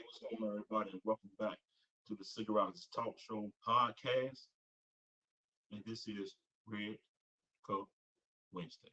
what's going on, everybody, and welcome back to the Cigarettes Talk Show podcast. And this is Red Cup Wednesday.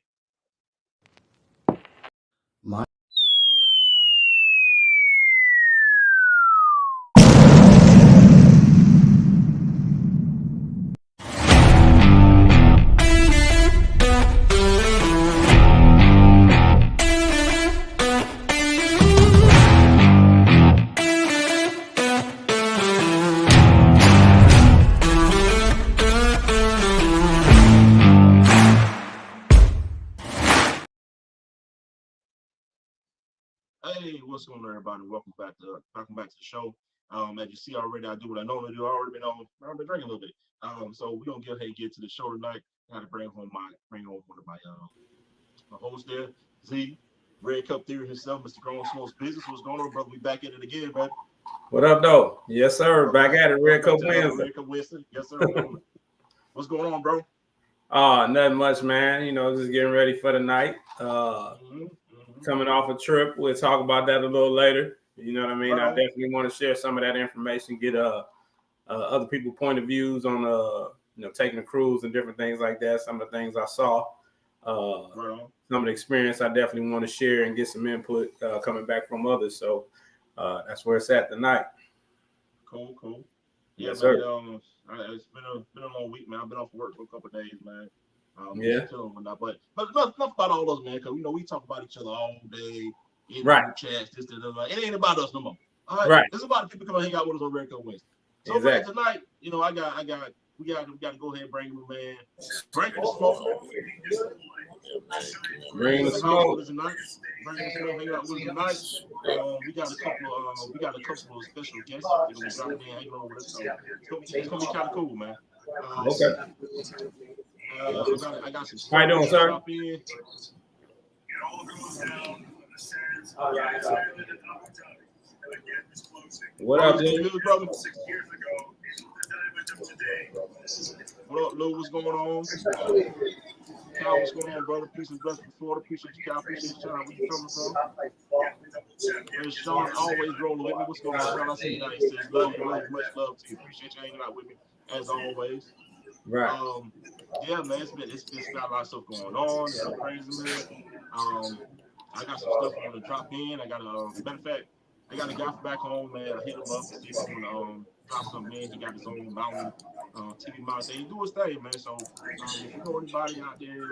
Hey, what's going on, everybody? Welcome back to the show. As you see already, I do what I normally do. I already been drinking a little bit. So we're gonna get ahead and get to the show tonight. Got to bring home one of my hosts there, Z, Red Cup Theory himself, Mr. Grown Smokes Business. What's going on, brother? We back at it again, man. What up, though? Yes, sir. Back at it, Red Cup Wednesday. Red Cup Wednesday. Yes, sir. What's going on, bro? Nothing much, man. Just getting ready for the night. Coming off a trip. We'll talk about that a little later. You know what I mean? Right I on. definitely want to share some of that information, get other people's point of views on taking a cruise and different things like that. Some of the things I saw. Right on. Some of the experience I definitely want to share and get some input coming back from others. So that's where it's at tonight. Cool. Yes, Man, sir. it's been a long week, man. I've been off work for a couple of days, man. Yeah. But enough about all those, man, because we talk about each other all day in Right. group chats, this, that, that. It ain't about us no more. All right. Right. There's a lot of people come and hang out with us on Red Cup Wednesday. So Exactly. man, tonight, we got to go ahead and bring him, man. Bring the smoke. Bring the smoke. Tonight. Bring the smoke. Hang out with us tonight. We got a couple of special guests. We dropping in, hanging on with us. So it's gonna be kind of cool, man. Okay. I got some. How you doing, sir? What up, dude? Brother? What up, Lou? What's going on? Kyle, what's going on, brother? Peace and blessings before. Appreciate you, Kyle. Appreciate you, Sean. Where you coming from? And Sean always rolling with me. What's going on, Sean? I see you now. He says, love, much love to you. Appreciate you hanging out with me, as always. Right. Yeah, man, it's got a lot of stuff going on. It's so crazy, man. I got some stuff I want to drop in. I got matter of fact, I got a guy from back home, man. I hit him up to see if I want to drop something in. He got his own mountain TV mount thing. He do his thing, man. So if you know anybody out there,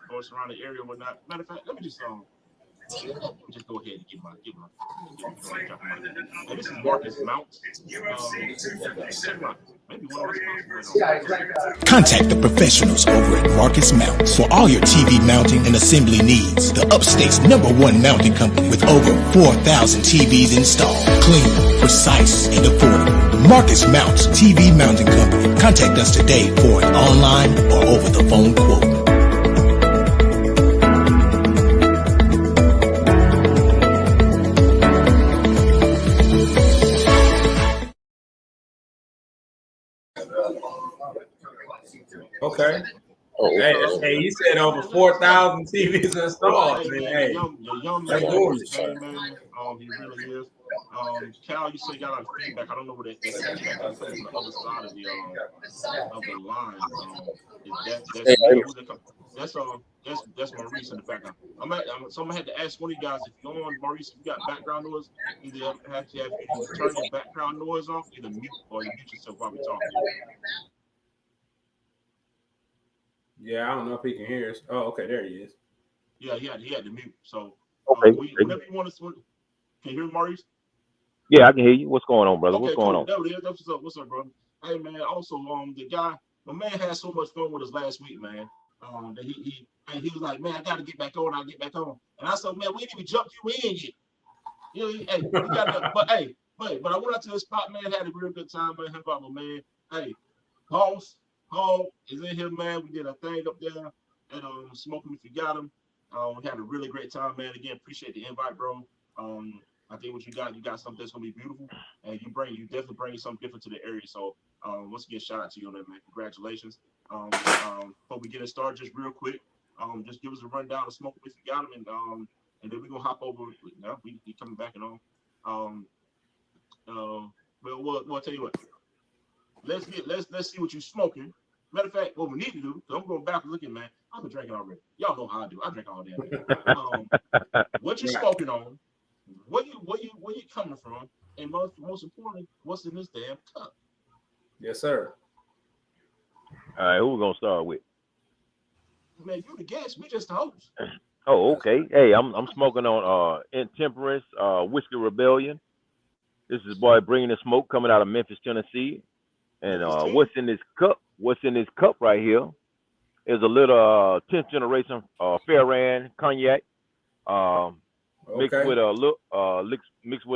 going around the area or whatnot, matter of fact, let me just go ahead and get my and this is Marcus Mounts. Maybe one of my Contact the professionals over at Marcus Mounts for all your TV mounting and assembly needs. The Upstate's #1 mounting company with over 4,000 TVs installed. Clean, precise, and affordable. Marcus Mounts TV Mounting Company. Contact us today for an online or over the phone quote. Okay. Hey, he said over 4,000 TVs installed. Hey, young that's man, cool. he really is. Cal, you say you got a lot of feedback. I don't know where that feedback is coming from the other side of the line. That's Maurice in the background. So I'm gonna have to ask one of you guys if you're on, Maurice, if you got background noise, either have to turn your background noise off, either mute or you mute yourself while we talking. Yeah, I don't know if he can hear us. Oh, okay, there he is. Yeah, he had to mute. So Okay. Whenever you want to, can you hear me, Maurice? Yeah, I can hear you. What's going on, brother? Okay, What's going cool. on? There it is. That's what's up, brother. Hey, man. Also, the guy, my man had so much fun with us last week, man. That he was like, man, I got to get back on. I'll get back on. And I said, man, we didn't even jump you in yet. Hey, we got to, but I went out to the spot, man. Had a real good time, man. Him about my man. Hey, Paul is in here, man. We did a thing up there at Smoking If You Got Him. We had a really great time, man. Again, appreciate the invite, bro. I think what you got something that's gonna be beautiful, and you definitely bring something different to the area. So once again, shout out to you on that, man. Congratulations. Before we get it started, just real quick, just give us a rundown of Smoking If You Got Him, and then we're gonna hop over. He coming back and on. But we'll tell you what. Let's see what you're smoking. Matter of fact, what we need to do, because I'm going backwards looking, man. I've been drinking already. Y'all know how I do. I drink all day. What you smoking on? Where you coming from? And most importantly, what's in this damn cup? Yes, sir. All right, who we gonna start with? Man, you the guest. We just the host. Oh, okay. Hey, I'm smoking on Intemperance Whiskey Rebellion. This is boy bringing the smoke coming out of Memphis, Tennessee. And what's in this cup? What's in this cup right here is a little 10th generation Ferran cognac, mixed with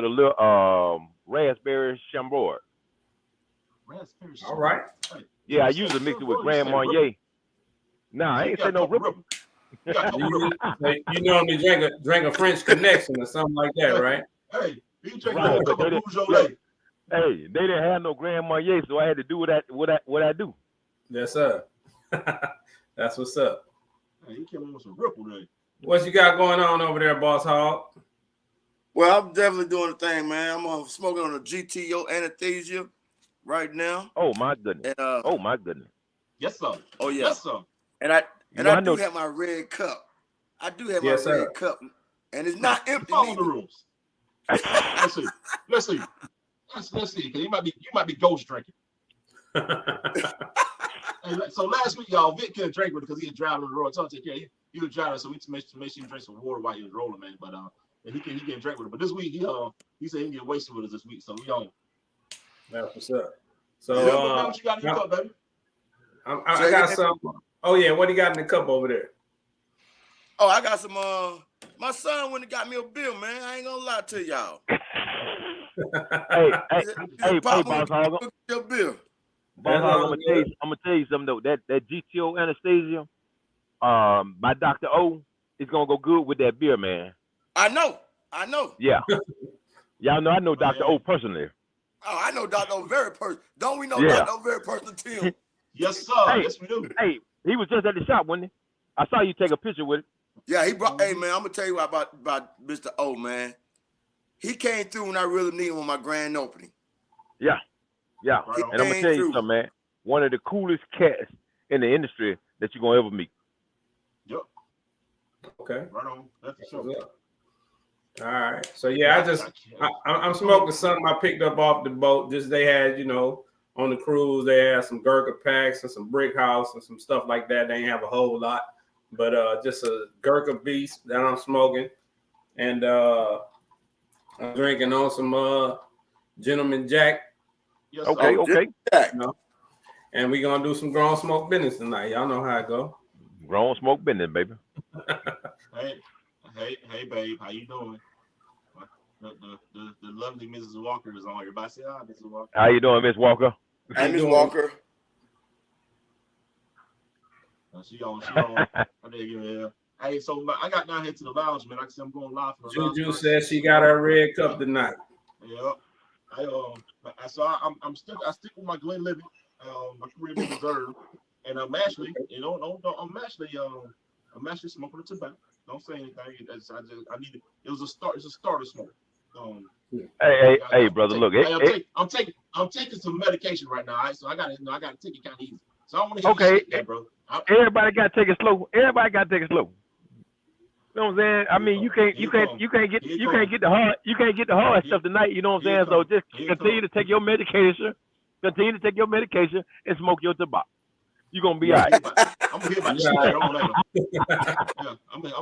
a little raspberry chambord. Raspberry. All right. Yeah, I usually mix it with Grand Marnier. Nah, I ain't say no ripple. You normally drink a French Connection or something like that, right? Hey, you drink Right, a cup of Beaujolais. Hey, they didn't have no Grand Marnier, so I had to do what I do. Yes, sir. That's what's up. Hey, you came in with some ripple there. What you got going on over there, Boss Hog? Well, I'm definitely doing the thing, man. I'm smoking on a GTO anesthesia right now. Oh my goodness. And, oh my goodness. Yes, sir. Oh yeah. Yes, sir. And I I do have my red cup. I do have my sir. red cup, and it's not empty. Follow the rules. Let's see. Let's see. Cause you might be ghost drinking. So last week, y'all, Vic couldn't drink with it because he was driving on the road. So I take care. He was driving, so we make sure he drank some water while he was rolling, man. But and he can drink with it. But this week, he said he can get wasted with us this week. So we on. That's what's up. So what you got in your cup, baby? I got some. Oh yeah, what do you got in the cup over there? Oh, I got some. My son went and got me a beer, man. I ain't gonna lie to y'all. hey, Boss Hog. Your beer. Boss Hog, I'm gonna tell you something though. That GTO anesthesia, by Dr. O, is gonna go good with that beer, man. I know. Yeah. Y'all know I know Dr. O personally. Oh, I know Dr. O very personal. Don't we know Yeah. Dr. O very personal too? Yes, sir. Hey, yes, we do. Hey, he was just at the shop, wasn't he? I saw you take a picture with it. Yeah, he brought. Hey, man, I'm gonna tell you about Mr. O, man. He came through when I really needed him on my grand opening. Yeah. Right And I'm gonna tell you something, man. One of the coolest cats in the industry that you're gonna ever meet. Yep. Okay. Right on. That's for sure. All right. So yeah, I'm smoking something I picked up off the boat. Just they had, on the cruise, they had some Gurkha packs and some Brick House and some stuff like that. They ain't have a whole lot, but just a Gurkha Beast that I'm smoking, and I'm drinking on some Gentleman Jack. Yes, Okay. And we gonna do some grown smoke business tonight. Y'all know how it go. Grown smoke business, baby. Hey, babe, how you doing? The lovely Mrs. Walker is on. Everybody say hi, Mrs. Walker. How you doing, Miss Walker? Hey, Miss Walker. She on. Hey, so I got down here to the lounge, man. Like I said, I'm going live for the lounge. Juju says she got her red cup tonight. Yeah. I stick with my Glenlivet, my Caribbean Reserve, and I'm actually smoking a tobacco. Don't say anything. I need it. It was a start. It's a starter smoke. Hey, brother, look. I'm taking some medication right now. Right? So I got to take it kind of easy. So I don't want to Okay, that, bro. Everybody got to take it slow. You know what I'm saying? I mean, you can't get the hard stuff tonight. You know what I'm saying? So just continue to take your medication. Continue to take your medication and smoke your tobacco. You're gonna be all right. I'm gonna hear about this shit later on. Yeah, I'm gonna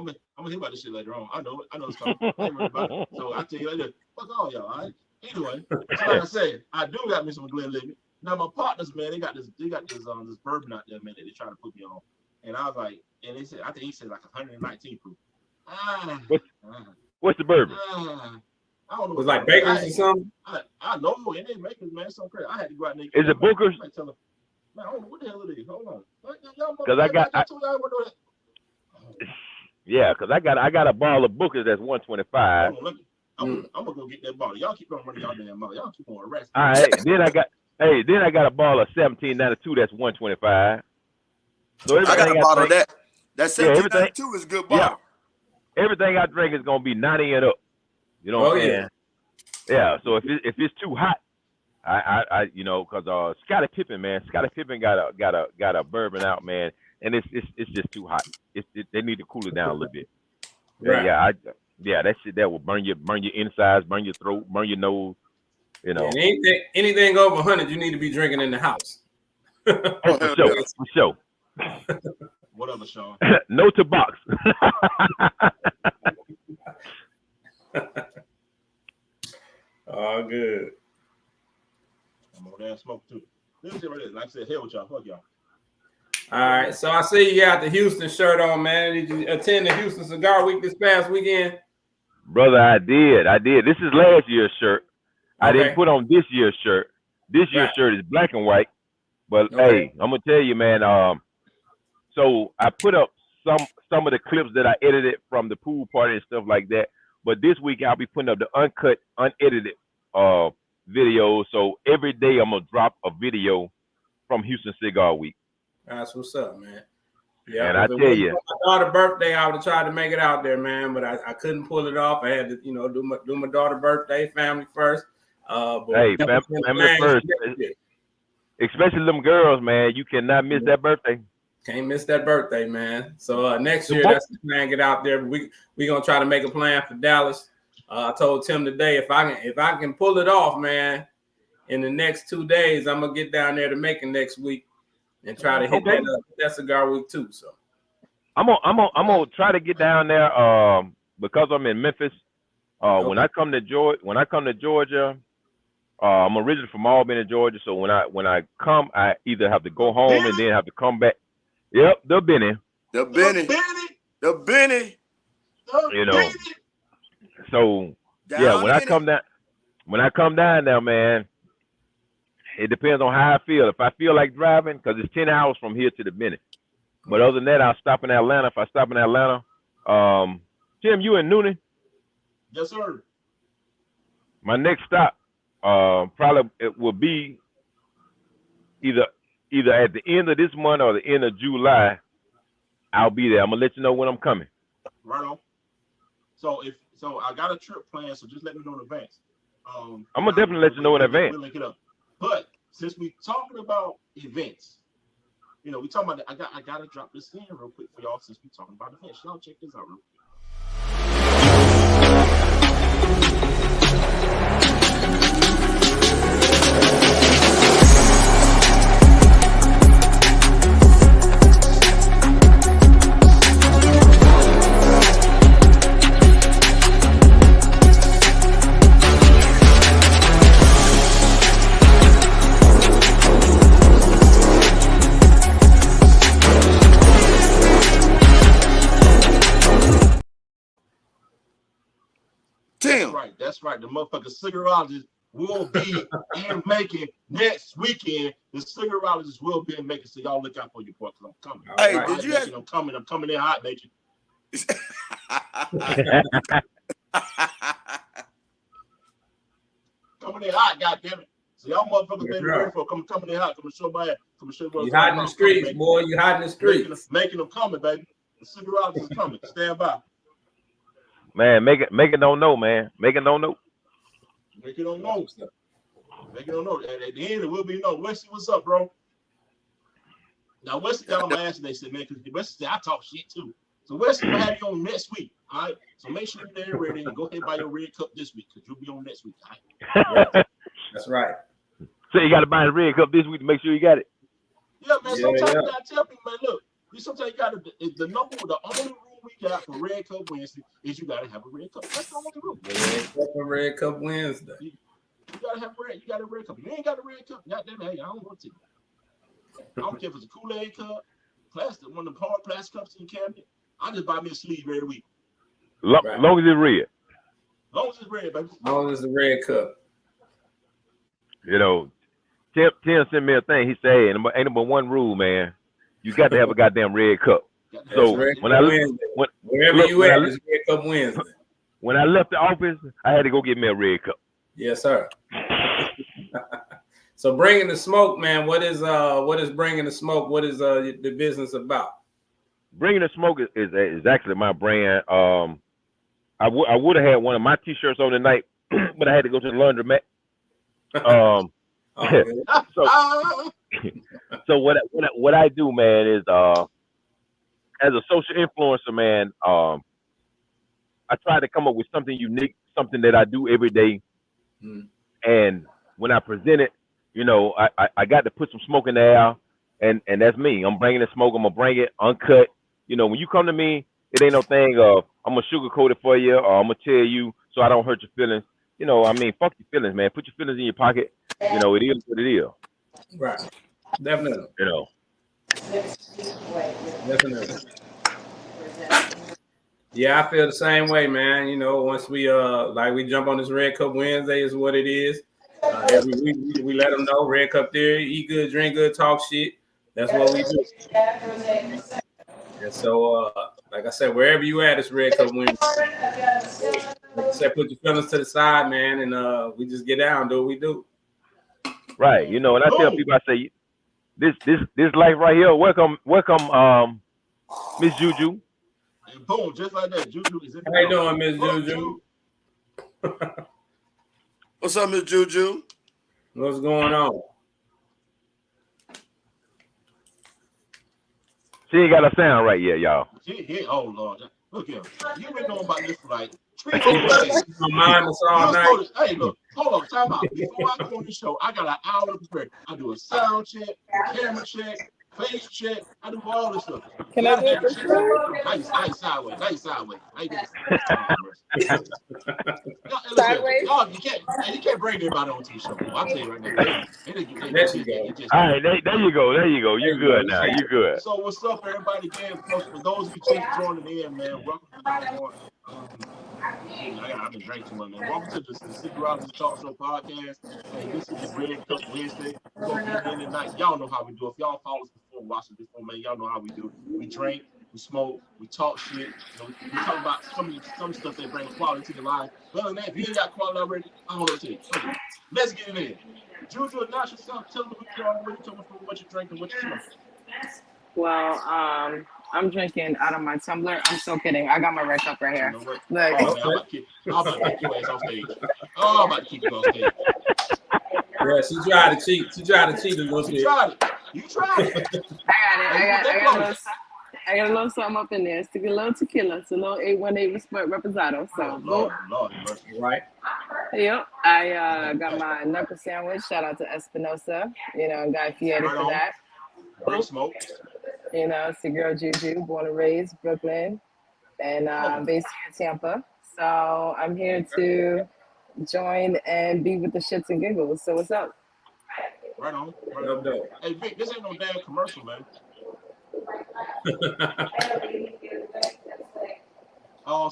hear about this shit later on. I know it's coming. I ain't worried about it. So I tell you later. Fuck all y'all, all right? Anyway, so like I said, I do got me some Glenlivet. Now my partners, man, they got this bourbon out there, man, that they try to put me on. And I was like, and they said, I think he said like 119 proof. What's the bourbon? I don't know. It was like Baker's or something. I know it ain't Baker's, man. It's so crazy. I had to go out and Is it Booker's? Man, I don't know what the hell it is. Hold on. Because I got a bottle of Booker's that's 125. I'm gonna go get that bottle. Y'all keep on running y'all damn mouth. Y'all keep on arresting. All right. Then I got a bottle of 1792 that's 125. So I got a bottle of that. That 1792 is a good bottle. Yeah. Everything I drink is gonna be 90 and up. You know what I'm saying? Yeah. So if it's too hot, I you know, because Scottie Pippen, man, Scottie Pippen got a bourbon out, man, and it's just too hot. They need to cool it down a little bit. Right. Yeah, that shit that will burn your insides, burn your throat, burn your nose. You know. Yeah, anything over 100, you need to be drinking in the house. For sure. Whatever, Sean. No to box. Oh, good. I'm over there and smoke too. Let me see what it is. Like I said, hell with y'all. Fuck y'all. All right. So I see you got the Houston shirt on, man. Did you attend the Houston Cigar Week this past weekend? Brother, I did. This is last year's shirt. I didn't put on this year's shirt. This year's shirt is black and white. But hey, I'm gonna tell you, man. So I put up some of the clips that I edited from the pool party and stuff like that. But this week I'll be putting up the uncut, unedited videos. So every day I'm gonna drop a video from Houston Cigar Week. That's what's up, man. Yeah, and I tell you, my daughter's birthday, I would have tried to make it out there, man, but I couldn't pull it off. I had to, do my daughter's birthday, family first. Hey, family first. Especially them girls, man. You cannot miss that birthday. Can't miss that birthday, man. So next year, that's the plan. Get out there. But we gonna try to make a plan for Dallas. I told Tim today if I can pull it off, man, in the next 2 days, I'm gonna get down there to Macon next week and try to hit that Cigar Week too. So I'm gonna try to get down there because I'm in Memphis. When I come to Georgia, I'm originally from Albany, Georgia. So when I come, I either have to go home and then have to come back. Yep, the Benny. You know. So yeah, when I come down there, man, it depends on how I feel. If I feel like driving, because it's 10 hours from here to the Benny. But other than that, I'll stop in Atlanta. If I stop in Atlanta, Tim, you in Noonan? Yes, sir. My next stop, probably it will be either at the end of this month or the end of July. I'll be there. I'm gonna let you know when I'm coming. Right on. So I got a trip planned, so just let me know in advance. I'm gonna definitely let you know in advance. We'll link it up. But since we talking about events, we talking about. I gotta drop this in real quick for y'all since we talking about events. Y'all check this out real quick. That's right. The motherfucking cigarologist will be in Macon next weekend. The cigarologist will be in Macon, so y'all look out for your boy because I'm coming. Hey, right, did you? I'm coming in hot, Macon. Coming in hot, goddammit. So y'all motherfuckers been ready for coming in hot. Come show my ass. You hot in the streets, boy. You hot in the streets. Making them coming, baby. The cigarologist is coming. Stand by. Man, make it don't know, man. Make it don't know. Make it don't know. Make it don't know. At the end, it will be no. Wesley, what's up, bro? Now, Wesley got on my ass and they said, man, because Wesley said, I talk shit too. So, Wesley will have you on next week. All right. So, make sure you're there ready and go ahead and buy your red cup this week because you'll be on next week. All right? That's right. So, you got to buy the red cup this week to make sure you got it. Yeah, man. Sometimes you got to tell people, man, look, sometimes you got to, the only rule we got for Red Cup Wednesday is you gotta have a red cup. That's the only rule. Red Cup Wednesday. You gotta have red. You got a red cup. You ain't got a red cup. Goddamn, hey, I don't want to. I don't care if it's a Kool-Aid cup, plastic, one of the hard plastic cups in the cabinet. I just buy me a sleeve every week. Long as it's red. Long as it's red, baby. Long as it's a red cup. Tim sent me a thing. He said, ain't but one rule, man. You got to have a goddamn red cup. So wherever you at, it's Red Cup Wednesday. When I left the office, I had to go get me a red cup. Yes, sir. So bringing the smoke, man. What is bringing the smoke? What is the business about? Bringing the smoke is actually my brand. I would have had one of my t-shirts on tonight, but I had to go to the laundromat. Oh, good. So what I do, man, is as a social influencer, man, I try to come up with something unique, something that I do every day. And when I present it, you know, I got to put some smoke in the air, and that's me. I'm bringing the smoke. I'm gonna bring it uncut. You know, when you come to me, it ain't no thing of I'm gonna sugarcoat it for you, or I'm gonna tell you so I don't hurt your feelings. You know, I mean, fuck your feelings, man. Put your feelings in your pocket. You know, it is what it is. Right. Definitely. You know. Definitely. Yeah, I feel the same way, man. You know, once we we jump on this Red Cup Wednesday is what it is. Every week we let them know Red Cup Theory, eat good, drink good, talk shit. That's what we do. And so, like I said, wherever you at, it's Red Cup Wednesday. Like I said, put your feelings to the side, man, and we just get down, do what we do. Right. You know, and I tell people, I say, this life right here, welcome, Miss Juju. And boom, just like that, Juju is in the How you doing, Miss Juju? What's up, Miss Juju? What's going on? She ain't got a sound right yet, y'all. Oh Lord, look here. You've been knowing about this for like 3 days. My mind is all night. Hey, look, hold on, time out. Before I go on the show, I got an hour to prepare. I do a sound check, camera check, face check. I do all this stuff. Can I do it for sure? Nice sideways. I guess. Sideways? Y'all, you can't bring everybody on to the show. I'll tell you right now. There you go. All right, there you go. You're good now. You're good. So what's up, everybody? Again, for those of you just joining in, man, welcome to the I've been drinking too much, man. Welcome to the City Rollins Talk Show podcast. Hey, this is the Red Cup Wednesday. We're gonna get in tonight. Y'all know how we do. If y'all follow us before, watch us before, man, y'all know how we do. We drink, we smoke, we talk shit. You know, we talk about some stuff that brings quality to the life. But other than that, if you ain't got quality already, I don't know what to tell you. Okay, let's get it in. Juju, announce yourself. Tell them who you are, where you coming from, what you drinking, what you smoking. Well, I'm drinking out of my tumbler. I'm so kidding. I got my red cup right here. You know what? Look. Man, I'm about to keep your ass on stage. Oh, I'm about to keep you on stage. Yeah, she tried to cheat. She tried to cheat a little bit. You tried it. I got a little something up in there. It's a little tequila. It's a little 818 Reposado. So, Lord, right. Yep. I got my knuckle sandwich. Shout out to Espinosa. You know, Guy Fieri for that. Great smoke. You know, it's your girl Juju, born and raised Brooklyn, and based here in Tampa. So I'm here to join and be with the shits and giggles. So what's up? Right on. Hey Vic, this ain't no damn commercial, man.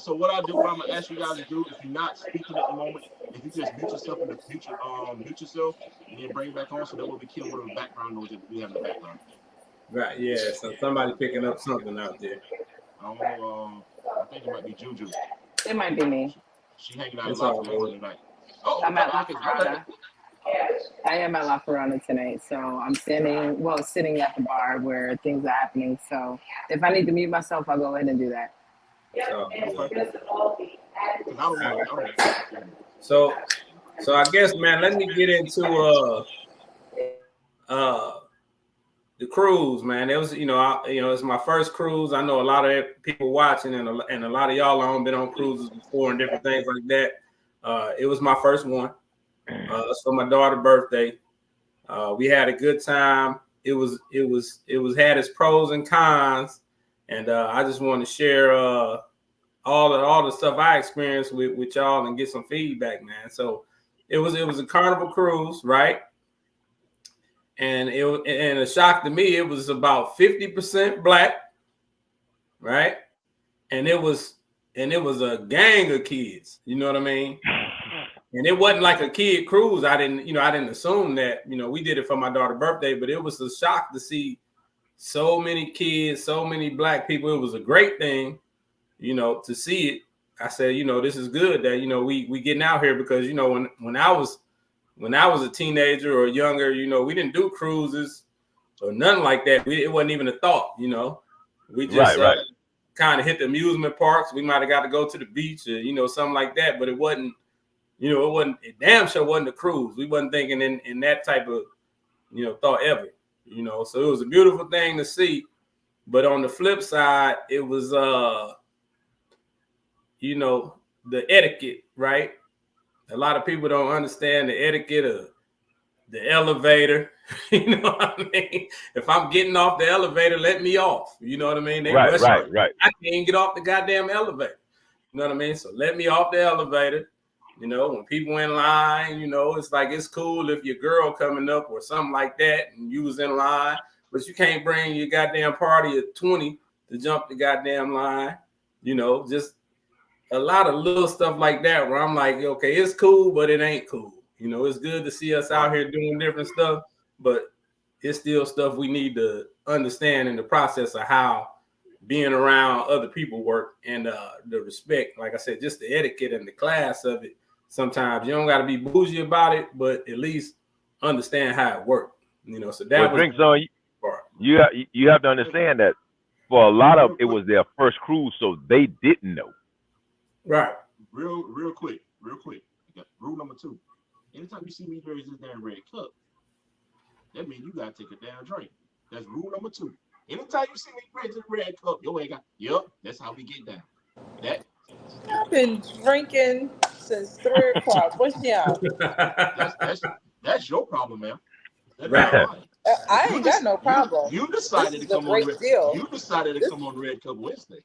So what I'm gonna ask you guys to do, if you're not speaking at the moment, if you just mute yourself in the future, mute yourself and then bring it back on, so that will be killing whatever background noise that we have in the background. Right, yeah. So somebody picking up something out there. I don't know. I think it might be Juju. It might be me. She hanging out tonight. I'm at La Ferrana. I am at La Ferrana tonight, so I'm sitting at the bar where things are happening. So if I need to mute myself, I'll go ahead and do that. So I guess, man, let me get into the cruise, man. It was, it's my first cruise. I know a lot of people watching, and a lot of y'all have been on cruises before and different things like that. It was my first one. It's for my daughter's birthday. We had a good time. It had its pros and cons, and I just want to share all the stuff I experienced with y'all and get some feedback, man. So it was a Carnival cruise, right? And a shock to me, it was about 50% black, right? And it was a gang of kids. You know what I mean? And it wasn't like a kid cruise. I didn't assume that. We did it for my daughter's birthday, but it was a shock to see so many kids, so many black people. It was a great thing, to see it. I said, this is good that we getting out here, because when I was a teenager or younger, we didn't do cruises or nothing like that. It wasn't even a thought, We just kind of hit the amusement parks. We might have got to go to the beach or, something like that, but it wasn't it damn sure wasn't the cruise. We wasn't thinking in that type of, thought ever, So it was a beautiful thing to see. But on the flip side, it was, the etiquette, right? A lot of people don't understand the etiquette of the elevator. You know what I mean? If I'm getting off the elevator, let me off. You know what I mean? Right. I can't get off the goddamn elevator. You know what I mean? So let me off the elevator. When people in line, it's like it's cool if your girl coming up or something like that and you was in line, but you can't bring your goddamn party of 20 to jump the goddamn line. Just a lot of little stuff like that where I'm like, okay, it's cool, but it ain't cool. It's good to see us out here doing different stuff, but it's still stuff we need to understand in the process of how being around other people work and the respect. Like I said, just the etiquette and the class of it. Sometimes you don't got to be bougie about it, but at least understand how it works. So that was drinks on you have to understand that for a lot of it was their first cruise, so they didn't know. Right. Real quick. Rule number 2. Anytime you see me raise this damn red cup, that means you gotta take a damn drink. That's rule number 2. Anytime you see me raise this red cup, your ain't got. Yep, that's how we get down. I've been drinking since 3 o'clock. What's y'all? That's your problem, man. Right. I ain't got no problem. You decided to come on. You decided to come on Red Cup Wednesday.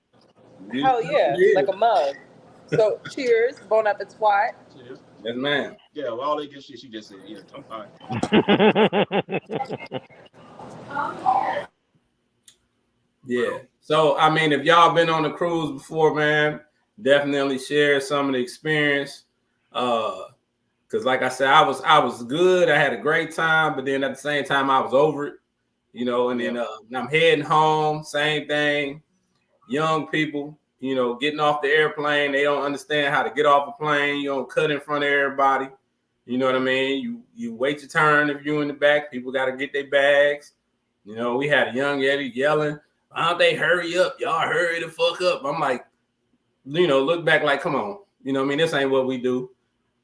Hell yeah, like a mug. So cheers, bon appetit. Cheers. Yes, ma'am. Yeah, well, all that good shit she just said. Yeah, I'm fine. Yeah. So I mean, if y'all been on a cruise before, man, definitely share some of the experience. Because like I said, I was good. I had a great time, but then at the same time, I was over it. And then I'm heading home. Same thing. Young people, getting off the airplane. They don't understand how to get off a plane. You don't cut in front of everybody. You know what I mean? You wait your turn if you're in the back. People got to get their bags. We had a young Eddie yelling, "Why don't they hurry up? Y'all hurry the fuck up." I'm like, look back like, come on. This ain't what we do.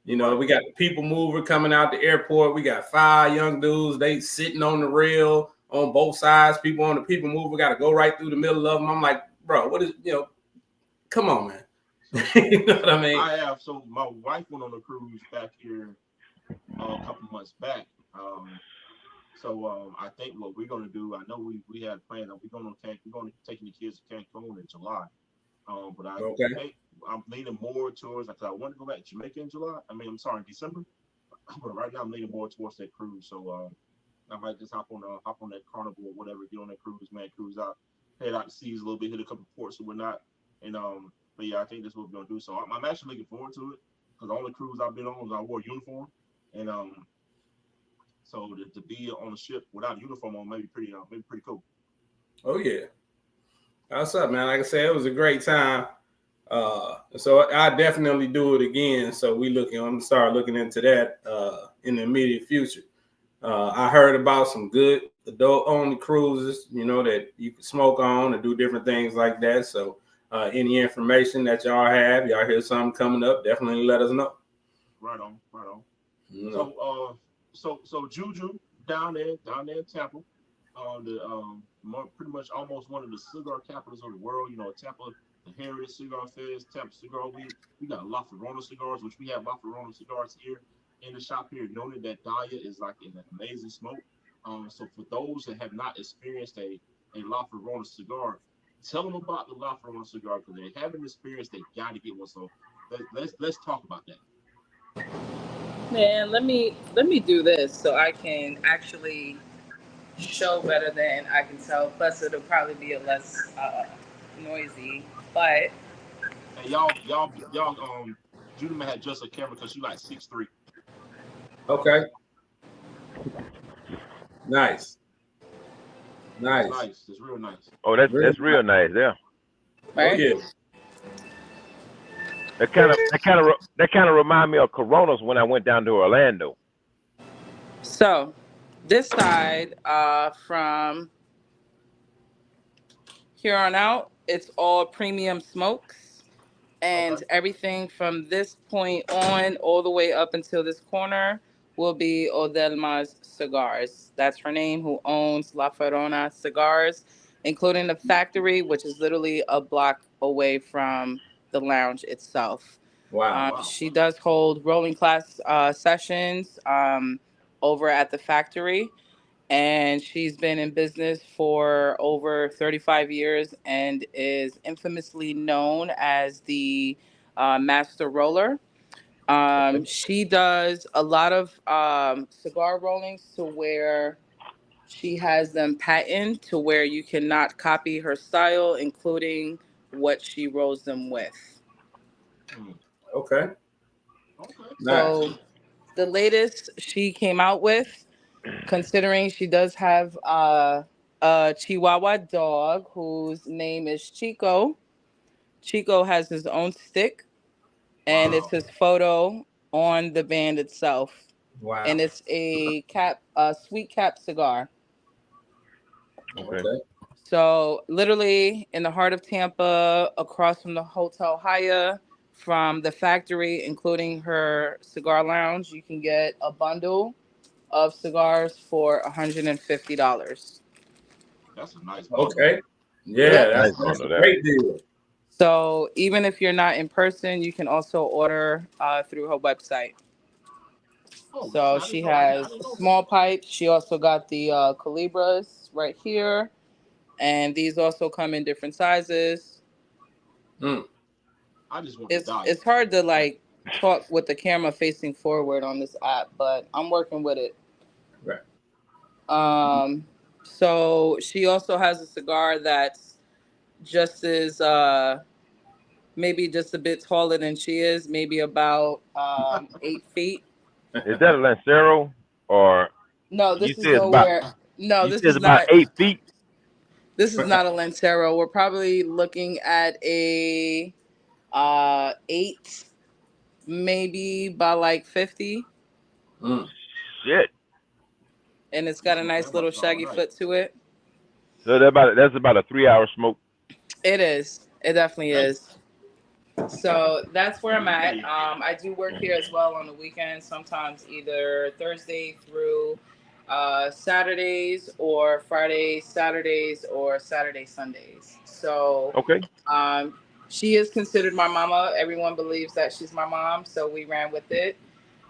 We got the people mover coming out the airport. We got 5 young dudes. They sitting on the rail on both sides. People on the people mover got to go right through the middle of them. I'm like, bro, what is, come on, man. You know what I mean? I have. So my wife went on a cruise back here a couple months back. So I think what we're gonna do, I know we had planned that we're gonna take the kids to Cancun in July. But I think I'm leaning more towards, because I want to go back to Jamaica in July. I'm sorry, in December. But right now I'm leaning more towards that cruise. So I might just hop on that Carnival or whatever, get on that cruise, man, cruise out, head out to seas a little bit, hit a couple ports or whatnot. And but yeah, I think that's what we're gonna do. So I'm actually looking forward to it, because the only cruise I've been on was I wore a uniform, and so to be on a ship without a uniform on may be pretty cool. Oh yeah. What's up, man? Like I said, it was a great time. So I definitely do it again. So I'm gonna start looking into that in the immediate future. I heard about some good adult only cruises, that you can smoke on and do different things like that. So any information that y'all have, y'all hear something coming up, definitely let us know. Right on. So Juju down there in Tampa, pretty much almost one of the cigar capitals of the world. Tampa, the Heritage Cigar Fest, Tampa Cigar Week. We got La Llorona cigars, which we have La Llorona cigars here in the shop here. Knowing that Dahlia is like an amazing smoke. So for those that have not experienced a La Llorona cigar, tell them about the La Llorona cigar, because they haven't experienced. They got to get one. So let's talk about that. Man, let me do this so I can actually show better than I can tell. Plus, it'll probably be a less noisy. But and y'all, Judy had just a camera because she like 6'3". Okay. Nice. It's real nice. Oh, that's real nice. Yeah. Right? Oh, yeah. That kind of remind me of Coronas when I went down to Orlando. So this side, from here on out, it's all premium smokes. And Okay. everything from this point on all the way up until this corner will be Odelma's Cigars. That's her name, who owns La Ferona Cigars, including the factory, which is literally a block away from the lounge itself. Wow. Wow. She does hold rolling class sessions over at the factory, and she's been in business for over 35 years and is infamously known as the master roller. She does a lot of cigar rollings to where she has them patented to where you cannot copy her style, including what she rolls them with. Okay. Okay. Nice. So the latest she came out with, considering she does have a Chihuahua dog whose name is Chico. Chico has his own stick, and it's Wow. his photo on the band itself. Wow. And it's a sweet cap cigar. Okay. Okay. So literally in the heart of Tampa, across from the Hotel Haya, from the factory, including her cigar lounge, you can get a bundle of cigars for $150. That's a nice bundle. Okay. Yeah, Yep. that's Nice a bundle great deal. So even if you're not in person, you can also order through her website. Oh, So man, I she didn't know. I has didn't know small pipes. She also got the Calibras right here. And these also come in different sizes. Mm. I just want to die. It's hard to like talk with the camera facing forward on this app, but I'm working with it. Right. So she also has a cigar that's just as maybe just a bit taller than she is, maybe about 8 feet. Is that a Lancero or No, you this is said it's about nowhere. No, you this said is it's about not. 8 feet? This is not a Lancero. We're probably looking at a 8, maybe by like 50, Mm. Shit. and it's got a nice little shaggy foot to it. So that's about a 3-hour smoke. It is. It definitely Hey. is. So that's where I'm at. I do work here as well on the weekends, sometimes either Thursday through Saturdays, or Friday, Saturdays, or Saturday, Sundays. So Okay. she is considered my mama. Everyone believes that she's my mom, so we ran with it,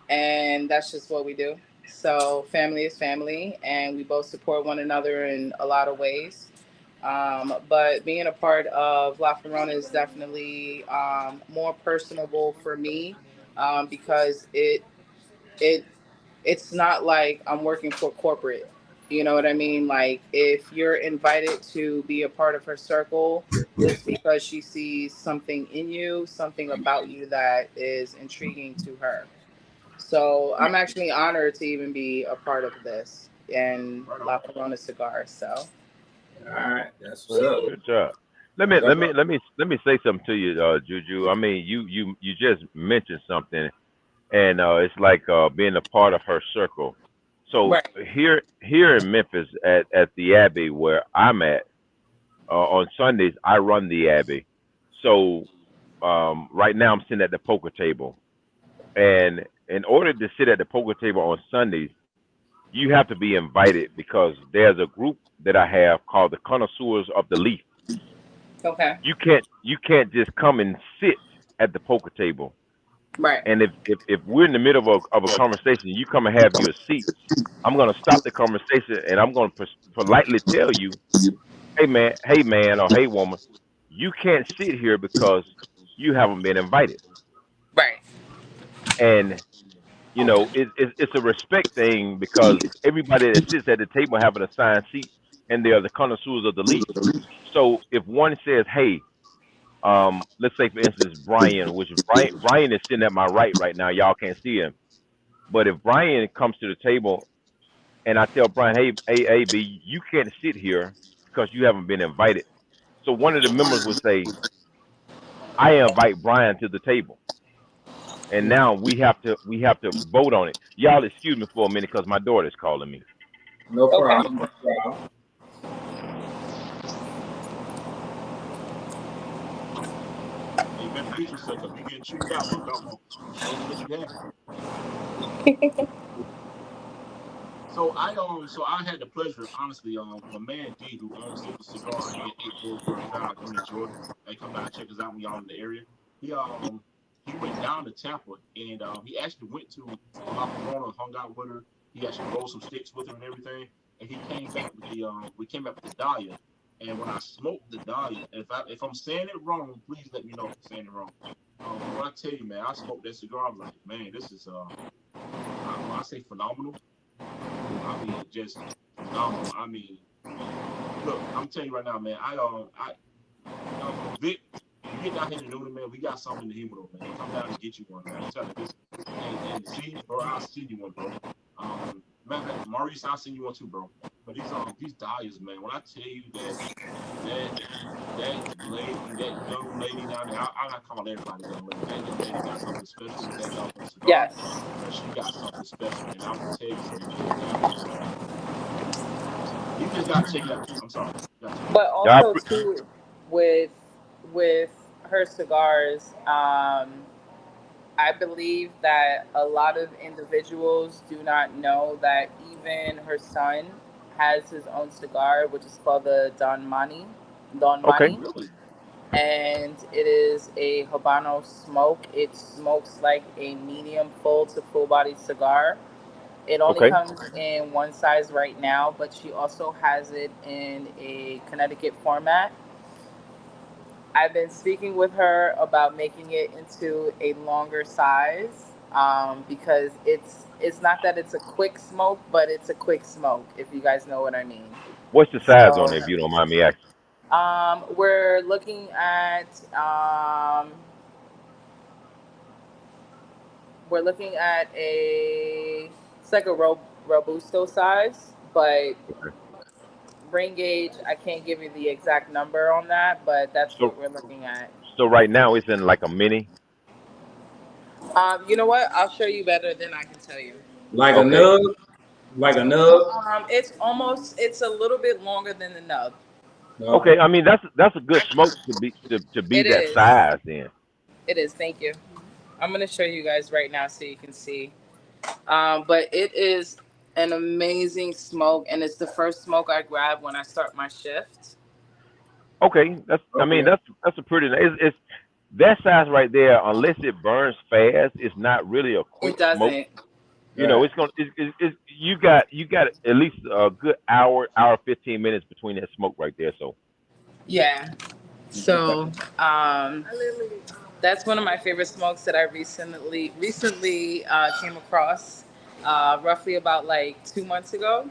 and that's just what we do. So family is family, and we both support one another in a lot of ways. But being a part of La Ferrona is definitely more personable for me, because it's not like I'm working for corporate. You know what I mean? Like, if you're invited to be a part of her circle, it's because she sees something in you, something about you that is intriguing to her. So I'm actually honored to even be a part of this and La Corona Cigars. So All right, that's what's up. Good job. Let me say something to you, Juju. I mean, you just mentioned something, and it's like being a part of her circle. So right. here in Memphis at the Abbey where I'm at, on Sundays I run the Abbey. So right now I'm sitting at the poker table, and in order to sit at the poker table on Sundays, you have to be invited because there's a group that I have called the Connoisseurs of the Leaf. Okay. You can't just come and sit at the poker table. Right. And if we're in the middle of a conversation, you come and have your seat, I'm gonna stop the conversation and I'm gonna politely tell you, hey man, or hey woman, you can't sit here because you haven't been invited. Right. And you know, it's a respect thing because everybody that sits at the table have an assigned seat, and they are the connoisseurs of the leaf. So if one says, hey, let's say for instance Brian, which Brian is sitting at my right now, y'all can't see him. But if Brian comes to the table and I tell Brian, hey, B, you can't sit here because you haven't been invited. So one of the members would say, I invite Brian to the table. And now we have to vote on it. Y'all excuse me for a minute because my daughter's calling me. No Okay. problem. No problem. Hey, better get yourself because you getting chewed out. Look, I'm gonna let you have it. So I had the pleasure, honestly, my man D, who owns Super Cigar and 8445 in Jordan. Hey, come down and check us out when y'all in the area. He went down to Tampa and he actually went to La Corona, hung out with her. He actually rolled some sticks with her and everything. And he came back with we came back with the Dahlia. And when I smoked the Dahlia, if I'm saying it wrong, please let me know if I'm saying it wrong. When I tell you, man, I smoked that cigar, I'm like, man, this is I say phenomenal. I mean, just phenomenal. I mean, look, I'm telling you right now, man. Vic, you get down here to Newton, man. We got something in the humidor, man. Come down and get you one, man. I'm telling you this. And see, bro, I'll send you one, bro. Matter of fact, Maurice, I'll send you one too, bro. But these Dahlias, man. When I tell you that young lady down there, I gotta call everybody young lady. That young lady got something special with that doggone cigar. Yes. She got something special, and I'm gonna tell you something. You just gotta check it out. I'm sorry. But also too, with her cigars, I believe that a lot of individuals do not know that even her son has his own cigar, which is called the Don Mani. Okay. And it is a Habano smoke. It smokes like a medium full to full body cigar. It only comes in one size right now, but she also has it in a Connecticut format. I've been speaking with her about making it into a longer size because it's not that it's a quick smoke, but it's a quick smoke, if you guys know what I mean. What's the size on it, if you don't mind me asking? We're looking at it's like a Robusto size, but ring gauge, I can't give you the exact number on that, but that's what we're looking at. So right now it's in like a mini? You know what? I'll show you better than I can tell you. Like a nub? Like a nub? It's a little bit longer than the nub. Okay, I mean that's a good smoke to be that size then. It is, thank you. I'm gonna show you guys right now so you can see. But it is an amazing smoke, and it's the first smoke I grab when I start my shift. Okay, that's a pretty. It's that size right there. Unless it burns fast, it's not really a quick smoke. You know, it's gonna. You got at least a good hour 15 minutes between that smoke right there. So. Yeah. So that's one of my favorite smokes that I recently came across. Roughly about like 2 months ago.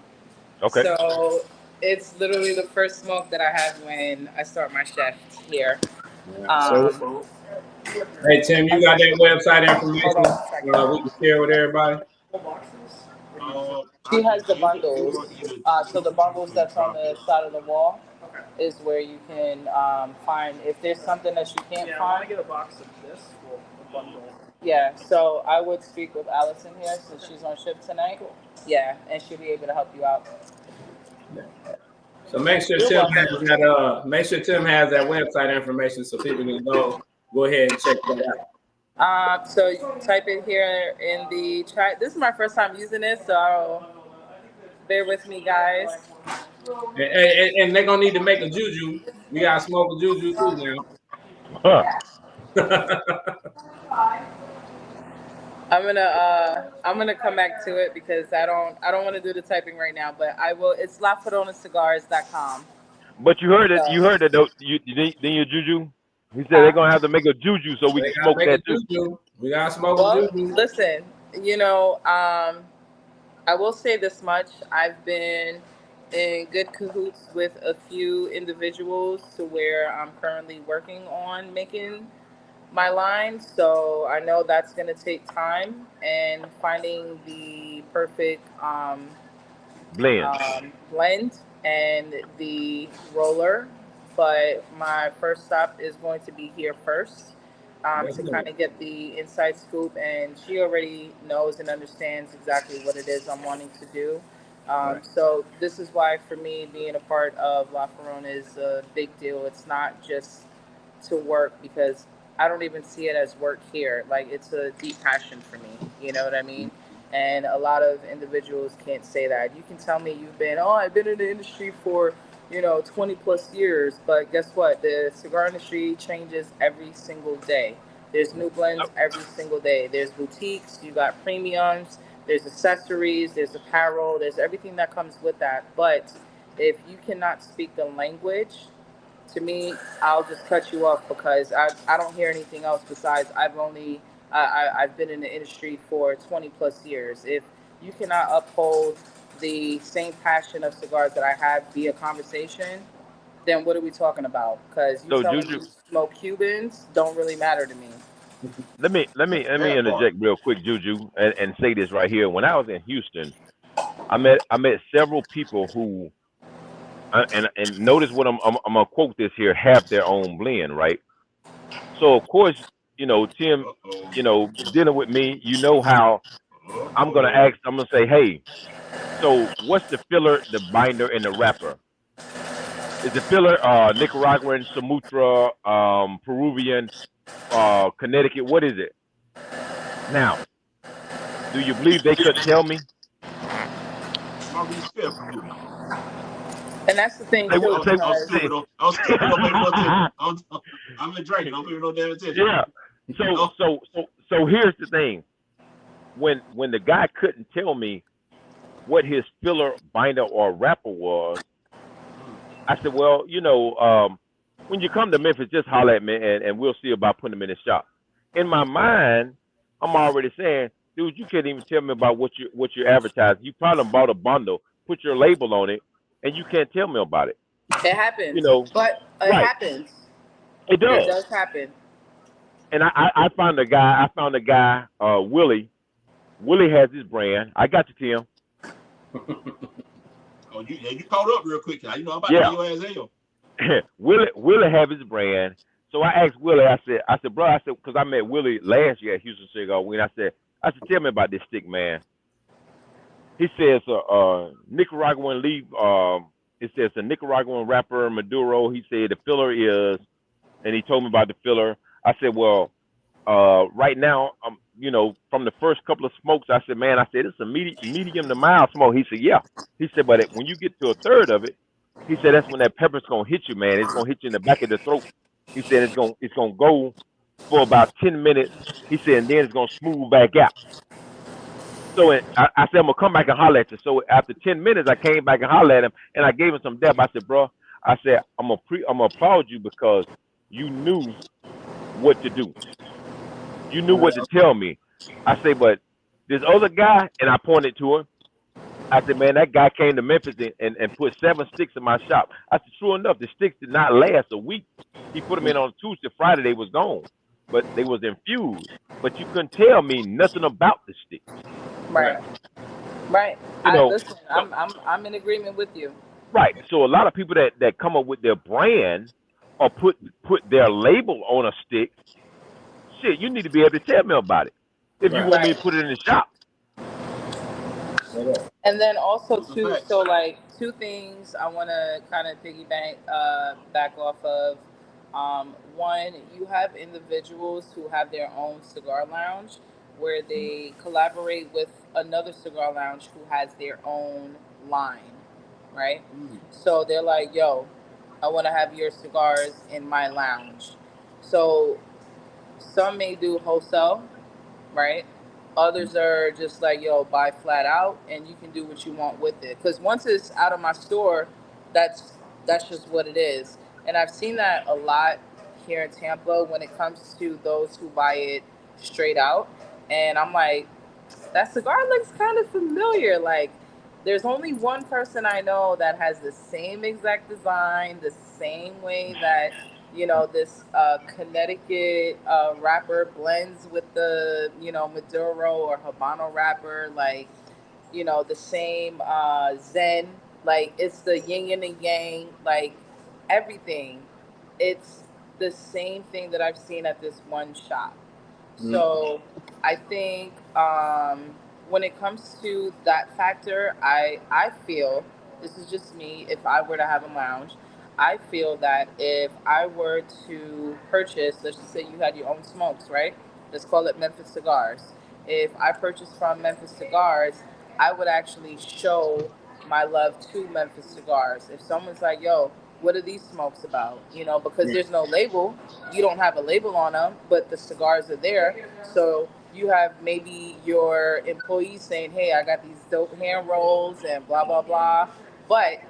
Okay. So it's literally the first smoke that I have when I start my shift here. Hey Tim, you got that website information we can share with everybody? She has the bundles. So the bundles that's on the side of the wall is where you can find if there's something that you can't find. I want to get a box of this for a bundle. Yeah, so I would speak with Allison here since she's on shift tonight. Cool. Yeah, and she'll be able to help you out. So make sure Tim has that website information so people can go ahead and check that out. So you can type it here in the chat. This is my first time using it, so bear with me, guys. And they're gonna need to make a juju. We gotta smoke a juju too now. I'm gonna come back to it because I don't want to do the typing right now, but I will. It's LaFredonacigars.com. But you heard it. You heard it though. Then your juju. He said they're gonna have to make a juju so we can smoke that too. We gotta smoke a juju. Listen, I will say this much: I've been in good cahoots with a few individuals to where I'm currently working on making my line, so I know that's going to take time and finding the perfect blend and the roller, but my first stop is going to be here first to kind of get the inside scoop, and she already knows and understands exactly what it is I'm wanting to do. So this is why for me being a part of La Ferrona is a big deal. It's not just to work because I don't even see it as work here. Like it's a deep passion for me. You know what I mean? And a lot of individuals can't say that. You can tell me I've been in the industry for 20 plus years, but guess what? The cigar industry changes every single day. There's new blends every single day. There's boutiques, you got premiums, there's accessories, there's apparel, there's everything that comes with that. But if you cannot speak the language, to me, I'll just cut you off because I don't hear anything else besides I've been in the industry for 20 plus years. If you cannot uphold the same passion of cigars that I have via conversation, then what are we talking about? Because you So telling me Juju, you smoke Cubans don't really matter to me. let me That part. interject real quick, Juju, and say this right here. When I was in Houston, I met several people who and notice what I'm gonna quote this here, have their own blend, right? So of course, Tim, Uh-oh. dealing with me, how I'm gonna Uh-oh. ask. I'm gonna say, hey, so what's the filler, the binder, and the wrapper? Is the filler Nicaraguan, Sumatra, Peruvian, Connecticut? What is it? Now, do you believe they couldn't tell me? Maurice Fairfield. And that's the thing Say too, what? Say, I'm because stupid. I'm stupid. Don't pay no attention. I'm in drinking. Don't pay no damn attention. yeah. So here's the thing. When the guy couldn't tell me what his filler, binder, or wrapper was, I said, well, when you come to Memphis, just holler at me, and we'll see about putting them in the shop. In my mind, I'm already saying, dude, you can't even tell me about what you're advertising. You probably bought a bundle, put your label on it, and you can't tell me about it. it happens. But it Right? happens. It It does. does happen. And I found a guy, Willie. Willie has his brand. I got you, Tim. Oh, you caught up real quick. I'm about to Yeah. get your ass hell. Willie have his brand. So I asked Willie. I said, bro, because I met Willie last year at Houston Cigar Week. I said, tell me about this stick, man. He says, Nicaraguan leaf. It says a Nicaraguan wrapper, Maduro. He said the filler is, and he told me about the filler. I said, well, right now, from the first couple of smokes, I said, man, it's a medium to mild smoke. He said, yeah. He said, but when you get to a third of it, he said that's when that pepper's gonna hit you, man. It's gonna hit you in the back of the throat. He said it's gonna go for about 10 minutes. He said, and then it's gonna smooth back out. So I said, I'm gonna come back and holler at you. So after 10 minutes, I came back and hollered at him, and I gave him some depth. I said, bro, I'm gonna applaud you because you knew what to do. You knew what to tell me. I say, but this other guy, and I pointed to him. I said, man, that guy came to Memphis and put 7 sticks in my shop. I said, true enough, the sticks did not last a week. He put them in on Tuesday, Friday, they was gone. But they was infused. But you couldn't tell me nothing about the sticks. Right. Listen, I'm in agreement with you. Right. So a lot of people that come up with their brand or put their label on a stick, shit, you need to be able to tell me about it if you want me to put it in the shop. And then also too, so like 2 things I want to kind of piggyback back off of. One, you have individuals who have their own cigar lounge where they collaborate with another cigar lounge who has their own line, right? So they're like, yo, I want to have your cigars in my lounge. So some may do wholesale, right? Others are just like, yo, buy flat out, and you can do what you want with it. Because once it's out of my store, that's just what it is. And I've seen that a lot here in Tampa when it comes to those who buy it straight out. And I'm like, that cigar looks kind of familiar. Like, there's only one person I know that has the same exact design, the same way that this Connecticut wrapper blends with the Maduro or Habano wrapper, like the same Zen, like it's the yin and the yang, like everything. It's the same thing that I've seen at this one shop. So I think when it comes to that factor, I feel, this is just me, if I were to have a lounge, I feel that if I were to purchase, let's just say you had your own smokes, right? Let's call it Memphis Cigars. If I purchased from Memphis Cigars, I would actually show my love to Memphis Cigars. If someone's like, yo, what are these smokes about? You know, because there's no label, you don't have a label on them, but the cigars are there. So you have maybe your employees saying, hey, I got these dope hand rolls and blah, blah, blah. But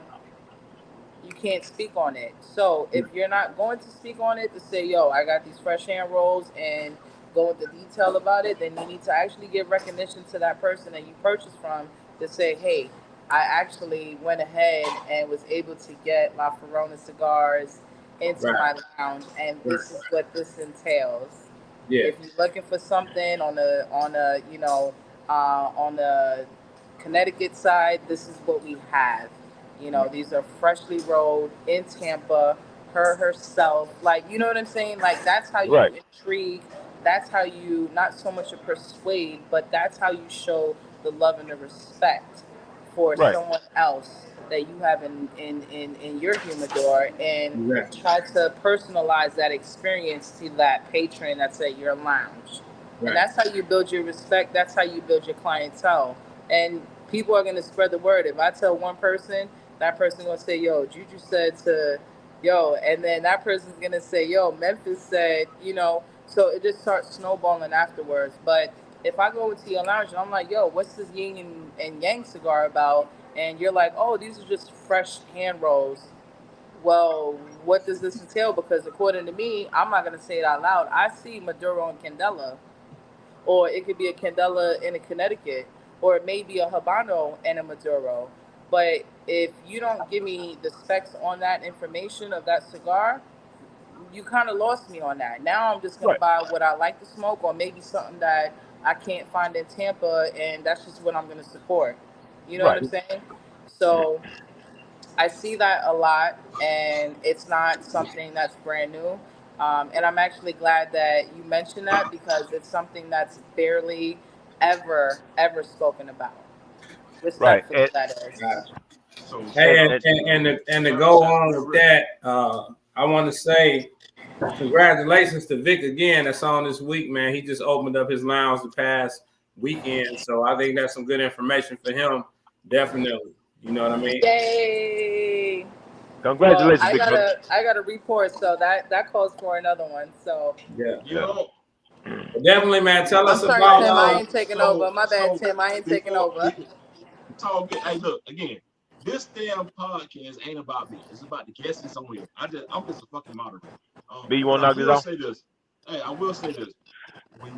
you can't speak on it. So if you're not going to speak on it to say, yo, I got these fresh hand rolls and go into detail about it, then you need to actually give recognition to that person that you purchased from to say, hey, I actually went ahead and was able to get La Ferrona cigars into my lounge, and this is what this entails. Yeah. If you're looking for something on a on the Connecticut side, this is what we have. You know, these are freshly rolled in Tampa, her herself. Like, you know what I'm saying? Like, that's how you intrigue. That's how you not so much to persuade, but that's how you show the love and the respect for someone else that you have in your humidor, and try to personalize that experience to that patron that's at your lounge. And that's how you build your respect. That's how you build your clientele. And people are going to spread the word. If I tell one person, that person's going to say, yo, Juju said to, yo, and then that person's going to say, yo, Memphis said, you know, so it just starts snowballing afterwards. But if I go into your lounge and I'm like, yo, what's this yin and yang cigar about? And you're like, oh, these are just fresh hand rolls. Well, what does this entail? Because according to me, I'm not going to say it out loud. I see Maduro and Candela, or it could be a Candela in a Connecticut, or it may be a Habano and a Maduro. But if you don't give me the specs on that information of that cigar, you kind of lost me on that. Now I'm just going to buy what I like to smoke, or maybe something that I can't find in Tampa, and that's just what I'm going to support. You know what I'm saying? So I see that a lot, and it's not something that's brand new. And I'm actually glad that you mentioned that, because it's something that's barely ever spoken about. Respectfully, that is. Hey, and to go on with that, I want to say congratulations to Vic again. That's on this week, man. He just opened up his lounge the past weekend, so I think that's some good information for him. Definitely, you know what I mean? Yay! Congratulations, well, I got a report, so that calls for another one. So definitely, man. Tell us sorry, about. Tim, I ain't taking over. My bad, Tim. I ain't taking over. It's all good. Hey, look again. This damn podcast ain't about me. It's about the guests that's on here. I'm just a fucking moderator. B, you want to knock this off? Hey, I will say this. We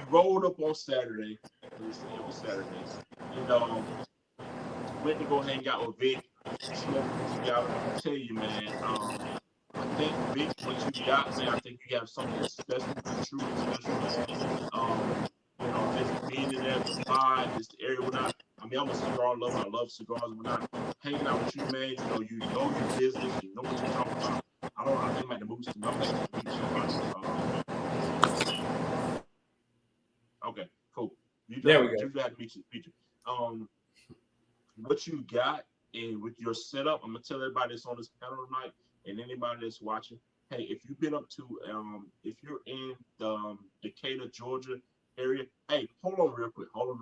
rolled up on Saturday. It was Saturdays. And went to go hang out with Vic, smoked together. I tell you, man, I think Vic, what you got, man, I think you have something special, truly special. You know, just being in there, the vibe, just the area. I mean, I'm a cigar lover. I love cigars. We're not hanging out with you, man. You know your business. You know what you're talking about. I think I'm at the moves to Okay, cool. There we go. You got to meet you. What you got, and with your setup, I'm gonna tell everybody that's on this panel tonight, and anybody that's watching. Hey, if you've been up to, if you're in the Decatur, Georgia area, hey, hold on real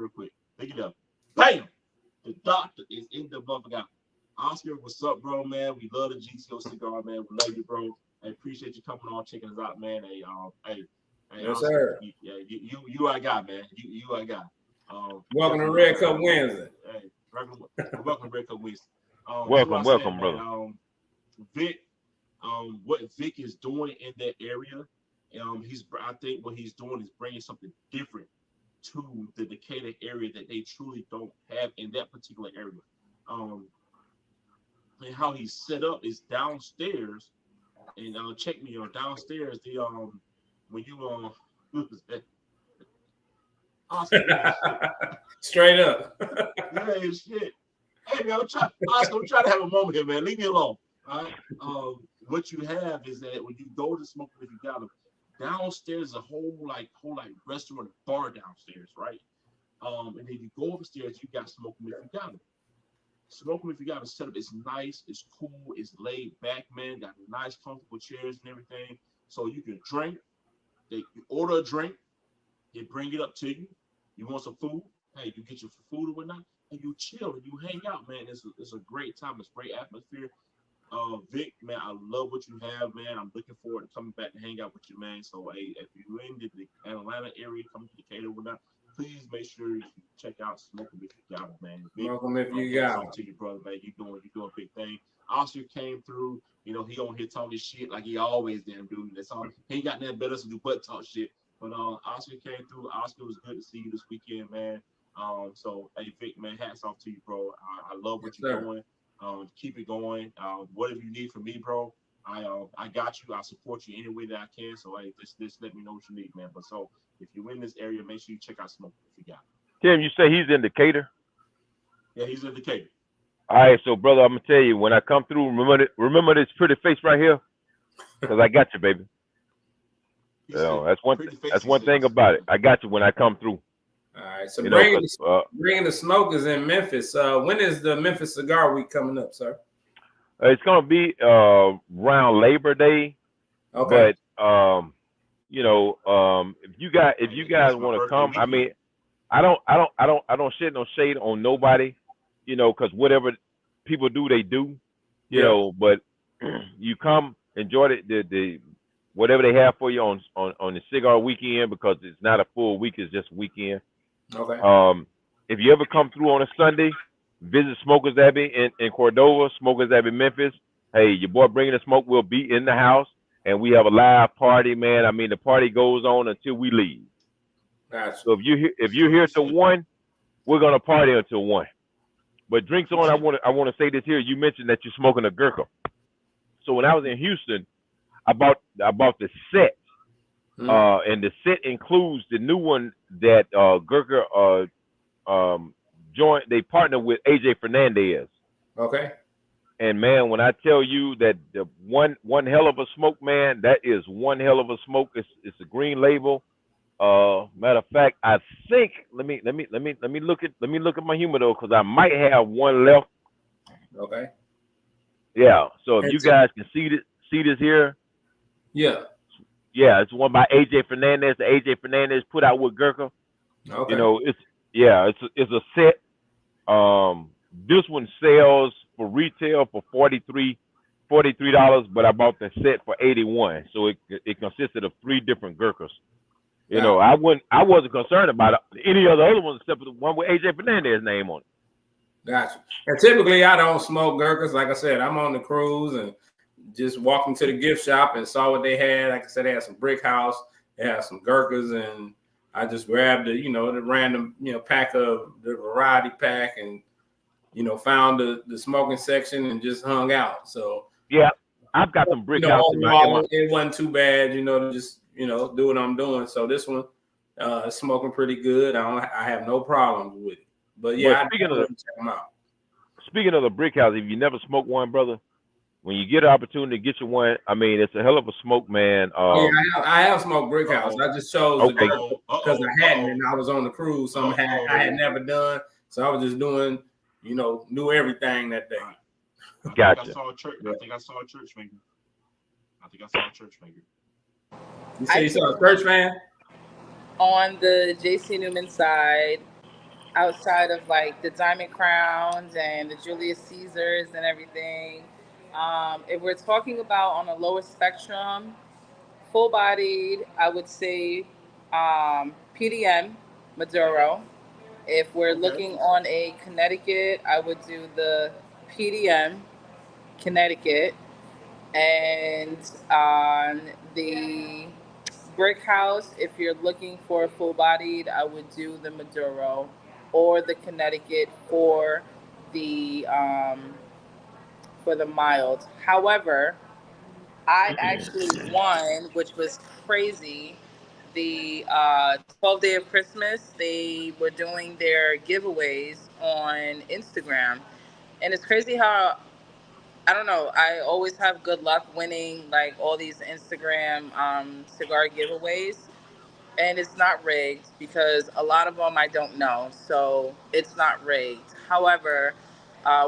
quick. Pick it up. Bam! The doctor is in the motherfucker. Oscar, what's up, bro, man? We love the GTO cigar, man. We love you, bro. I appreciate you coming on, checking us out, man. Hey, yes, Oscar, sir. You I got, man. You I got. Welcome to Red Cup Wednesday. Hey, welcome to Red Cup Wednesday. Welcome, brother. Vic, what Vic is doing in that area, I think what he's doing is bringing something different to the Decatur area that they truly don't have in that particular area. And how he's set up is downstairs, and check me on downstairs. The when you straight up. Yeah, shit. Hey man, I'm trying to have a moment here, man. Leave me alone. All right. What you have is that when you go to smoke, if you got them downstairs, a whole restaurant bar downstairs, right? And then you go upstairs, you got smoking if you got them. Smoke Room, if you got a setup, it's nice, it's cool, it's laid back, man. Got nice, comfortable chairs and everything. So you can drink. You order a drink, they bring it up to you. You want some food? Hey, you get your food or whatnot, and you chill and you hang out, man. It's a great time. It's a great atmosphere. Vic, man, I love what you have, man. I'm looking forward to coming back to hang out with you, man. So, hey, if you're in the Atlanta area, coming to Decatur or whatnot, please make sure you check out Smoke 'em if you got it, man. Vic, Smoke 'em if you got it. To you, brother, man. You doing a big thing. Oscar came through. You know, he on here talking shit like he always damn do. That's all. He ain't got nothing better to do but talk shit. But Oscar came through. Oscar, was good to see you this weekend, man. So hey, Vic, man, hats off to you, bro. I love what you're doing. Keep it going. Whatever you need from me, bro, I got you. I support you any way that I can. So hey, just let me know what you need, man. But so if you're in this area, make sure you check out Smoke if you got it. Tim, you say he's in Decatur? Yeah, he's in Decatur. All right, so brother, I'm gonna tell you, when I come through, remember this pretty face right here, because I got you, baby. That's one thing about it. I got you when I come through. All right, so bringing the smokers in Memphis. When is the Memphis Cigar Week coming up, sir? It's gonna be around Labor Day. Okay. But if you guys want to come, I mean, I don't shed no shade on nobody, because whatever people do, they do, you know. But you come, enjoy the whatever they have for you on the cigar weekend, because it's not a full week; it's just a weekend. Okay. If you ever come through on a Sunday, visit Smokers Abbey in Cordova, Smokers Abbey, Memphis. Hey, your boy Bringing the Smoke will be in the house, and we have a live party, man. I mean, the party goes on until we leave. Gotcha. So if you're here till 1, we're gonna party until 1. But drinks on. I want to say this here. You mentioned that you're smoking a Gurkha. So when I was in Houston, I bought the set. And the set includes the new one that Gurkha joined. They partnered with AJ Fernandez. Okay. And man, when I tell you that the one hell of a smoke, man, that is one hell of a smoke. It's a green label. Matter of fact, I think let me look at my humidor, because I might have one left. Okay. Yeah. So if you guys can see this here. Yeah. Yeah, it's one by AJ Fernandez. The AJ Fernandez put out with Gurkha. Okay. It's a set. This one sells for retail for $43, but I bought the set for $81. So it consisted of 3 different Gurkhas. I wasn't concerned about any of the other ones except for the one with AJ Fernandez's name on it. Gotcha. And typically I don't smoke Gurkhas. Like I said, I'm on the cruise and just walked into the gift shop and saw what they had. Like I said, they had some Brick House, they had some Gurkhas, and I just grabbed the random, pack of the variety pack, and, found the smoking section and just hung out. So yeah, I've got some Brick House in my. It wasn't too bad, to just, do what I'm doing. So this one is smoking pretty good. I have no problems with it. But yeah, speaking check them out. Speaking of the Brick House, if you never smoked one, brother, when you get an opportunity to get you one, I mean, it's a hell of a smoke, man. I have smoked Brick House. I just chose because I hadn't, and I was on the cruise. Something I had never done, so I was just doing, knew everything that day. Gotcha. I think I saw a church maker. You say you saw a church man? On the JC Newman side, outside of like the Diamond Crowns and the Julius Caesars and everything. If we're talking about on a lower spectrum, full-bodied, I would say PDM, Maduro. If we're looking on a Connecticut, I would do the PDM, Connecticut. And on the Brick House, if you're looking for full-bodied, I would do the Maduro or the Connecticut for the mild. However, I actually won, which was crazy. The 12th day of Christmas, they were doing their giveaways on Instagram. And it's crazy how, I don't know, I always have good luck winning like all these Instagram cigar giveaways. And it's not rigged because a lot of them I don't know. So it's not rigged. However,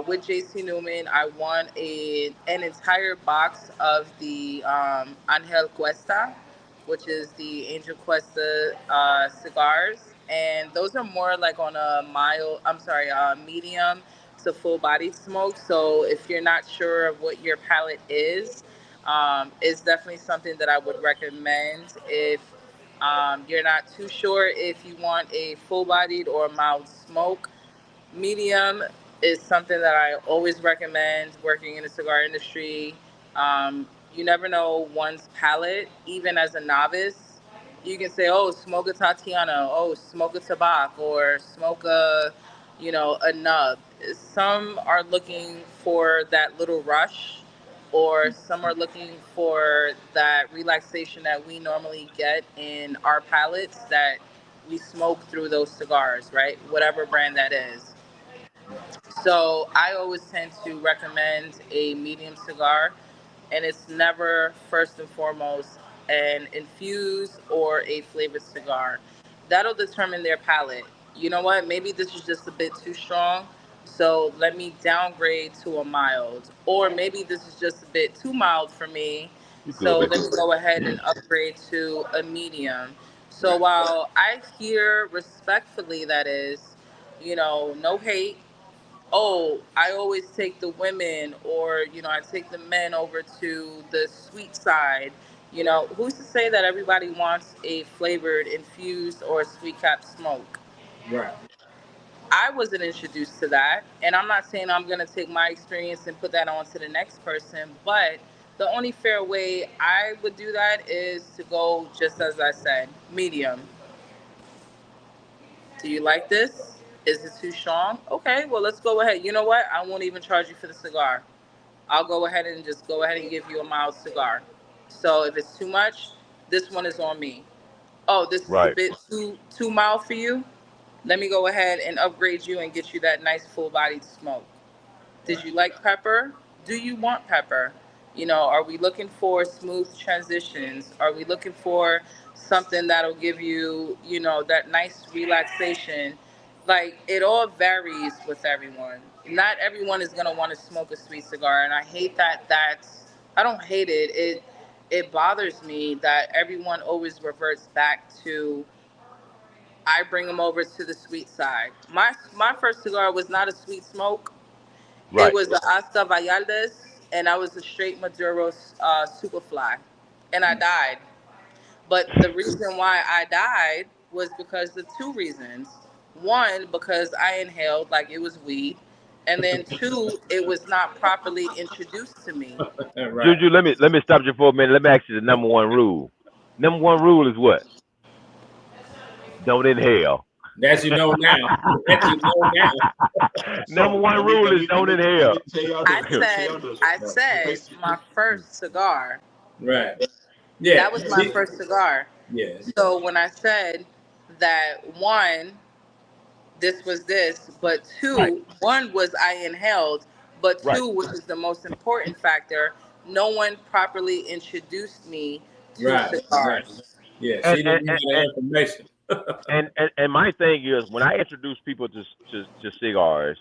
with JC Newman, I won an entire box of the Angel Cuesta, which is the Angel Cuesta cigars, and those are more like on a medium to full body smoke. So if you're not sure of what your palate is, it's definitely something that I would recommend if you're not too sure if you want a full bodied or mild smoke. Medium is something that I always recommend working in the cigar industry. You never know one's palate, even as a novice. You can say, oh, smoke a Tatiana, oh, smoke a Tabac, or smoke a nub. Some are looking for that little rush, or some are looking for that relaxation that we normally get in our palates that we smoke through those cigars, right? Whatever brand that is. So I always tend to recommend a medium cigar, and it's never first and foremost an infused or a flavored cigar. That'll determine their palate. You know what? Maybe this is just a bit too strong, so let me downgrade to a mild. Or maybe this is just a bit too mild for me, so let me go ahead and upgrade to a medium. So while I hear respectfully that is, no hate, oh, I always take the women or, I take the men over to the sweet side. Who's to say that everybody wants a flavored, infused, or sweet cap smoke? Right. I wasn't introduced to that. And I'm not saying I'm going to take my experience and put that on to the next person. But the only fair way I would do that is to go, just as I said, medium. Do you like this? Is it too strong? Okay, well, let's go ahead. You know what? I won't even charge you for the cigar. I'll go ahead and give you a mild cigar. So if it's too much, this one is on me. Oh, this is a bit too mild for you? Let me go ahead and upgrade you and get you that nice full-bodied smoke. Did you like pepper? Do you want pepper? Are we looking for smooth transitions? Are we looking for something that'll give you, that nice relaxation? Like, it all varies with everyone. Not everyone is going to want to smoke a sweet cigar. And I hate I don't hate it. It bothers me that everyone always reverts back to, I bring them over to the sweet side. My first cigar was not a sweet smoke. Right. It was the Oscar Vallardes, and I was a straight Maduro Superfly, and I died. But the reason why I died was because of two reasons. One, because I inhaled like it was weed, and then two, it was not properly introduced to me. Right. Juju, let me stop you for a minute. Let me ask you the number one rule. Number one rule is what? Don't inhale. That you know now. Number one rule is don't inhale. I said my first cigar. Right. Yeah. That was my first cigar. Yes. So when I said that one, this was this, but two, one was I inhaled, but two, which is the most important factor, no one properly introduced me to cigars. Right. Yeah, she didn't need that information. and my thing is, when I introduce people to cigars,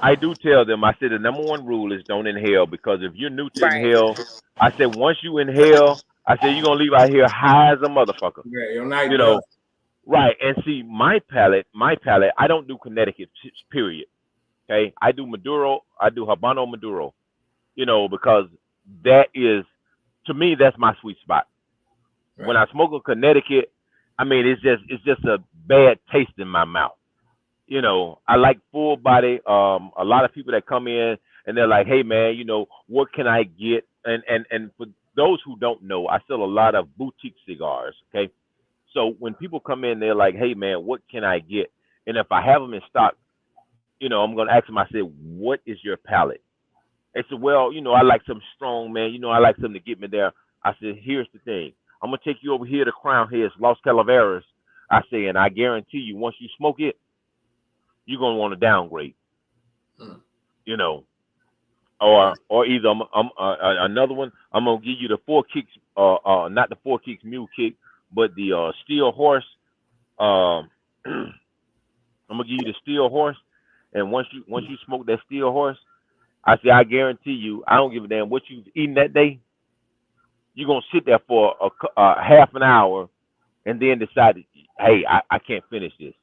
I do tell them, I said the number one rule is don't inhale, because if you're new to inhale, I said once you inhale, I said you're gonna leave out here high as a motherfucker. Yeah, you're not, right. And see, my palate, I don't do Connecticut, period. Okay, I do Maduro, I do Habano Maduro, because that is, to me, that's my sweet spot. Right. When I smoke a Connecticut, I mean, it's just a bad taste in my mouth. I like full body. A lot of people that come in and they're like, hey man, what can I get? And for those who don't know, I sell a lot of boutique cigars. Okay. So when people come in, they're like, hey man, what can I get? And if I have them in stock, I'm going to ask them, I said, what is your palate? They said, well, I like something strong, man. I like something to get me there. I said, here's the thing. I'm going to take you over here to Crown Heads, Los Calaveras. I say, and I guarantee you, once you smoke it, you're going to want to downgrade. Or either another one, I'm going to give you the 4 Kicks, not the 4 Kicks Mule Kick, but the Steel Horse. I'm going to give you the Steel Horse. And once you smoke that steel horse, I guarantee you, I don't give a damn what you've eaten that day. You're gonna sit there for a half an hour, and then decide, hey, I can't finish this.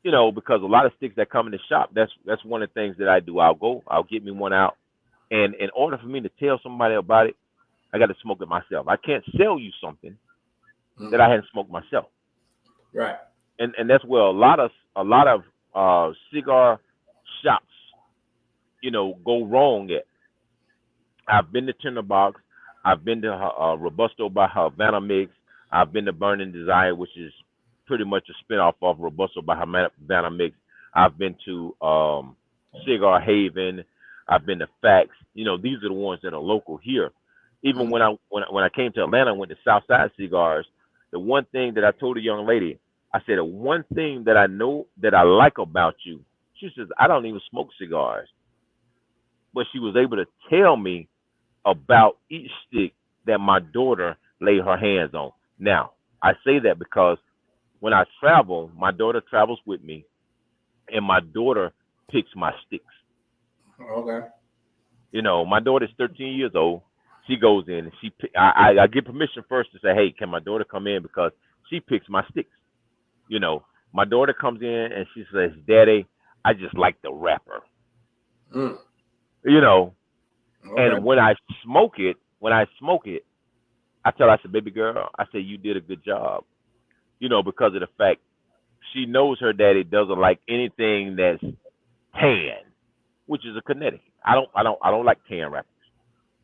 You know, because a lot of sticks that come in the shop, that's one of the things that I do. I'll get me one out, and in order for me to tell somebody about it, I got to smoke it myself. I can't sell you something that I hadn't smoked myself. Right. And that's where a lot of cigar shops, you know, go wrong at. I've been to Tinderbox. I've been to Robusto by Havana Mix. I've been to Burning Desire, which is pretty much a spinoff of Robusto by Havana Mix. I've been to Cigar Haven. I've been to Facts. You know, these are the ones that are local here. Even when I came to Atlanta, I went to Southside Cigars. The one thing that I told a young lady, I said, the one thing that I know that I like about you, she says, I don't even smoke cigars. But she was able to tell me about each stick that my daughter laid her hands on. Now, I say that because when I travel, my daughter travels with me, and my daughter picks my sticks. Okay. You know, my daughter's 13 years old. She goes in and I get permission first to say, hey, can my daughter come in, because she picks my sticks. You know, my daughter comes in and she says, Daddy, I just like the wrapper. Mm. You know, Okay. and when I smoke it, I tell her, I said, baby girl, I said, you did a good job. You know, because of the fact she knows her daddy doesn't like anything that's tan, which is a Connecticut. I don't like tan wrappers.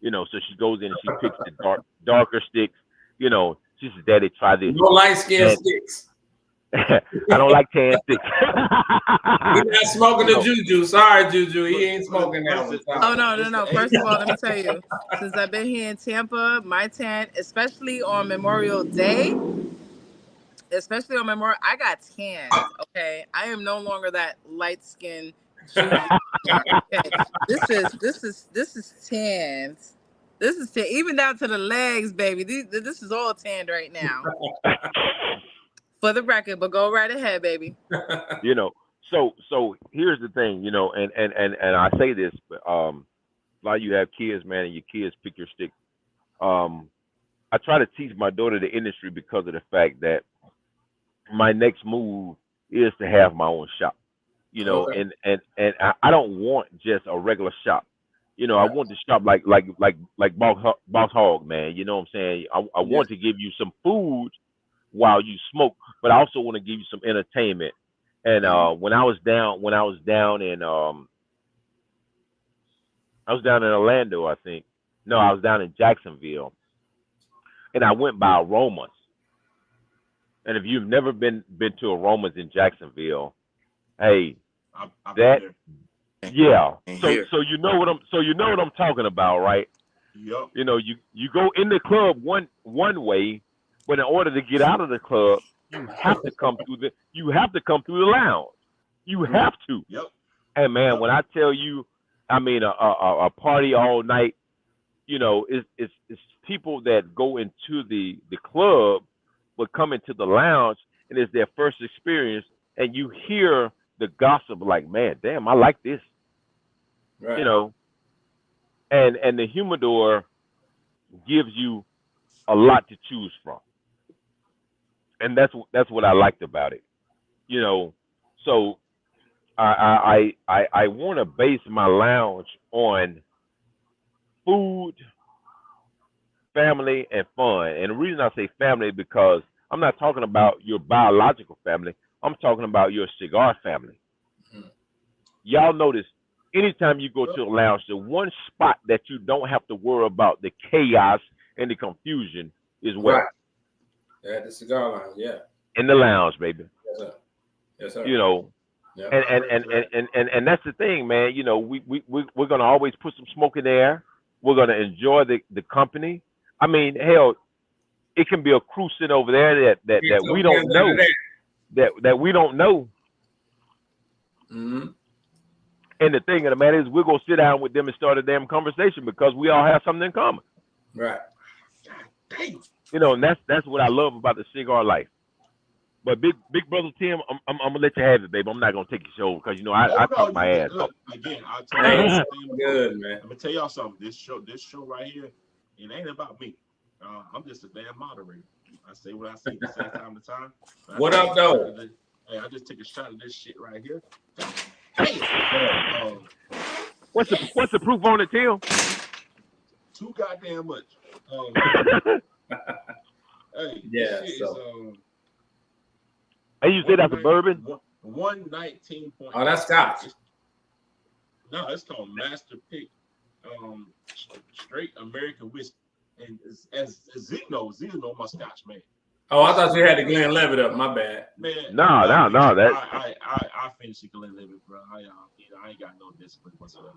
You know, so she goes in and she picks the darker sticks. You know, she says, Daddy, try this. No light skin sticks. I don't like tan sticks. He's not smoking the Juju. Sorry, Juju. He ain't smoking that one. Oh, no. First of all, let me tell you, since I've been here in Tampa, my tan, especially on Memorial Day, I got tanned, okay? I am no longer that light-skinned Juju. Okay. This is tanned. This is tan, even down to the legs, baby. This is all tanned right now. For the record, but go right ahead, baby. You know, so here's the thing, you know, and I say this, but a lot of you have kids, man, and your kids pick your stick. I try to teach my daughter the industry because of the fact that my next move is to have my own shop. You know, Okay. and I don't want just a regular shop. You know, I want the shop like Boss Hog, man. You know what I'm saying? I want to give you some food while you smoke, but I also want to give you some entertainment. And when I was down in Orlando, I think. No, I was down in Jacksonville, and I went by Aromas. And if you've never been to Aromas in Jacksonville, hey, I've that been yeah. And So here. you know what I'm talking about, right? there. Yep. You know, you go in the club one way, but in order to get out of the club, you have to come through the lounge. You have to. Yep. And man, when I tell you, I mean a party all night, you know, it's people that go into the club but come into the lounge and it's their first experience, and you hear the gossip like, man, damn, I like this. Right. You know, and the humidor gives you a lot to choose from, and that's what I liked about it. You know, so I want to base my lounge on food, family, and fun. And the reason I say family is because I'm not talking about your biological family. I'm talking about your cigar family. Mhm. Y'all notice, anytime you go to a lounge, the one spot that you don't have to worry about the chaos and the confusion is where? Right. At the cigar lounge, yeah. In the lounge, baby. Yes, sir. Yes, sir. You know, Yeah. and that's the thing, man. You know, we're gonna always put some smoke in the air. We're gonna enjoy the company. I mean, hell, it can be a crew sitting over there that we don't know, that we don't know. Mm-hmm. And the thing of the matter is, we're gonna sit down with them and start a damn conversation because we all have something in common. Right. Damn. You know, and that's what I love about the cigar life. But big brother Tim, I'm gonna let you have it, baby. I'm not gonna take your show because you know I talk my ass off. Again, I told Hey, you it's the same before. good, man. I'm gonna tell y'all something. This show right here, it ain't about me. I'm just a damn moderator. I say what I say from time to time. What up, though? Hey, I just take a shot of this shit right here. Damn. What's the proof on it, Tim? Too goddamn much. Hey, Yeah, this shit so. is Hey, you said that's a bourbon? 119. Oh, that's Scotch. No, it's called Master Pick, straight American whiskey. And as Z knows my Scotch, man. Oh, I thought you had the Glenlivet up. My bad. Man, No. I finished the Glenlivet, bro. I ain't got no discipline whatsoever.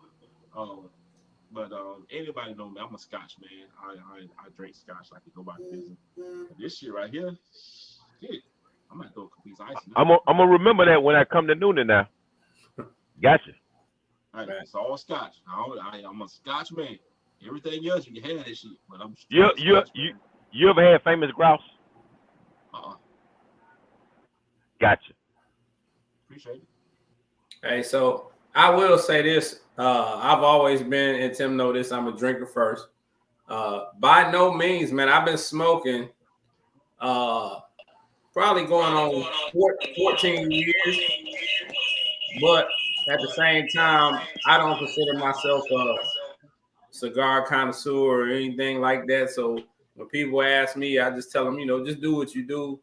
But anybody know me? I'm a Scotch man. I drink Scotch like nobody's business. But this shit right here, shit. I'm gonna throw a piece of ice. I'm gonna remember that when I come to Noonan now. Gotcha. All right, it's all Scotch. I'm a Scotch man. Everything else you can have that shit, but I'm. You ever had Famous Grouse? Gotcha. Appreciate it. Hey, so I will say this. I've always been, and Tim know this, I'm a drinker first. By no means, man, I've been smoking probably going on 14 years. But at the same time, I don't consider myself a cigar connoisseur or anything like that. So when people ask me, I just tell them, just do what you do.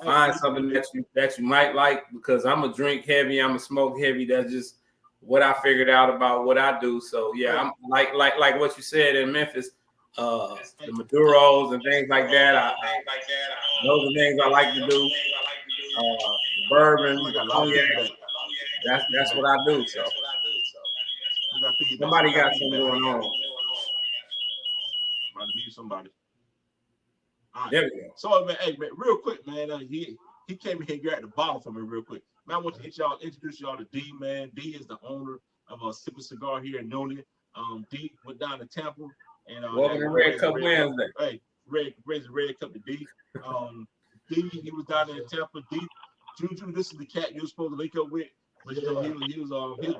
Find something that you might like, because I'm a drink heavy, I'm a smoke heavy. That's just what I figured out about what I do. So yeah, I'm like what you said in Memphis, the Maduros and things like that. Those are things I like to do. The bourbon, the cognac. That's what I do. So somebody got something going on. About to meet somebody. All right. There we go. So man, hey man, real quick, man. He came in here and grabbed the bottle for me real quick. Man, I want to introduce y'all to D, man. D is the owner of a Sip Cigar here in Noonan. D went down to Tampa and welcome to Red Cup Wednesday. Hey, raised the Red Cup to D. D, he was down there in Tampa. D, Juju, this is the cat you were supposed to link up with, but he was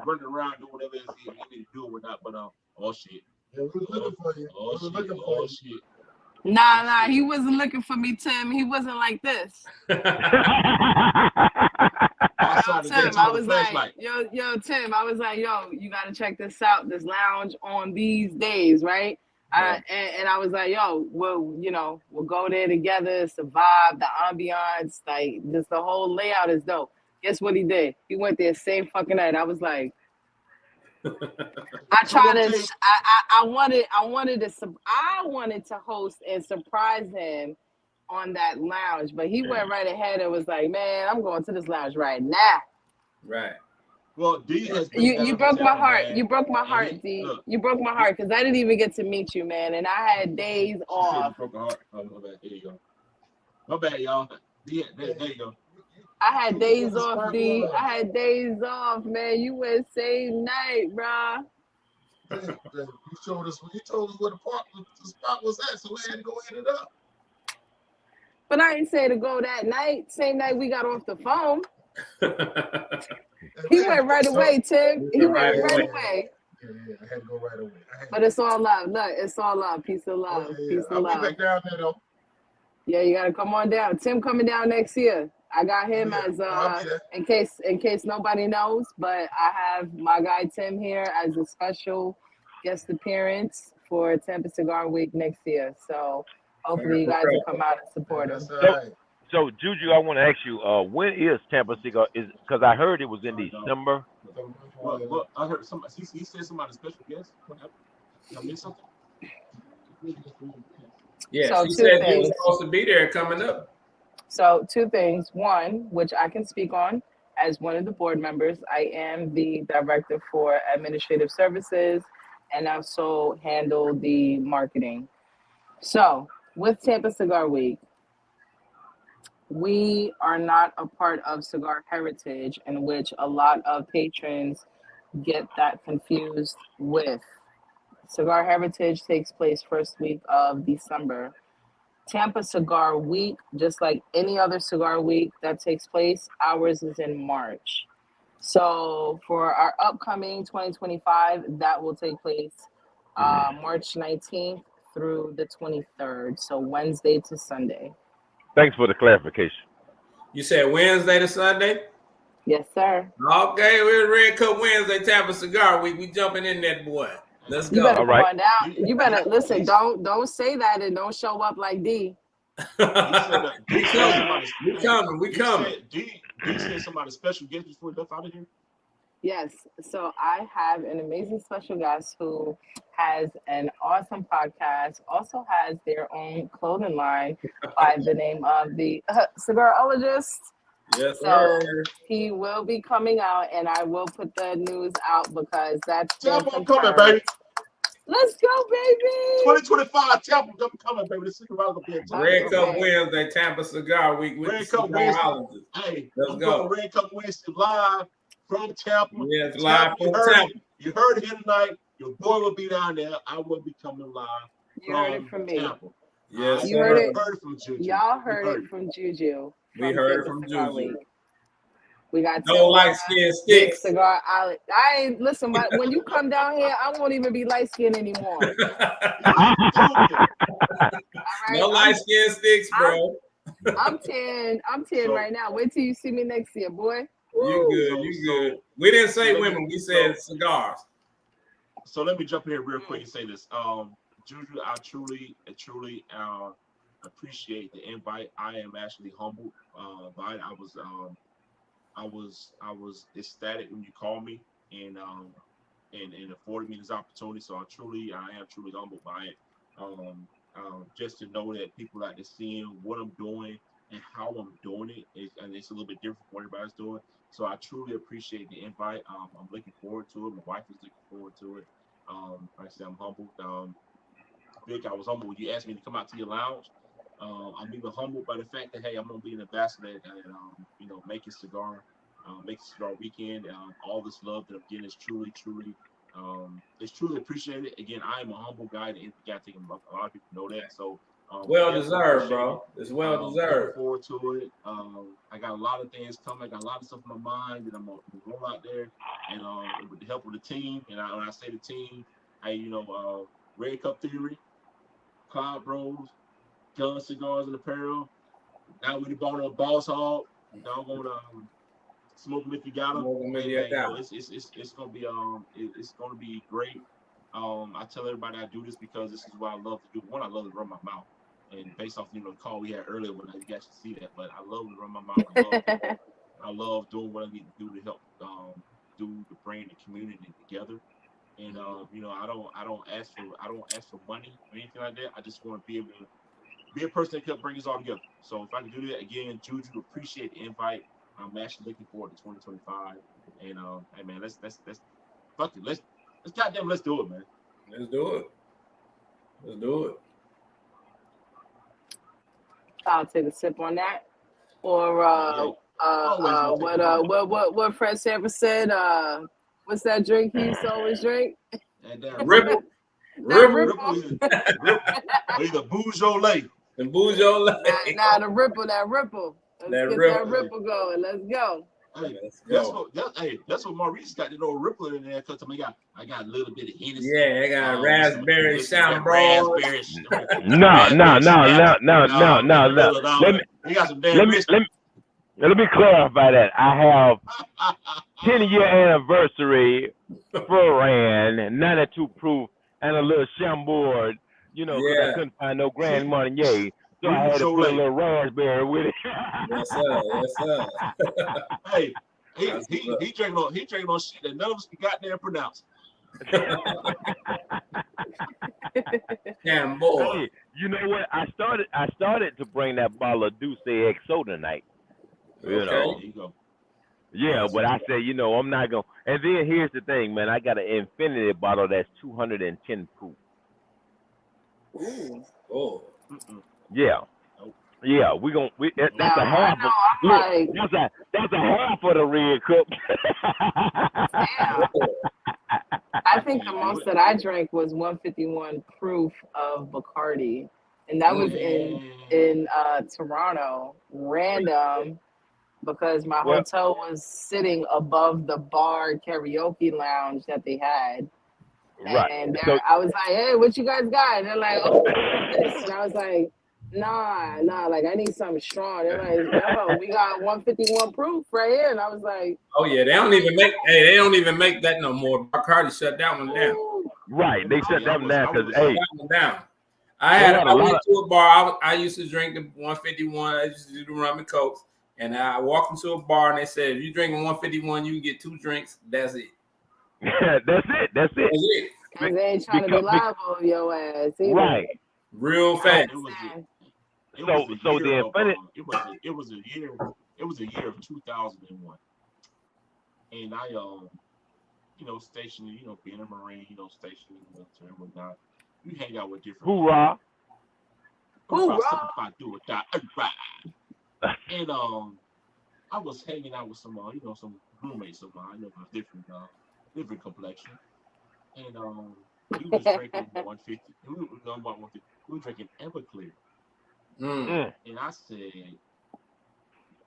running around doing whatever he needed to do or not. But oh shit. Yeah, we were looking for you. Oh shit. Nah, he wasn't looking for me, Tim. He wasn't like this. I was like, yo, Tim, I was like, yo, you gotta check this out, this lounge on these days, right? And I was like, yo, we'll go there together. It's the vibe, the ambiance, like this, the whole layout is dope. Guess what he did? He went there same fucking night. I was like, I wanted to host and surprise him on that lounge, but he went right ahead and was like, man, I'm going to this lounge right now. Right. Well, D has you broke my heart. Man. You broke my heart, D. You broke my heart because I didn't even get to meet you, man. And I had days off. Broke my heart. Oh, my bad. There you go. My bad, y'all. Yeah, there you go. I had days off, D. I had days off, man. You went same night, bro. You told us where the spot was at, so we had to go hit it up. But I didn't say to go that night. Same night we got off the phone. He went right away, Tim. He went right away. Yeah, I had to go right away. But it's all love. Look, it's all love. Peace and love. Peace and love. I'll be back down there, though. Yeah, you gotta come on down. Tim coming down next year. I got him as in case nobody knows, but I have my guy Tim here as a special guest appearance for Tampa Cigar Week next year. So hopefully you guys will come out and support him. So Juju, I want to ask you, when is Tampa Cigar? Is because I heard it was in December. Well, I heard somebody. He said somebody special guest. What happened? Did I miss something? Yeah, so she said you were supposed to be there coming up. So 2 things. One, which I can speak on as one of the board members, I am the director for administrative services and also handle the marketing. So with Tampa Cigar Week, we are not a part of Cigar Heritage, in which a lot of patrons get that confused with. Cigar Heritage takes place first week of December. Tampa Cigar Week, just like any other cigar week that takes place. Ours is in March. So for our upcoming 2025, that will take place March 19th through the 23rd. So Wednesday to Sunday. Thanks for the clarification. You said Wednesday to Sunday? Yes, sir. Okay, we're Red Cup Wednesday, Tampa Cigar Week. We jumping in that boy. Let's You go. better All come right. on down. You better listen. Don't say that and don't show up like D. We coming. D said somebody special guest before he left out of here. Yes. So I have an amazing special guest who has an awesome podcast, also has their own clothing line by the name of the Cigarologist. Yes, So sir. he will be coming out, and I will put the news out because that's Tampa been coming, confirmed. baby. Let's go, baby! 2025 Tampa coming, baby. The cigar gonna be a time. Red Cup Wednesday, Tampa Cigar Week with Red the Cup Wednesday. Cigarologist. Hey, Let's I'm go. doing Red Cup Wednesday live from Tampa. Yes, live from you heard Tampa. it. You heard it here tonight. Your boy will be down there. I will be coming live. You heard it from me. Tampa. Yes, You sir. heard it. Heard it from Juju. Y'all heard it from Juju. We heard it Tampa from Cigar Juju. Week. We got No light skin Big sticks. Cigar Island. I ain't listen. When you come down here, I won't even be light skinned anymore. All No right? light skin sticks, bro. I'm 10 right now. Wait till you see me next year, boy. You good. You good. We didn't say women. We said cigars. So let me jump in here real quick and say this. Juju, I truly appreciate the invite. I am actually humbled by it. I was ecstatic when you called me and afforded me this opportunity. So I am truly humbled by it. Just to know that people like to seeing what I'm doing and how I'm doing it, and it's a little bit different from what everybody's doing. So I truly appreciate the invite. I'm looking forward to it. My wife is looking forward to it. Like I said, I'm humbled. Vic, I was humbled when you asked me to come out to your lounge. I'm even humbled by the fact that, hey, I'm going to be an ambassador and Making Cigar Weekend. All this love that I'm getting is truly appreciated. Again, I am a humble guy. And a lot of people know that. So, well deserved, bro. It's well deserved. Looking forward to it. I got a lot of things coming. I got a lot of stuff in my mind that I'm going to roll out there. And with the help of the team, and when I say the team, Red Cup Theory, Cloud Bros, Gun Cigars and Apparel. Now we bought a Boss Hog. Y'all want smoke them if you got them. It's gonna be great. I tell everybody I do this because this is what I love to do. One, I love to run my mouth, and based off the call we had earlier, when you guys should see that. But I love to run my mouth. I love doing what I need to do to help to bring the community together. And I don't ask for money or anything like that. I just want to be able to be a person that can bring us all together. So if I can do that again, Juju, appreciate the invite. I'm actually looking forward to 2025. And hey man, let's fuck it. Let's do it, man. Let's do it. I'll take a sip on that. Or what Fred Sanford said. What's that drink he used to always drink? Ripple. Ripple. Either Beaujolais. The Beaujolais. Nah, the Ripple. Let's get that Ripple going. Let's go. Hey, that's what Maurice got, that old Ripple in there. Cause I got a little bit of Hennessy. Yeah, I got raspberry Chambord. No. Let me clarify that. I have 10-year anniversary Ferran, 92 proof, and a little Chambord. Because I couldn't find no Grand Marnier, so I had to put a little raspberry with it. Yes, sir. Hey, he drinking on shit that none of us can goddamn pronounce. Chambord. Hey, you know what? I started to bring that bottle of Douce XO tonight. You know. There you go. Yeah, but I said, I'm not going to. And then here's the thing, man. I got an Infinity bottle that's 210 proof. Ooh. Oh. Yeah. Yeah, that's a half of that's a half of the Red Cup. I think the most that I drank was 151 proof of Bacardi, and that was in Toronto, random, because my Well, hotel was sitting above the bar karaoke lounge that they had. right. And So I was like, hey, what you guys got? And they're like, oh, this. And I was like, nah, like I need something strong. They're like, no, we got 151 proof right here. And I was like, Oh yeah, they don't even make that no more. Bacardi shut that one down. right, they shut them down because Shut hey, that one down. They had a I lot went of- to a bar. I used to drink the 151. I used to do the rum and cokes. And I walked into a bar and they said, if you drink 151, you can get 2 drinks. That's it. that's it. That's it. because they ain't trying to be liable of your ass either. Right. Real fast. It was So a year the of, infinite. it was a year of 2001, and I stationed, being a Marine, stationed in the military and whatnot. You hang out with different. Hoorah. Hoorah. Something if I do or die. Right. And I was hanging out with some some roommates of mine, of different complexion, and we was drinking 150. We were drinking Everclear. Mm. And I said,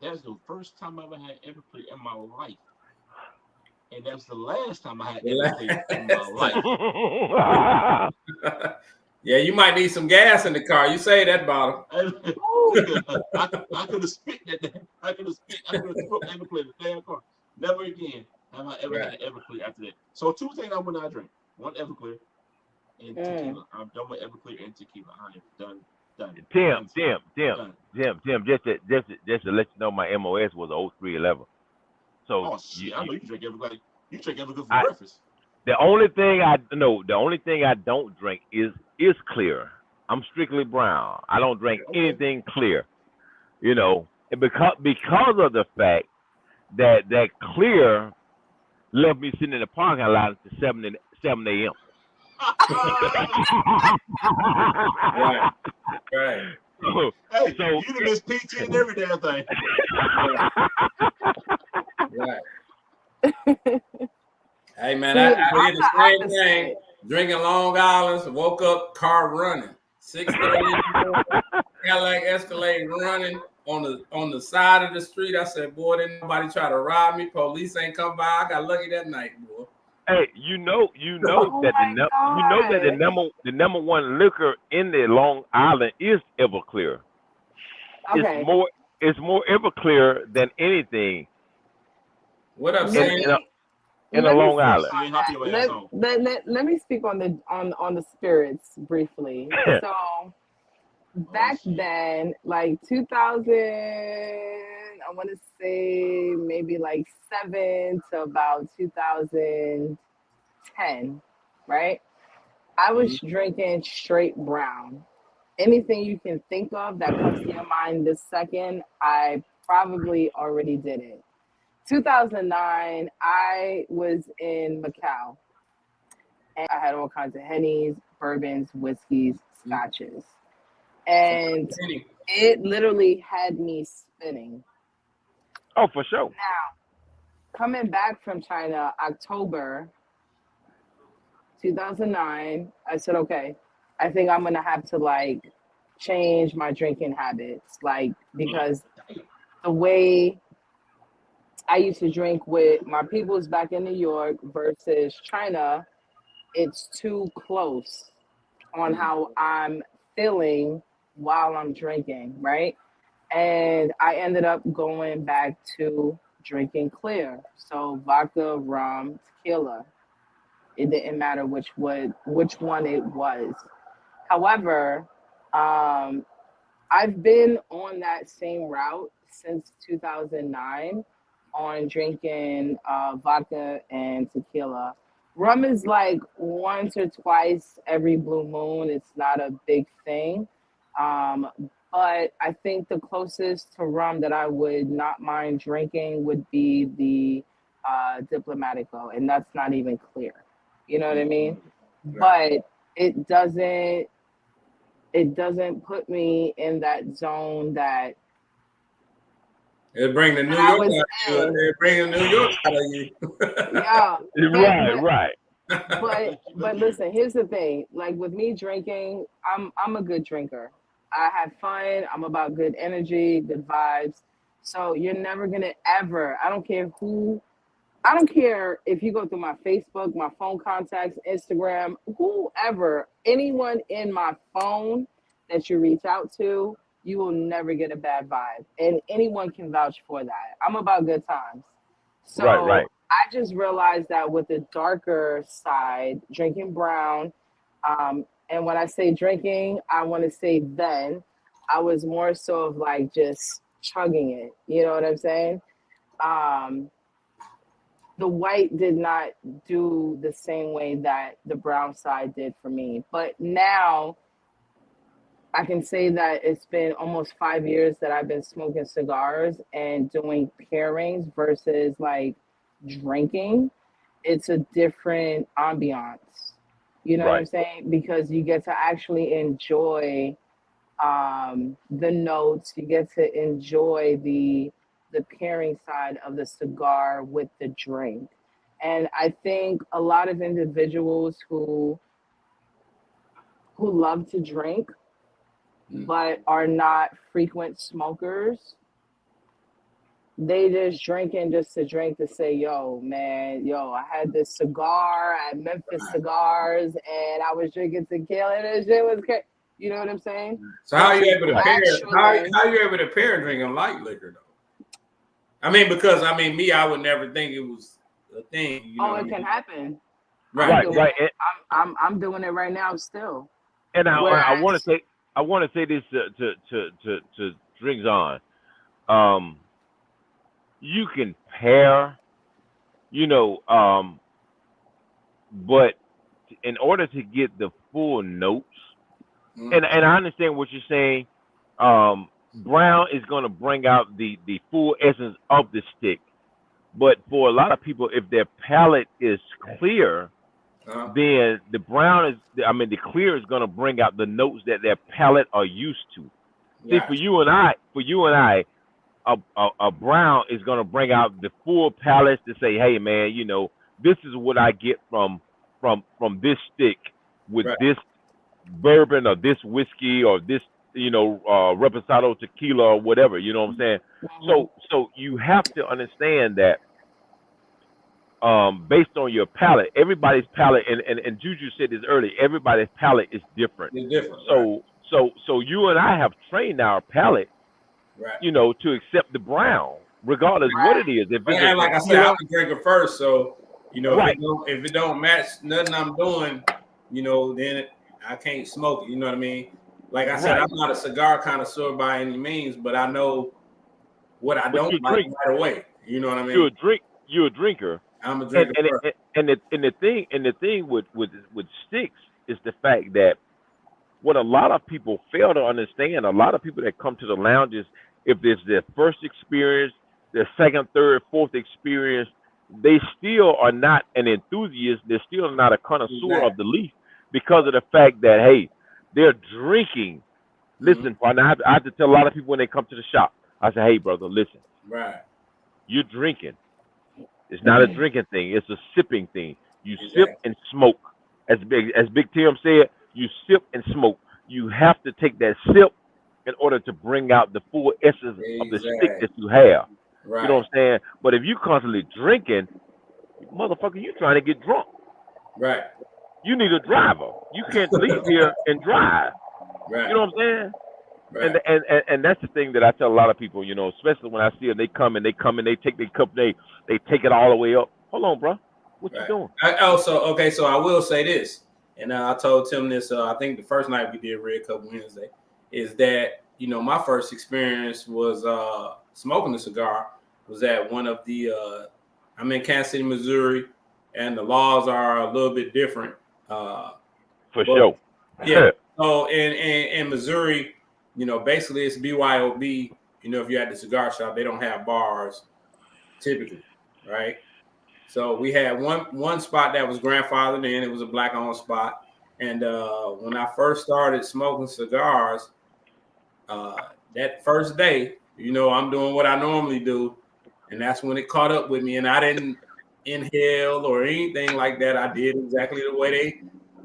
that's the first time I ever had Everclear in my life. And that's the last time I had Everclear in my life. Yeah, you might need some gas in the car. You say that, bottle. I could have spit that. I could have smoked Everclear in the damn car. Never again have I ever had Everclear after that. So 2 things I would not drink. 1 Everclear and tequila. I'm done with Everclear and tequila. I am done. Tim, just to let you know, my MOS was 0311. So Oh shit! I know you drink Everclear. You drink Everclear for breakfast. the only thing I don't drink is clear. I'm strictly brown. I don't drink anything clear. And because of the fact that clear left me sitting in the parking lot until 7 a.m. Right. Hey, So you done miss PT and every damn thing. Right. Hey man, I did the same thing. Drinking Long Island's, woke up, car running. 6:30, Cadillac Escalade running on the side of the street. I said, boy, didn't nobody try to rob me. Police ain't come by. I got lucky that night, boy. Hey, that the number one liquor in the Long Island is Everclear. Okay. It's more Everclear than anything. What up, Sam? In the Long Island. Let me speak on the spirits briefly. So back then, like 2000, I want to say maybe like 7 to about 2010, right? I was drinking straight brown. Anything you can think of that comes to your mind this second, I probably already did it. 2009, I was in Macau, and I had all kinds of Hennies, bourbons, whiskeys, scotches, and it literally had me spinning. Oh, for sure. Now, coming back from China, October 2009, I said, okay, I think I'm gonna have to change my drinking habits, because the way I used to drink with my peoples back in New York versus China, it's too close on how I'm feeling while I'm drinking, right? And I ended up going back to drinking clear. So vodka, rum, tequila. It didn't matter which one it was. However, I've been on that same route since 2009 on drinking vodka and tequila. Rum is like once or twice every blue moon. It's not a big thing. But I think the closest to rum that I would not mind drinking would be the Diplomatico, and that's not even clear. You know what I mean? Right. But it doesn't put me in that zone that it bring the New York out of you. It bring the New York out of you. Yeah. Right. But listen, here's the thing. Like with me drinking, I'm a good drinker. I have fun. I'm about good energy, good vibes. So you're never gonna ever. I don't care if you go through my Facebook, my phone contacts, Instagram, whoever, anyone in my phone that you reach out to, you will never get a bad vibe. And anyone can vouch for that. I'm about good times. So Right. I just realized that with the darker side, drinking brown, and when I say drinking, I want to say then, I was more so of like just chugging it. You know what I'm saying? The white did not do the same way that the brown side did for me. But now I can say that it's been almost 5 years that I've been smoking cigars and doing pairings versus like drinking. It's a different ambiance. You know what I'm Right. saying? Because you get to actually enjoy the notes. You get to enjoy the pairing side of the cigar with the drink. And I think a lot of individuals who love to drink but are not frequent smokers, they just drinking just to drink to say, yo, man, I had this cigar at Memphis Cigars and I was drinking tequila and this shit was crazy. You know what I'm saying? So how are you able to pair? Actually- How are you able to pair drinking light liquor though? I mean, because me, I would never think it was a thing. You know it can happen. Right. Right. I'm doing it right now still. And I Whereas- want to say this to Drinks On. You can pair, but in order to get the full notes, and I understand what you're saying, brown is going to bring out the full essence of the stick. But for a lot of people, if their palate is clear, then the brown the clear is going to bring out the notes that their palate are used to. See, for you and I, a brown is going to bring out the full palate to say, hey man, this is what I get from this stick with this bourbon or this whiskey or this reposado tequila or whatever. You know what I'm saying? So you have to understand that based on your palate, everybody's palate, and Juju said this earlier, everybody's palate is different. It's different. So you and I have trained our palate, to accept the brown, regardless what it is. If it's and like I said, I'm a drinker first, so if it don't match nothing I'm doing, then I can't smoke it. You know what I mean? Like I said, I'm not a cigar connoisseur by any means, but I know what I don't like right away. You know what I mean? You're a drinker. I'm a drinker first. And the thing with sticks is the fact that what a lot of people fail to understand, a lot of people that come to the lounges, if it's their first experience, their second, third, fourth experience, they still are not an enthusiast. They're still not a connoisseur of the leaf because of the fact that, hey, they're drinking. Listen, partner, I have to tell a lot of people when they come to the shop, I say, hey, brother, listen. Right. You're drinking. It's not a drinking thing. It's a sipping thing. You sip and smoke. As Big Tim said, you sip and smoke. You have to take that sip in order to bring out the full essence of the stick that you have. Right. You know what I'm saying? But if you constantly drinking, motherfucker, you trying to get drunk. Right. You need a driver. You can't leave here and drive. Right. You know what I'm saying? Right. And that's the thing that I tell a lot of people, especially when I see them, they come and they take their cup, they take it all the way up. Hold on, bro. What you doing? So I will say this, and I told Tim this, I think the first night we did Red Cup Wednesday, is that, my first experience was smoking a cigar was at one of the, I'm in Kansas City, Missouri, and the laws are a little bit different. For sure. Yeah. So in Missouri, basically it's BYOB. If you're at the cigar shop, they don't have bars typically, right? So we had one spot that was grandfathered in. It was a black-owned spot. And when I first started smoking cigars, that first day, I'm doing what I normally do. And that's when it caught up with me. And I didn't inhale or anything like that. I did exactly the way they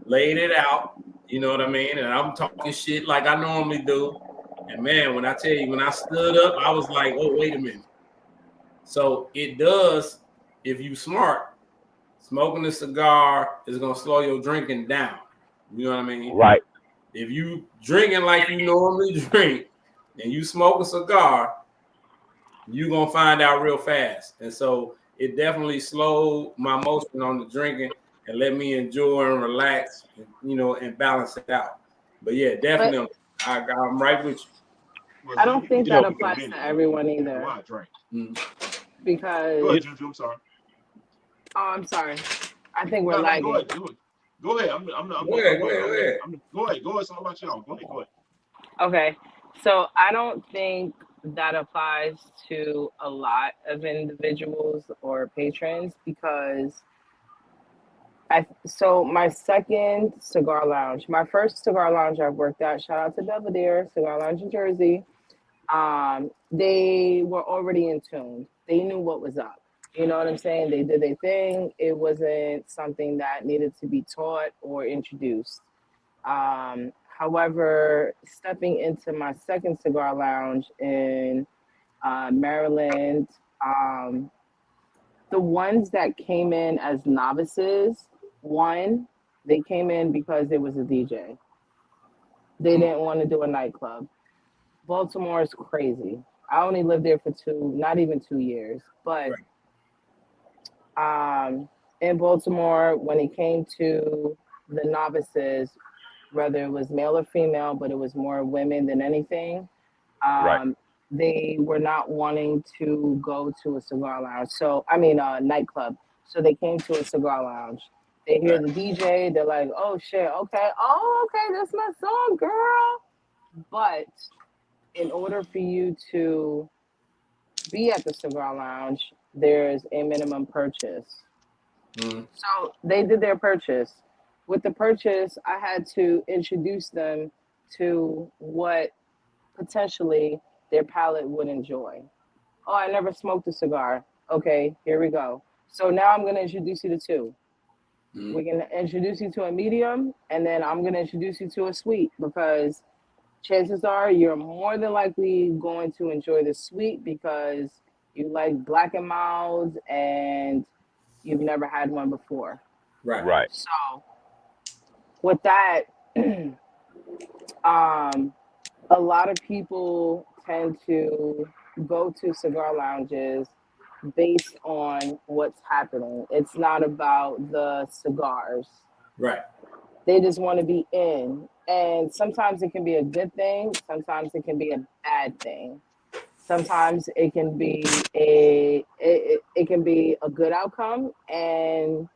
laid it out. You know what I mean? And I'm talking shit like I normally do. And man, when I tell you, when I stood up, I was like, oh, wait a minute. So it does, if you smart, smoking a cigar is gonna slow your drinking down. You know what I mean? Right. If you drinking like you normally drink and you smoke a cigar, you're gonna find out real fast. And so it definitely slowed my motion on the drinking and let me enjoy and relax, and balance it out. But yeah, definitely, I'm right with you. I don't think that Yeah, applies minute, to everyone Why either I drink. because. Go ahead, Juju. I'm sorry. Oh, I'm sorry. I think we're No, lagging. go ahead. Go ahead. Go ahead. Go ahead. It's all about y'all. Go ahead. Okay, so I don't think that applies to a lot of individuals or patrons because so my second cigar lounge, my first cigar lounge I've worked at, shout out to Belvedere Cigar Lounge in Jersey. They were already in tune. They knew what was up. You know what I'm saying? They did their thing. It wasn't something that needed to be taught or introduced. However, stepping into my second cigar lounge in Maryland, the ones that came in as novices, they came in because there was a DJ. They didn't want to do a nightclub. Baltimore is crazy. I only lived there for not even 2 years, but in Baltimore, when it came to the novices, whether it was male or female, but it was more women than anything, they were not wanting to go to a cigar lounge. So, a nightclub. So they came to a cigar lounge. They hear the DJ, they're like, oh shit, okay. Oh, okay, that's my song, girl. But in order for you to be at the cigar lounge, there's a minimum purchase. So they did their purchase. With the purchase, I had to introduce them to what potentially their palate would enjoy. Oh, I never smoked a cigar. Okay, here we go. So now I'm going to introduce you to two. We can introduce you to a medium, and then I'm going to introduce you to a sweet because chances are you're more than likely going to enjoy the sweet because you like Black and Milds and you've never had one before. Right. So with that, a lot of people tend to go to cigar lounges based on what's happening. It's not about the cigars. Right. They just want to be in. And sometimes it can be a good thing. Sometimes it can be a bad thing. Sometimes it can be it can be a good outcome, and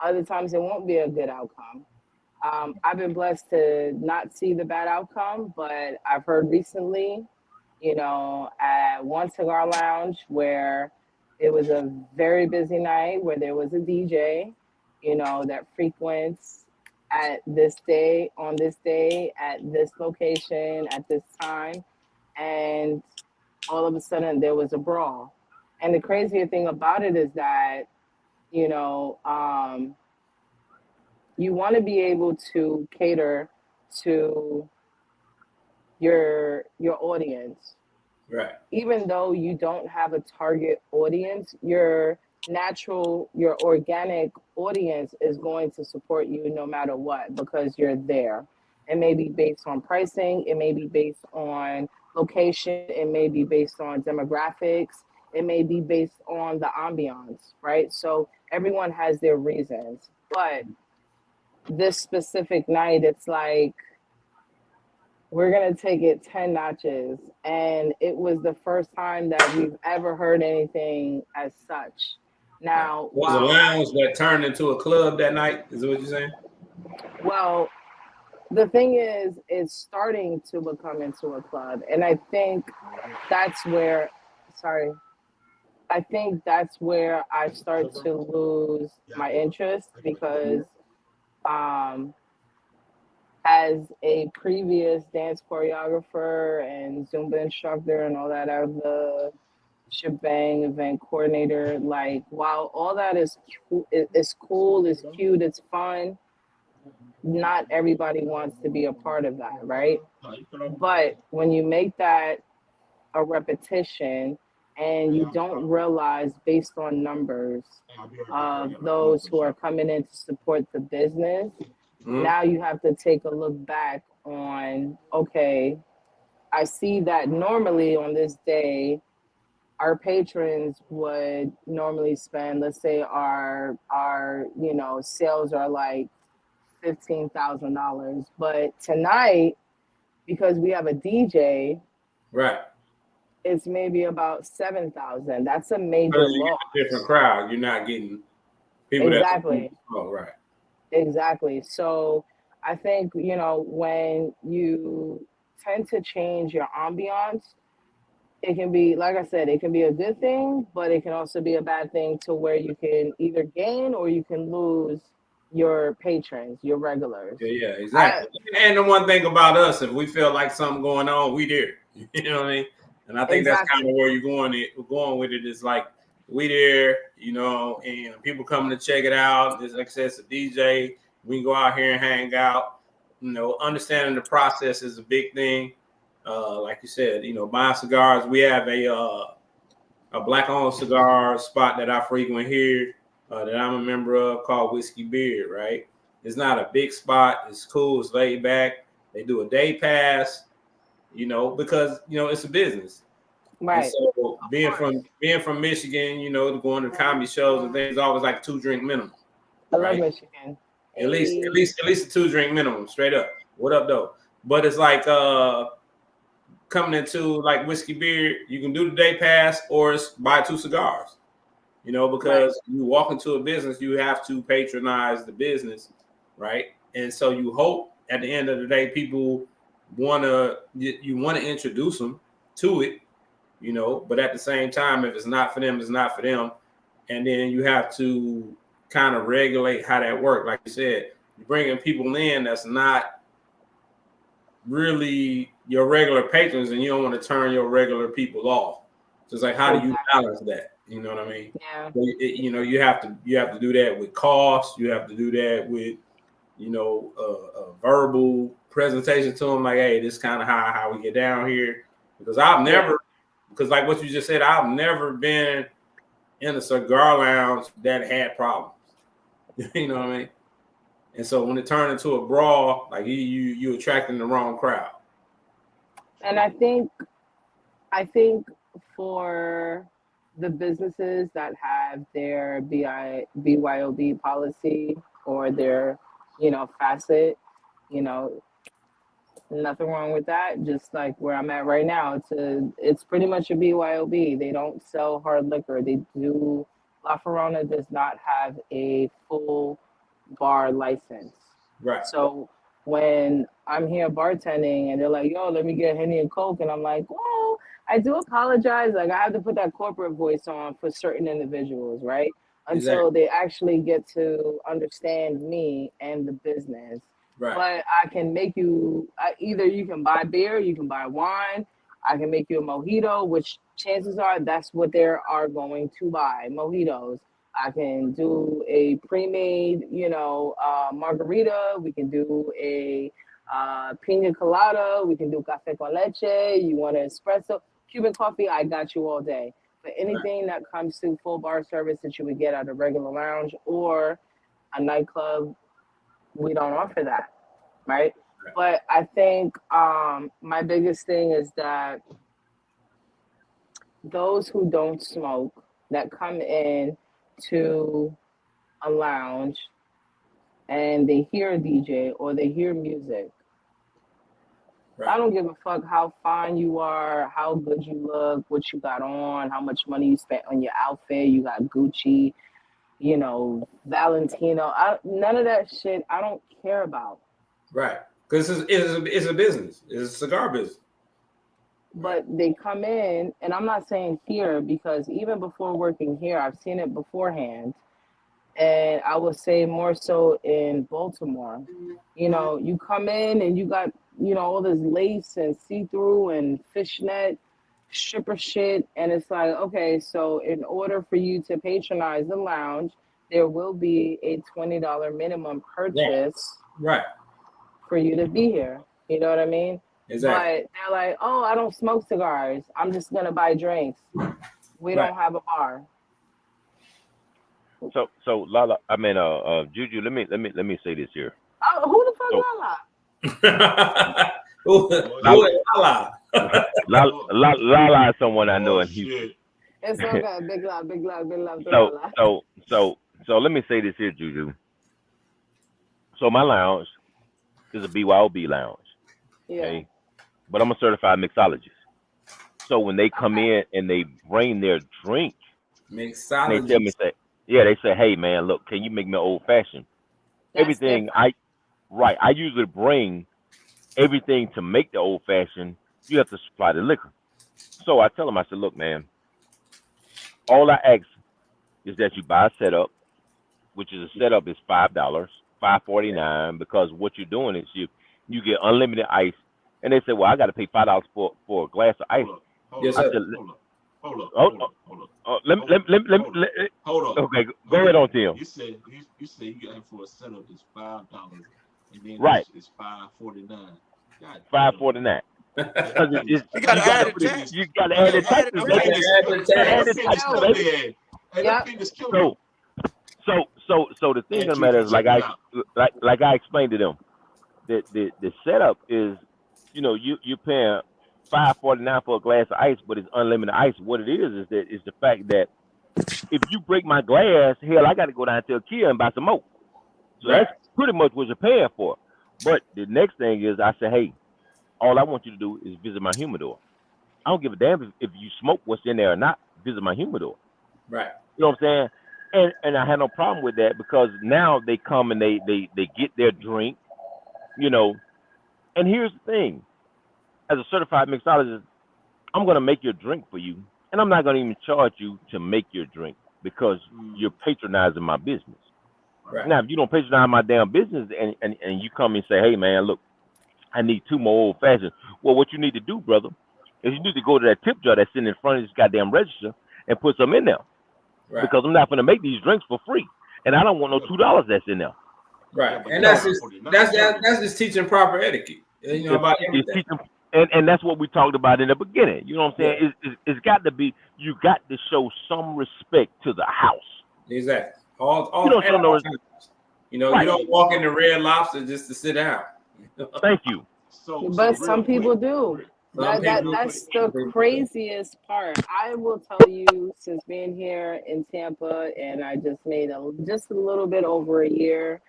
other times it won't be a good outcome. I've been blessed to not see the bad outcome, but I've heard recently, at one cigar lounge where it was a very busy night where there was a DJ, that frequents at this day, on this day, at this location, at this time. And all of a sudden there was a brawl. And the crazier thing about it is that, you want to be able to cater to your audience. Right. Even though you don't have a target audience, your organic audience is going to support you no matter what because you're there. It may be based on pricing, it may be based on location, it may be based on demographics, it may be based on the ambiance, right? So everyone has their reasons. But this specific night, it's like, we're going to take it 10 notches. And it was the first time that we've ever heard anything as such. Now, was a lounge that turned into a club that night? Is that what you're saying? Well, the thing is, it's starting to become into a club. And I think that's where, I start to lose my interest because as a previous dance choreographer and Zumba instructor and all that out of the shebang, event coordinator, like while all that is cool, it's cute, it's fun, not everybody wants to be a part of that, right? But when you make that a repetition and you don't realize based on numbers of those who are coming in to support the business, now you have to take a look back on, okay, I see that normally on this day, our patrons would normally spend, let's say our sales are like $15,000, but tonight, because we have a DJ, Right. it's maybe about 7,000. That's a major Because you loss. get a different crowd. You're not getting people Exactly. Oh, right. Exactly. So I think, when you tend to change your ambiance, it can be, like I said, it can be a good thing, but it can also be a bad thing to where you can either gain or you can lose your patrons, your regulars. Yeah, exactly. And the one thing about us, if we feel like something going on, we there. You know what I mean? And I think that's kind of where you're going with it. Is like we there, and people coming to check it out. There's, like I said, it's a DJ. We can go out here and hang out. Understanding the process is a big thing. Like you said, buying cigars. We have a black-owned cigar spot that I frequent here that I'm a member of called Whiskey Beard. Right? It's not a big spot. It's cool. It's laid back. They do a day pass. Because it's a business. Right. And so being from Michigan, going to comedy shows and things, always like 2-drink minimum. I love Michigan. At least a 2-drink minimum, straight up. What up though? But it's like coming into like Whiskey Beard, you can do the day pass or it's buy 2 cigars. Because you walk into a business, you have to patronize the business, right? And so you hope at the end of the day, people you want to introduce them to it, but at the same time, if it's not for them, it's not for them. And then you have to kind of regulate how that works. Like you said, you're bringing people in that's not really your regular patrons, and you don't want to turn your regular people off. So it's like, how do you balance that? You know what I mean? Yeah. So you have to do that with cost. You have to do that with a verbal presentation to them, like, hey, this is kind of how we get down here. Because like what you just said, I've never been in a cigar lounge that had problems. You know what I mean? And so when it turned into a brawl, like you attracting the wrong crowd. And I think for the businesses that have their BYOB policy or their facet, nothing wrong with that. Just like where I'm at right now, it's pretty much a BYOB. They don't sell hard liquor. La Ferrona does not have a full bar license. Right. So when I'm here bartending and they're like, yo, let me get Henny and Coke, and I'm like, well, I do apologize. Like, I have to put that corporate voice on for certain individuals, right? Until they actually get to understand me and the business. Right. But I can make you, either you can buy beer, you can buy wine, I can make you a mojito, which chances are that's what they are going to buy, mojitos. I can do a pre-made, margarita. We can do a pina colada. We can do café con leche. You want an espresso, Cuban coffee, I got you all day. But anything that comes to full bar service that you would get at a regular lounge or a nightclub, we don't offer that, right? But I think my biggest thing is that those who don't smoke that come in to a lounge and they hear a DJ or they hear music, I don't give a fuck how fine you are, how good you look, what you got on, how much money you spent on your outfit. You got Gucci, Valentino. None of that shit I don't care about. Right. Because it's a business. It's a cigar business. But they come in, and I'm not saying here because even before working here, I've seen it beforehand. And I would say more so in Baltimore. You come in and you got, all this lace and see-through and fishnet stripper shit. And it's like, okay, so in order for you to patronize the lounge, there will be a $20 minimum purchase Right. for you to be here. You know what I mean? Exactly. But they're like, oh, I don't smoke cigars. I'm just gonna buy drinks. We Right. don't have a bar. So Lala, I mean Juju, let me say this here. Oh, who the fuck So- Lala? Who is Lala? Lala is someone I know Oh, in Houston. shit. It's okay. Big love to Lala. So let me say this here, Juju. So my lounge is a BYOB lounge. Yeah. Okay. But I'm a certified mixologist. So when they come in and they bring their drink, Mixologist. they tell me, they say, hey man, look, can you make me old fashioned? That's Everything different. I usually bring everything to make the old fashioned. You have to supply the liquor. So I tell them, I said, look, man, all I ask is that you buy a setup, which is a setup is $5, $5.49, because what you're doing is you get unlimited ice. And they say, well, I got to pay $5 for a glass of ice. Yes, I sir. said, Hold up. hold Hold up. okay, go ahead on, Tim. You said you got for a setup is $5, and then Right. it's $5.49. $5.49. You gotta add it tax. You got to add the taxes. Add the taxes. Yep. So the thing of the matter is, like I explained to them, the setup is, you're paying $5.49 for a glass of ice, but it's unlimited ice. What it is the fact that if you break my glass, hell, I got to go down to IKEA and buy some more. So that's pretty much what you're paying for. But the next thing is, I say, hey, all I want you to do is visit my humidor. I don't give a damn if you smoke what's in there or not. Visit my humidor. Right. You know what I'm saying? And I had no problem with that, because now they come and they get their drink, And here's the thing. As a certified mixologist, I'm going to make your drink for you, and I'm not going to even charge you to make your drink, because you're patronizing my business. Right. Now, if you don't patronize my damn business and you come and say, hey, man, look, I need 2 more old fashioned. Well, what you need to do, brother, is you need to go to that tip jar that's sitting in front of this goddamn register and put some in there. Right. Because I'm not going to make these drinks for free, and I don't want no $2 that's in there. Right. And that's just teaching proper etiquette. About everything. And that's what we talked about in the beginning. You know what I'm saying? Yeah. It's got to be, you got to show some respect to the house. Exactly. Right. You don't walk in the Red Lobster just to sit down. Thank you. But some people do. That's the craziest part. I will tell you, since being here in Tampa, and I just made just a little bit over a year,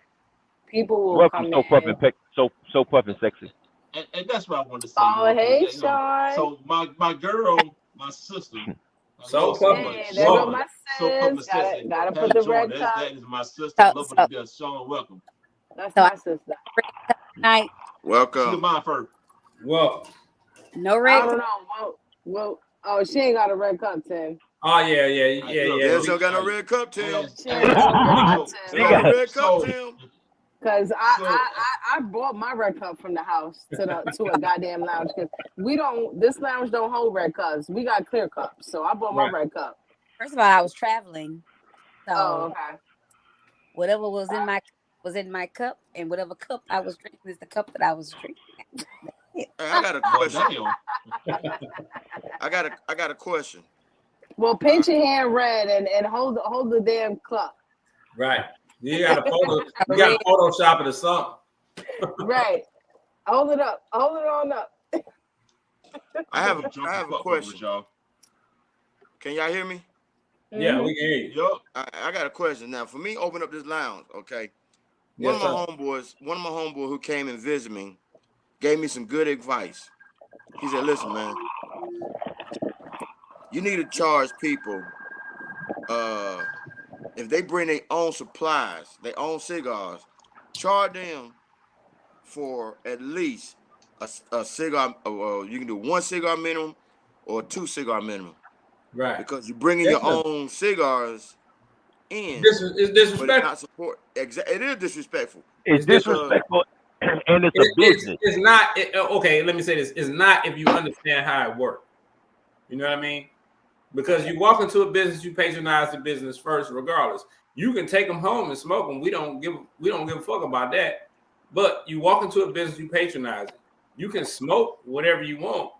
people will come in. So puff and sexy. And that's what I wanted to say. Oh, hey, Sean. So my girl, my sister. So hey, there go my sis. Gotta put the red cup. That is my sister. Love her to death. Sean, welcome. That's my sister. Night. Welcome. She's mine first. Well, no red. I don't know. Well, oh, she ain't got a red cup, Tim. Oh yeah. Yeah, she don't got no red cup, Tim. She ain't got She got no red cup, Tim. Because I bought my red cup from the house to a goddamn lounge, because this lounge don't hold red cups. We got clear cups. So I bought my red cup. First of all, I was traveling. So okay. Whatever was in my cup, and whatever cup I was drinking is the cup that I was drinking. Hey, I got a question. I got a question. Well, paint your hand red and hold the damn cup. Right. You got a Photoshop it or something. Right. Hold it up. Hold it on up. I have a question. Y'all. Can y'all hear me? Yeah, we can hear you. I got a question now. For me, open up this lounge, okay? Yes, one of my homeboys who came and visited me gave me some good advice. He said, listen, man, you need to charge people if they bring their own supplies, their own cigars, charge them for at least a cigar. You can do 1 cigar minimum or 2 cigar minimum. Right. Because you're bringing your own cigars in. It's disrespectful. But it's not support. It is disrespectful. It's disrespectful, and it's a business. It's not. Okay, let me say this. It's not if you understand how it works. You know what I mean? Because you walk into a business, you patronize the business first, regardless. You can take them home and smoke them. We don't give a fuck about that. But you walk into a business, you patronize it. You can smoke whatever you want,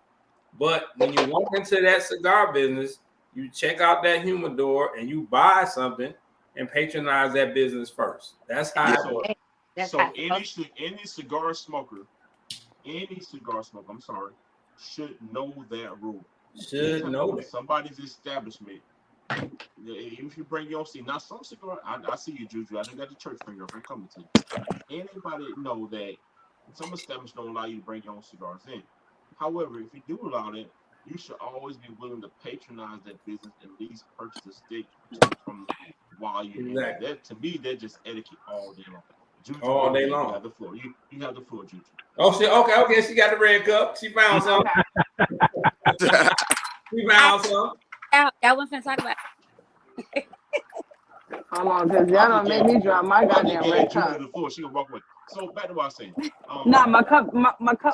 but when you walk into that cigar business, you check out that humidor and you buy something and patronize that business first. That's how it works. That's So how- any cigar smoker, I'm sorry, should know that rule. Should know that. Somebody's establishment. Even if you bring your own seat, now some cigar, I see you, Juju. I think that's the church finger. I'm coming to you. Anybody know that some establishments don't allow you to bring your own cigars in. However, if you do allow that, you should always be willing to patronize that business, at least purchase a stick from while you're Exactly. that. To me, that's just etiquette all day long. Juju, All day long. You have the floor. You have the floor, Juju. Oh, shit. Okay. She got the red cup. She found something. She found something. Y'all wasn't finna talk about. Hold on, because y'all don't make me drop my goddamn Juju red cup. to the floor. She can walk away. So back to what I was saying. Nah, my cup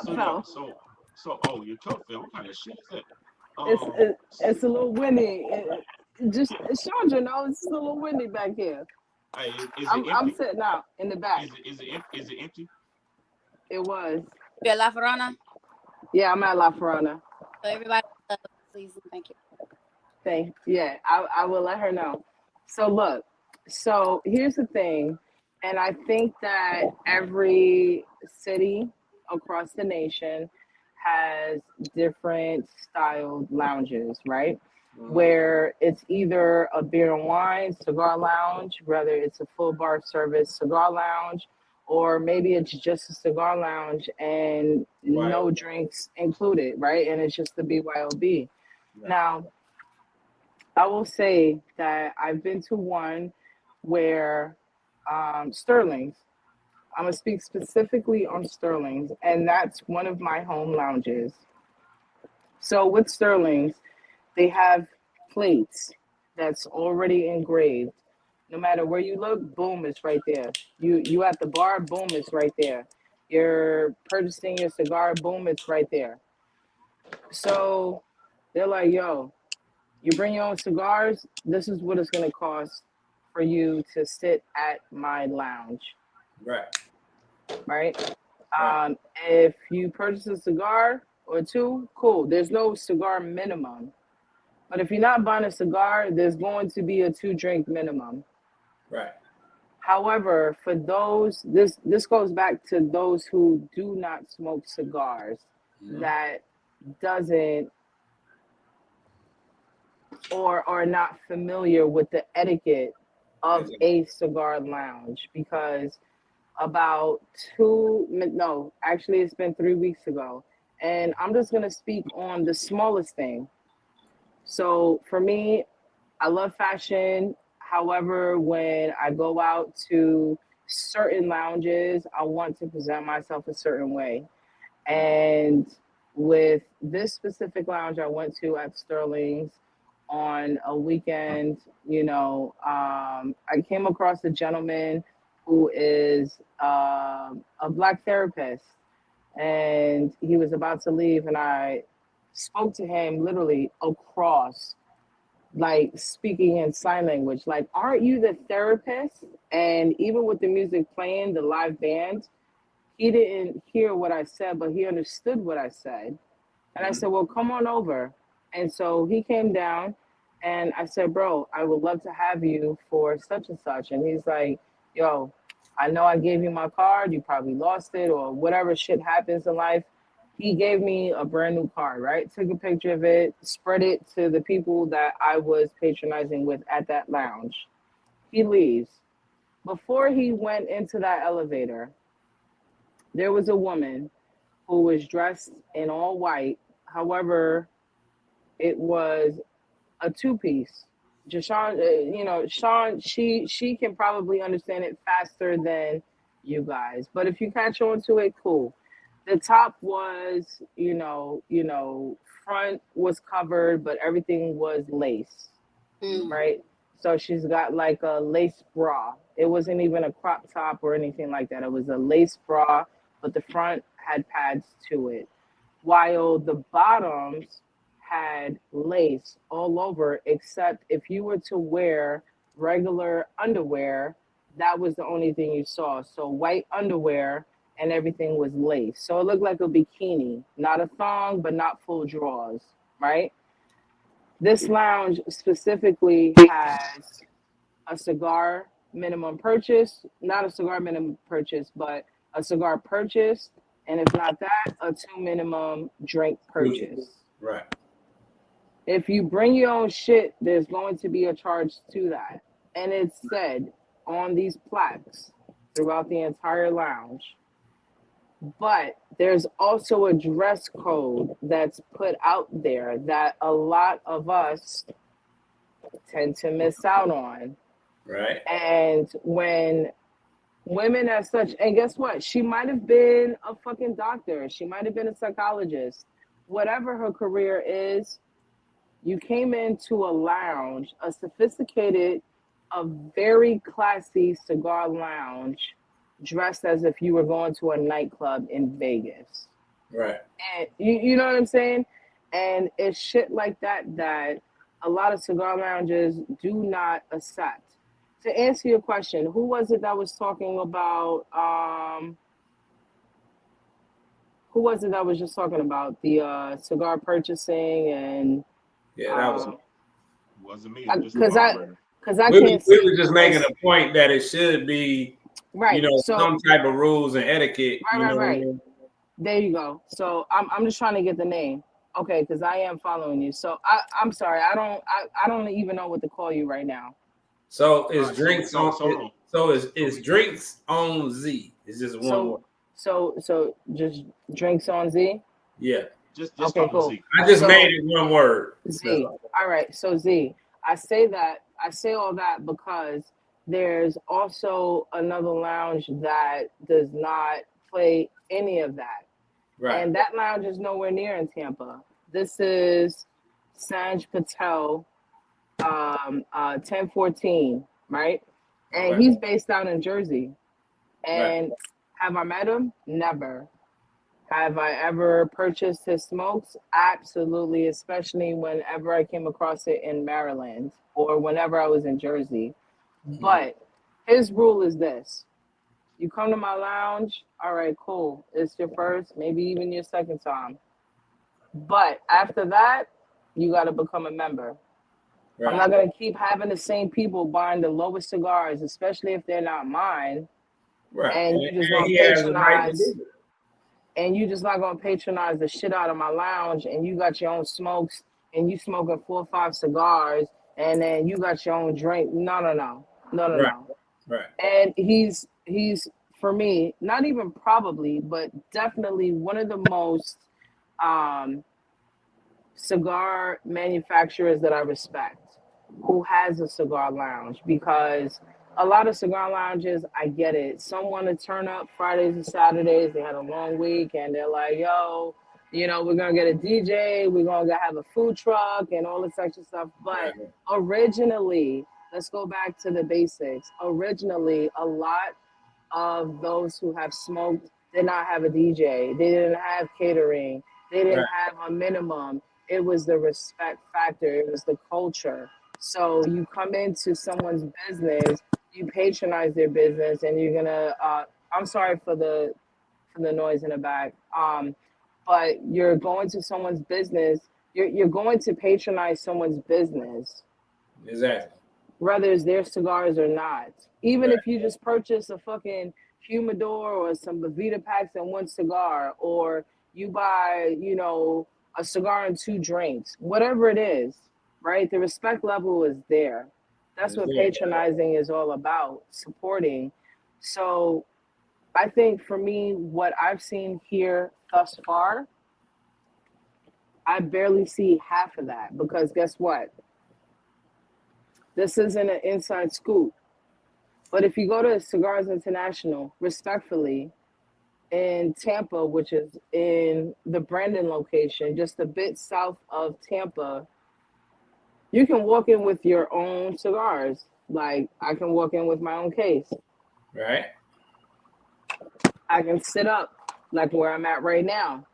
So, fell. oh, your cup fell. What kind of shit is that? It's a little windy. Chandra knows it's a little windy back here. Hey, is it I'm empty? sitting out in the back. Is it empty? It was. You at La Farana? Yeah, I'm at La Farana. So everybody, please and thank you. Yeah, I will let her know. So look, here's the thing, and I think that every city across the nation has different styled lounges, right? Where it's either a beer and wine cigar lounge, whether it's a full bar service cigar lounge, or maybe it's just a cigar lounge and no drinks included, right? And it's just the BYOB. Right. Now, I will say that I've been to one where Sterling's, I'm going to speak specifically on Sterling's, and that's one of my home lounges. So with Sterling's, they have plates that's already engraved. No matter where you look, boom, it's right there. You at the bar, boom, it's right there. You're purchasing your cigar, boom, it's right there. So they're like, yo, you bring your own cigars, this is what it's going to cost for you to sit at my lounge. Right? If you purchase a cigar or two, cool. There's no cigar minimum. But if you're not buying a cigar, there's going to be a 2-drink minimum. Right. However, for those, this goes back to those who do not smoke cigars, that doesn't or are not familiar with the etiquette of a cigar lounge, because it's been 3 weeks ago, and I'm just going to speak on the smallest thing. So for me, I love fashion. However, when I go out to certain lounges, I want to present myself a certain way. And with this specific lounge I went to at Sterling's on a weekend, I came across a gentleman who is a Black therapist, and he was about to leave, and I spoke to him literally across, like speaking in sign language, like, aren't you the therapist? And even with the music playing, the live band, he didn't hear what I said, but he understood what I said. And I said, well, come on over. And so he came down, and I said, bro, I would love to have you for such and such. And he's like, yo, I know I gave you my card. You probably lost it or whatever shit happens in life. He gave me a brand new card, right? Took a picture of it, spread it to the people that I was patronizing with at that lounge. He leaves. Before he went into that elevator, there was a woman who was dressed in all white. However, it was a 2-piece. Sean, she can probably understand it faster than you guys. But if you catch on to it, cool. The top was, front was covered, but everything was lace, right? So she's got like a lace bra. It wasn't even a crop top or anything like that. It was a lace bra, but the front had pads to it, while the bottoms had lace all over, except if you were to wear regular underwear, that was the only thing you saw. So white underwear and everything was laced. So it looked like a bikini, not a thong, but not full drawers, right? This lounge specifically has a cigar minimum purchase, not a cigar minimum purchase, but a cigar purchase, and if not that, a 2 minimum drink purchase. Right. If you bring your own shit, there's going to be a charge to that. And it's said on these plaques throughout the entire lounge. But there's also a dress code that's put out there that a lot of us tend to miss out on. Right. And when women as such, and guess what? She might have been a fucking doctor. She might have been a psychologist. Whatever her career is, you came into a lounge, a sophisticated, a very classy cigar lounge, dressed as if you were going to a nightclub in Vegas. Right. And you know what I'm saying? And it's shit like that that a lot of cigar lounges do not accept. To answer your question, who was it that was talking about, who was it that was just talking about the cigar purchasing and Yeah, that was Wasn't me. because I we can't were just making a point that it should be, right. you know, So some type of rules and etiquette. right, you know right, what I right. mean? There you go. So I'm just trying to get the name. Okay, because I am following you. So I'm sorry. I don't even know what to call you right now. So is Alright, drinks so- on? so- So is drinks on Z? It's just one word. So just drinks on Z. Yeah, Just Okay, call me cool. Z. I just So- made it one word. Z. All right. So Z. I say all that because there's also another lounge that does not play any of that. Right. And that lounge is nowhere near in Tampa. This is Sanj Patel, 1014, right? And Okay. he's based out in Jersey. And have I met him? Never. Have I ever purchased his smokes? Absolutely, especially whenever I came across it in Maryland or whenever I was in Jersey. But his rule is this. You come to my lounge, all right, cool. It's your first, maybe even your second time. But after that, you got to become a member. Right. I'm not going to keep having the same people buying the lowest cigars, especially if they're not mine. Right. And you just And gonna he has the right to patronize, do it. and you just not going to patronize the shit out of my lounge, and you got your own smokes, and you smoking 4 or 5 cigars, and then you got your own drink. No. Right. Right. And he's for me, not even probably, but definitely one of the most cigar manufacturers that I respect, who has a cigar lounge, because a lot of cigar lounges, I get it. Some want to turn up Fridays and Saturdays. They had a long week and they're like, yo, you know, we're going to get a DJ. We're going to have a food truck and all this extra stuff. But originally, let's go back to the basics. Originally, a lot of those who have smoked did not have a DJ. They didn't have catering. They didn't have a minimum. It was the respect factor. It was the culture. So you come into someone's business, you patronize their business, and you're gonna. I'm sorry for the noise in the back. But you're going to someone's business. You're going to patronize someone's business, Exactly. whether it's their cigars or not. Even if you just purchase a fucking humidor or some Bavita packs and 1 cigar, or you buy, you know, a cigar and 2 drinks, whatever it is, right? The respect level is there. That's what patronizing is all about, supporting. So I think for me, what I've seen here thus far, I barely see half of that, because guess what? This isn't an inside scoop. But if you go to Cigars International, respectfully, in Tampa, which is in the Brandon location, just a bit south of Tampa, you can walk in with your own cigars. Like, I can walk in with my own case. Right. I can sit up like where I'm at right now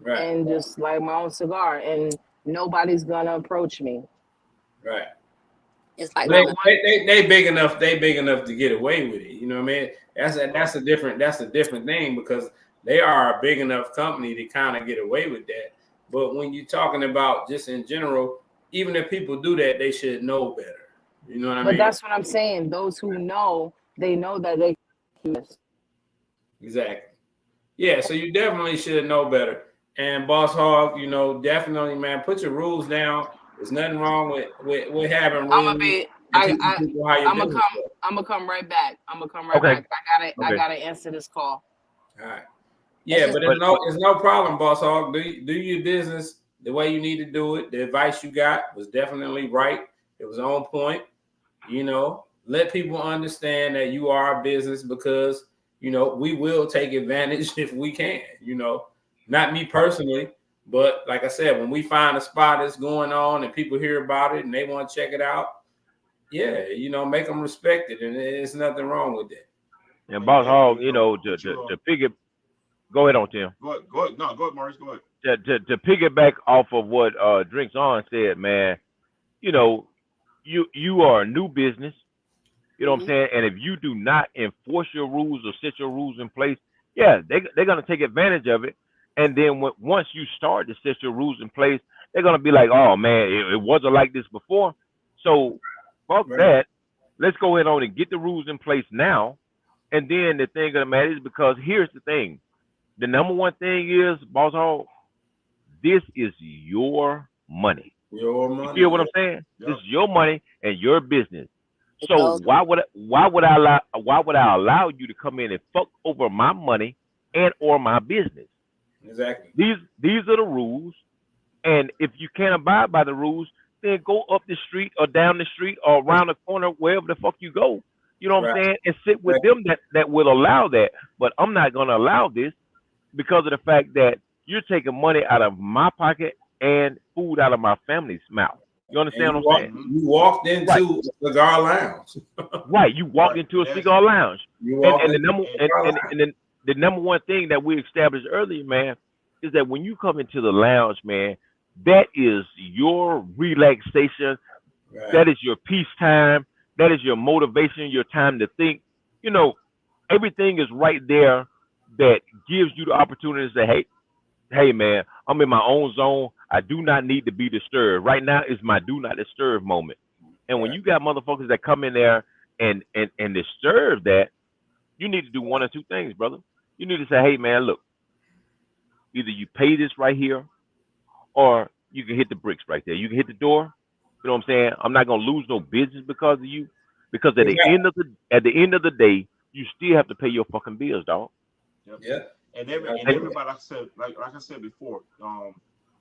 Right. and just light my own cigar, and nobody's gonna approach me. Right. It's like They big enough. They big enough to get away with it. You know what I mean? That's a different thing because they are a big enough company to kind of get away with that. But when you're talking about just in general, even if people do that, they should know better. You know what I mean? But that's what I'm saying. Those who know, they know that they can. Exactly. Yeah, so you definitely should know better. And Boss Hog, you know, definitely, man, put your rules down. There's nothing wrong with having rules. I'm gonna I'm come right back. I'm gonna come right back. I gotta answer this call. All right. Yeah, but it's no problem, Boss Hog. Do your business the way you need to do it. The advice you got was definitely right. It was on point. You know, let people understand that you are a business because, you know, we will take advantage if we can, you know, not me personally, but like I said, when we find a spot that's going on and people hear about it and they want to check it out, yeah, you know, make them respect it. And there's nothing wrong with that. And Boss Hog, you know, to figure, go ahead on Tim. Go ahead. No, go ahead, Maurice. Go ahead. To piggyback off of what Drinks On said, man, you know, you are a new business. You know what I'm saying? And if you do not enforce your rules or set your rules in place, yeah, they're going to take advantage of it. And then once you start to set your rules in place, they're going to be like, oh, man, it wasn't like this before. So fuck that. Let's go ahead on and get the rules in place now. And then the thing of the matter is, because here's the thing. The number one thing is, Boss Hog, this is your money. Your money. You feel what I'm saying? Yep. This is your money and your business. So why would I allow you to come in and fuck over my money and or my business? Exactly. These are the rules, and if you can't abide by the rules, then go up the street or down the street or around the corner, wherever the fuck you go. You know what I'm saying? And sit with them that will allow that. But I'm not gonna allow this because of the fact that you're taking money out of my pocket and food out of my family's mouth. You understand what I'm saying? You walked into a cigar lounge. Right. You walked into a cigar lounge. And the number one thing that we established earlier, man, is that when you come into the lounge, man, that is your relaxation. Right. That is your peace time. That is your motivation, your time to think. You know, everything is right there that gives you the opportunity to say, hey, man, I'm in my own zone. I do not need to be disturbed. Right now is my do not disturb moment. And when you got motherfuckers that come in there and disturb that, you need to do one or two things, brother. You need to say, hey, man, look, either you pay this right here or you can hit the bricks right there. You can hit the door. You know what I'm saying? I'm not going to lose no business because of you. Because at the end of the day, you still have to pay your fucking bills, dog. Yep. Yeah. And everybody, like I said before,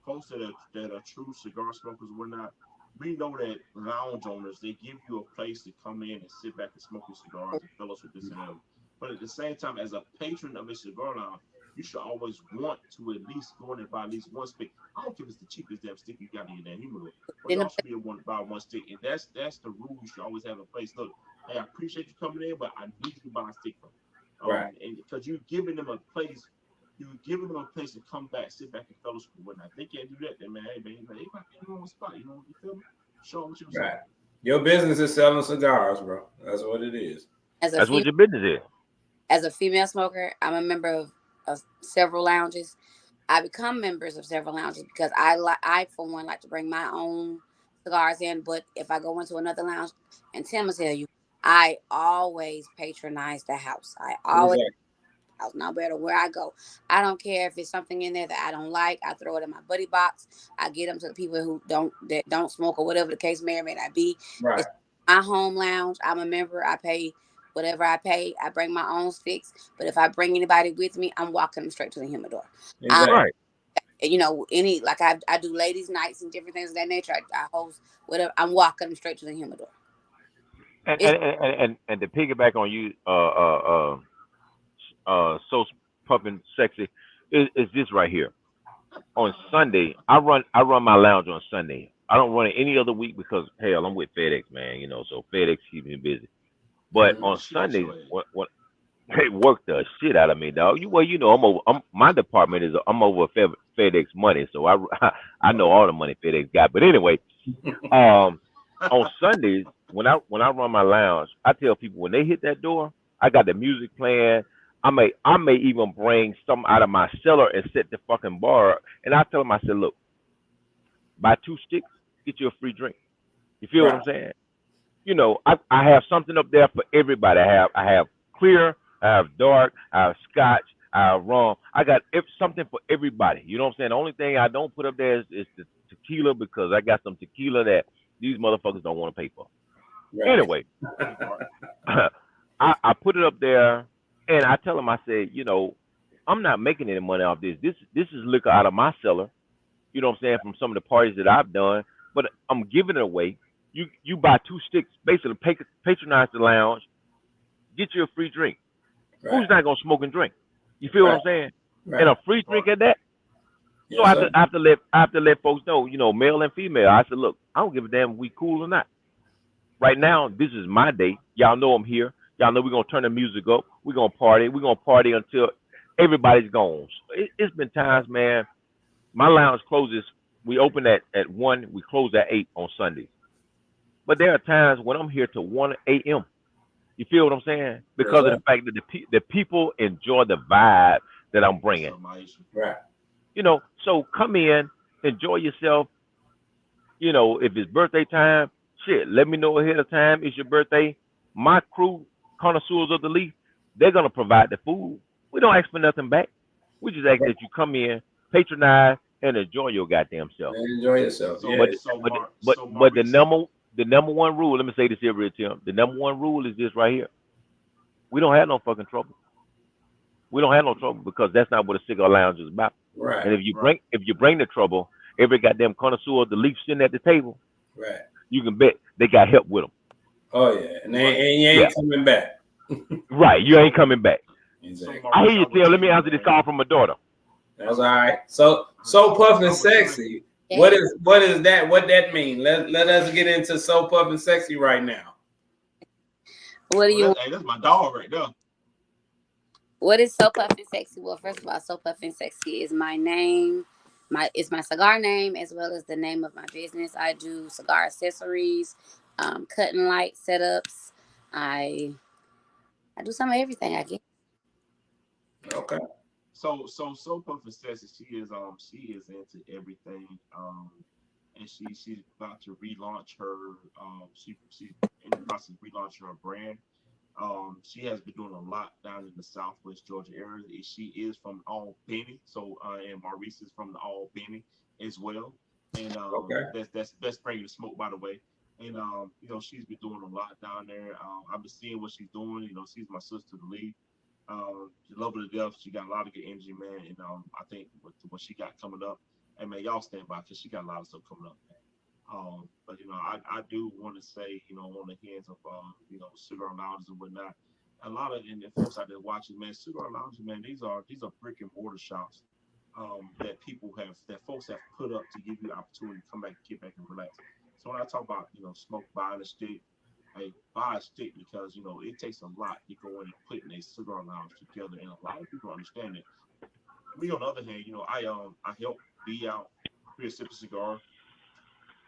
folks that are true cigar smokers or whatnot, we know that lounge owners, they give you a place to come in and sit back and smoke your cigars and fellows with this and that. But at the same time, as a patron of a cigar lounge, you should always want to at least go in and buy at least one stick. I don't care if it's the cheapest damn stick you got in your damn humidor, but you should be able to buy one stick. And that's the rule you should always have in place. Look, hey, I appreciate you coming in, but I need you to buy a stick from me. Right. And because you're giving them a place. You're giving them a place to come back, sit back, and fellowship and whatnot. They can't do that, then, man. Hey, man, they might be in the wrong spot. You know, you feel me? Show them what you're saying. Your business is selling cigars, bro. That's what it is. That's what your business is. As a female smoker, I'm a member of several lounges. I become members of several lounges because I for one like to bring my own cigars in. But if I go into another lounge, and Tim will tell you, I always patronize the house. I always. Exactly. No matter where I go, I don't care if it's something in there that I don't like. I throw it in my buddy box. I get them to the people who don't smoke or whatever the case may or may not be. Right. It's my home lounge. I'm a member. I pay whatever I pay. I bring my own sticks. But if I bring anybody with me, I'm walking them straight to the humidor. Exactly. Right. You know, I do ladies' nights and different things of that nature. I host whatever. I'm walking them straight to the humidor. And to piggyback on you, so pumping sexy is this right here. On Sunday, I run my lounge on Sunday. I don't run it any other week because hell, I'm with FedEx, man. You know, so FedEx keeps me busy. But on Sundays, what they work the shit out of me, dog. You know, my department is I'm over FedEx money, so I know all the money FedEx got. But anyway, on Sundays when I run my lounge, I tell people when they hit that door, I got the music playing. I may even bring some out of my cellar and set the fucking bar. And I tell them, I said, look, buy 2 sticks, get you a free drink. You feel what I'm saying? You know, I have something up there for everybody. I have clear, I have dark, I have scotch, I have rum. I got something for everybody. You know what I'm saying? The only thing I don't put up there is the tequila, because I got some tequila that these motherfuckers don't want to pay for. Right. Anyway, I put it up there, and I tell them, I said, you know, I'm not making any money off this. This is liquor out of my cellar. You know what I'm saying? From some of the parties that I've done, but I'm giving it away. You buy 2 sticks, basically patronize the lounge, get you a free drink. Right. Who's not gonna smoke and drink? You feel what I'm saying? Right. And a free drink at that. Yes, so I have to let folks know, you know, male and female. I said, look, I don't give a damn if we cool or not. Right now, this is my day. Y'all know I'm here. Y'all know we're gonna turn the music up. We're gonna party. We're gonna party until everybody's gone. So it's been times, man. My lounge closes. We open at 1. We close at 8 on Sundays. But there are times when I'm here till 1 a.m. You feel what I'm saying? Because of the fact that the people enjoy the vibe that I'm bringing. Right. You know, so come in, enjoy yourself. You know, if it's birthday time, shit, let me know ahead of time. It's your birthday. My crew, connoisseurs of the leaf, they're going to provide the food. We don't ask for nothing back. We just ask that you come in, patronize, and enjoy your goddamn self. And enjoy yourself. But the number one rule, let me say this here, real Tim. The number one rule is this right here. We don't have no fucking trouble. We don't have no trouble, because that's not what a cigar lounge is about. Right. And if you bring the trouble, every goddamn connoisseur of the leaf sitting at the table, right, you can bet they got help with them. Oh yeah, and you ain't coming back. Right, you ain't coming back. Exactly. I hear you, Tim. Let me answer this call from my daughter. That's all right. So puffin' sexy. Yeah. What is that? What that mean? Let us get into so puffin' sexy right now. What do you? Hey, that's my dog right there. What is So Puffin' Sexy? Well, first of all, So Puffin' Sexy is my name. It's my cigar name, as well as the name of my business. I do cigar accessories, cut and light setups. I do some of everything, I guess. Okay. So Puffin' Sexy, she is into everything. And she's about to relaunch her. She's in the process of relaunching her brand. She has been doing a lot down in the Southwest Georgia area. She is from Albany, so and Maurice is from the Albany as well. And that's best bring you to smoke, by the way. And you know, she's been doing a lot down there. I've been seeing what she's doing. You know, she's my sister to lead. She love her to death. She got a lot of good energy, man. And I think what she got coming up, hey man, y'all stand by, because she got a lot of stuff coming up, man. But you know, I do want to say, you know, on the hands of you know, cigar lounges and whatnot, a lot of and the folks out there watching, man, cigar lounges, man, these are brick and mortar shops that folks have put up to give you the opportunity to come back, get back and relax. So when I talk about, you know, smoke, buying a stick, hey, buy a stick, because you know it takes a lot to go in and putting a cigar lounge together, and a lot of people understand it. Me on the other hand, you know, I help B out, Free Sip a Cigar.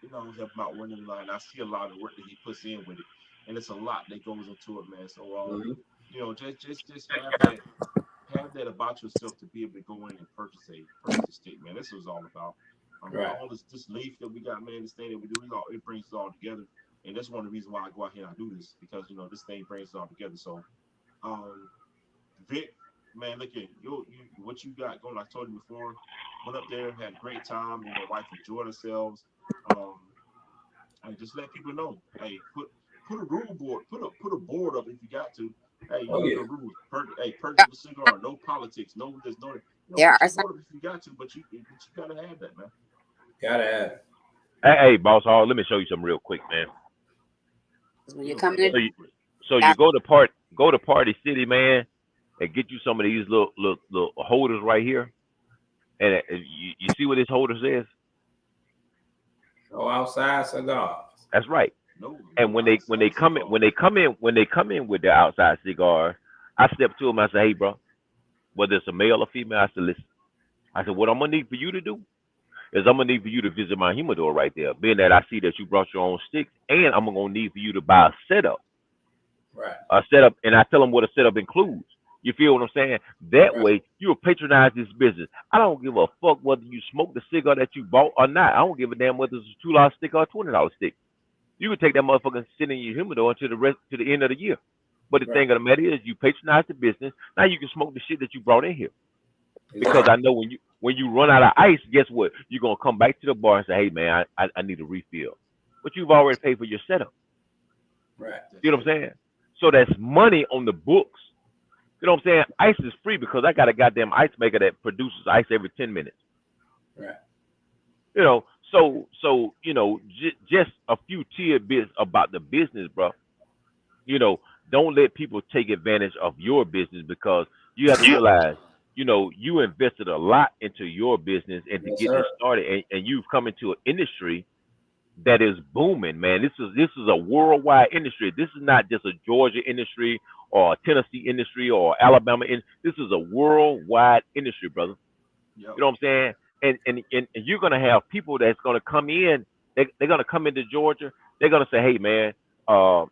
You know, help him out winning the line. I see a lot of work that he puts in with it, and it's a lot that goes into it, man. So, you know, just have that about yourself to be able to go in and purchase a stick, man. This was all about. Right. All this leaf that we got, man, this thing that we do, it brings us all together, and that's one of the reasons why I go out here and I do this, because you know this thing brings us all together. So, Vic, man, look at you what you got going. Like I told you before, went up there, had a great time. Me and my wife enjoyed ourselves. And just let people know, hey, put a rule board, put a board up if you got to. Hey, you know the rules. Purchase a cigar, no politics, no this, no. There are some. If you got to, but you gotta have that, man. Gotta have. Hey, boss, let me show you something real quick, man. When you come in, so you go to Party City, man, and get you some of these little holders right here, and you see what this holder says? Oh, outside cigars. That's right. And when they come in with their outside cigars, I step to them. I say, hey, bro, whether it's a male or female, I said, listen. I said, what I'm gonna need for you to do is I'm gonna need for you to visit my humidor right there. Being that I see that you brought your own sticks, and I'm gonna need for you to buy a setup. Right. a setup, and I tell them what a setup includes. You feel what I'm saying? That Right. way, you'll patronize this business. I don't give a fuck whether you smoke the cigar that you bought or not. I don't give a damn whether it's a $2 stick or a $20 stick. You can take that motherfucker and sit in your humidor until to the end of the year. But the Right. thing of the matter is, you patronize the business. Now you can smoke the shit that you brought in here. Because I know when you run out of ice, guess what? You're gonna come back to the bar and say, "Hey man, I need a refill," but you've already paid for your setup. Right. You know what I'm saying? So that's money on the books. You know what I'm saying? Ice is free because I got a goddamn ice maker that produces ice every 10 minutes. Right. You know, so you know, just a few tidbits about the business, bro. You know, don't let people take advantage of your business because you have to realize, you know, you invested a lot into your business and to Yes, get sir. this started, and you've come into an industry that is booming, man. This is a worldwide industry. This is not just a Georgia industry or a Tennessee industry or Alabama. This is a worldwide industry, brother. Yep. You know what I'm saying? And you're gonna have people that's gonna come in. They're gonna come into Georgia. They're gonna say, "Hey, man,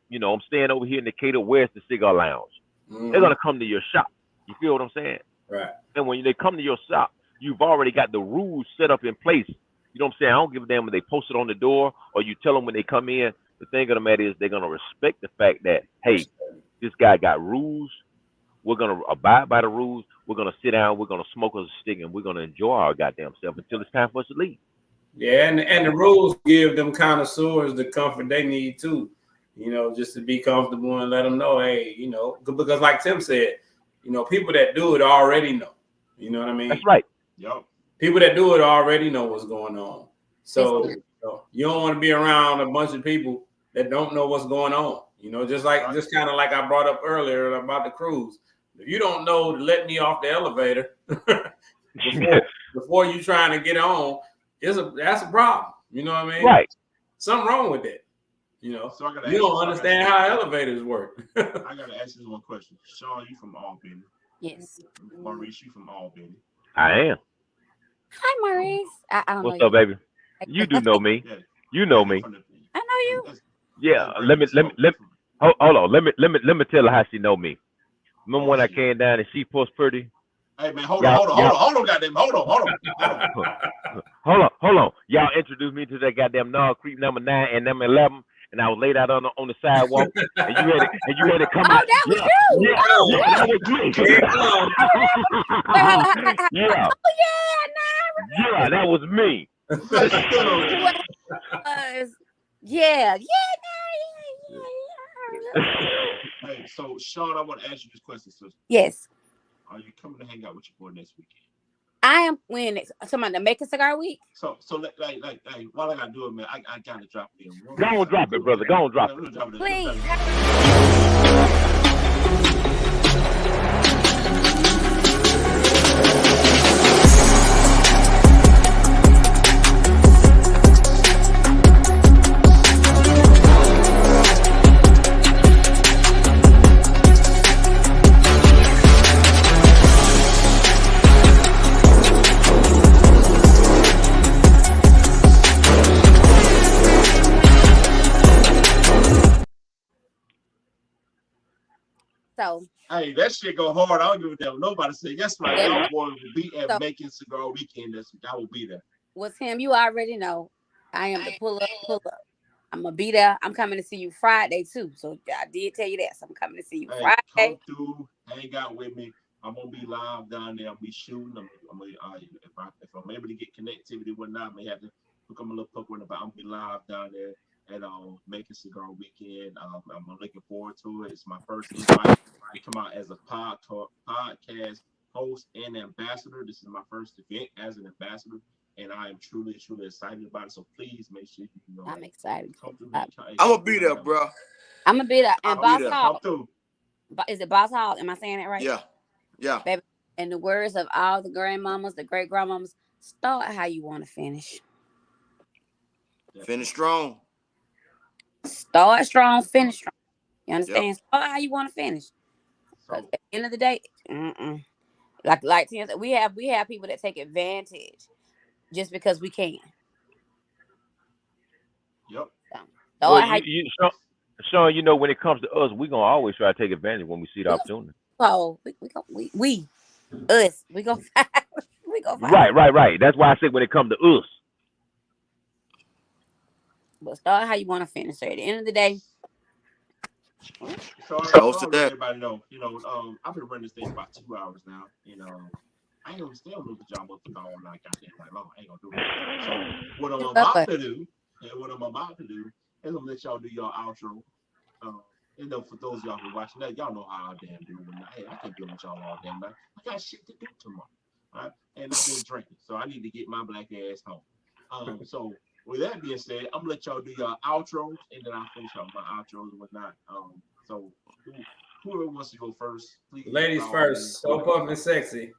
you know, I'm staying over here in Decatur. Where's the cigar lounge?" Mhm. They're gonna come to your shop. You feel what I'm saying? Right. And when they come to your shop, you've already got the rules set up in place. You know what I'm saying? I don't give a damn when they post it on the door or you tell them when they come in. The thing of the matter is they're gonna respect the fact that, hey, this guy got rules. We're gonna abide by the rules. We're gonna sit down. We're gonna smoke us a stick, and we're gonna enjoy our goddamn self until it's time for us to leave. Yeah, and the rules give them connoisseurs the comfort they need too. You know, just to be comfortable and let them know, hey, you know, because like Tim said, you know, people that do it already know. You know what I mean? That's right. Yep. People that do it already know what's going on. So you don't want to be around a bunch of people that don't know what's going on. You know, just kind of like I brought up earlier about the cruise. If you don't know to let me off the elevator before you trying to get on, that's a problem. You know what I mean? Right. Something wrong with that. You know, So I gotta you ask don't understand how elevators work. I gotta ask you one question. Sean, you from Albany? Yes. Maurice, you from Albany? I am. Hi, Maurice. I don't What's know up, baby? You do know me. Yeah. You know me. I know you. Yeah. Let me. Hold on. Let me tell her how she know me. Remember when I came down and she was pretty? Hey man, hold on, goddamn, hold on. Y'all introduced me to that goddamn Nog Creek number 9 and number 11, and I was laid out on the sidewalk, and you had to come out. That was you. That was me. Yeah. Oh yeah, Yeah, that was me. yeah. Hey, so Sean, I want to ask you this question, sister. Yes. Are you coming to hang out with your boy next weekend? I am when it's something to make a cigar week. So like while I gotta do it, man, I gotta drop it in. Go on, drop it, brother. Go on, drop it. Please. So hey, that shit go hard. I don't give a damn. Nobody say yes, right. Y'all boy will be at Making Cigar Weekend. I will be there. with him, you already know. I am the pull up. I'm gonna be there. I'm coming to see you Friday too. So I did tell you that. So I'm coming to see you Friday. Come through, hang out with me. I'm gonna be live down there. I'll be shooting. If I'm able to get connectivity, whatnot, I may have to hook up a little poke about. I'm gonna be live down there at Making Cigar Weekend. I'm looking forward to it. It's my first invite to come out as a podcast host and ambassador. This is my first event as an ambassador, and I am truly excited about it. So please make sure you know. I'm excited. I'm gonna be there, bro. I'm gonna be there. And Boss Hall. Is it Boss Hall? Am I saying it right? Yeah. Baby, in the words of all the grandmamas, the great grandmamas, start how you want to finish. Finish strong. Start strong, finish strong. You understand? Yep. Start how you want to finish. Because at the end of the day, like Tim said, we have people that take advantage just because we can. Yep. So Sean, you know, when it comes to us, we're gonna always try to take advantage when we see the opportunity. Oh, we us. We gonna find. We gonna find. Right. That's why I said when it comes to us. But start how you want to finish. So at the end of the day, So Close I'll to let that. everybody know, I've been running this thing about 2 hours now. I ain't gonna still move the job up for all night, goddamn night long. I ain't gonna do it. So what I'm about to do is I'm gonna let y'all do your outro. For those of y'all who are watching that, y'all know how I damn do. Hey, I can't deal with y'all all damn night. I got shit to do tomorrow. All right? And I've been drinking, so I need to get my black ass home. So with that being said, I'm gonna let y'all do your outros, and then I'll finish up my outros and whatnot. So whoever wants to go first, please. Ladies first. So puff and sexy.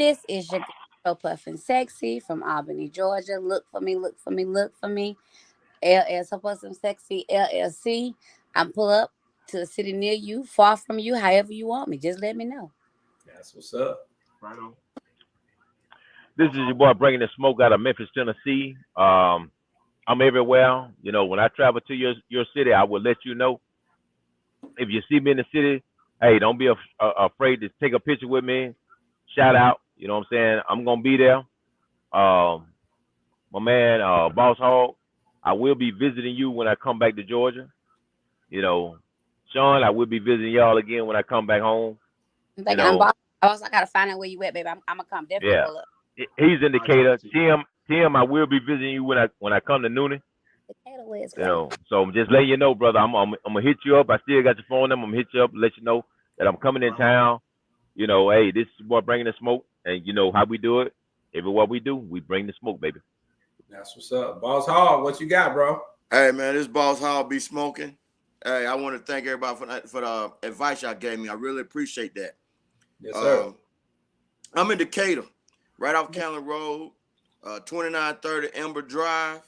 this is your girl, So Puffin Sexy from Albany, Georgia. Look for me. LL So Puffin Sexy LLC. I'm pull up to a city near you, far from you, however you want me. Just let me know. That's what's up. Right on. This is your boy bringing the smoke out of Memphis, Tennessee. I'm everywhere. You know, when I travel to your city, I will let you know. If you see me in the city, hey, don't be afraid to take a picture with me. Shout out. You know what I'm saying? I'm going to be there. My man, Boss Hog, I will be visiting you when I come back to Georgia. You know, Sean, I will be visiting y'all again when I come back home. I got to find out where you at, baby. I'm going to come. Definitely pull up. He's in Decatur. Tim, I will be visiting you when I come to Noonan. Decatur, where it's you know, so I'm just letting you know, brother. I'm gonna hit you up. I still got your phone number. I'm gonna hit you up, let you know that I'm coming in town. You know, hey, this is boy bringing the smoke, and you know how we do it. Everywhere we do, we bring the smoke, baby. That's what's up, Boss Hog. What you got, bro? Hey man, this Boss Hog be smoking. Hey, I want to thank everybody for the advice y'all gave me. I really appreciate that. Yes, sir. I'm in Decatur, right off Cannon Road, 2930 Ember Drive.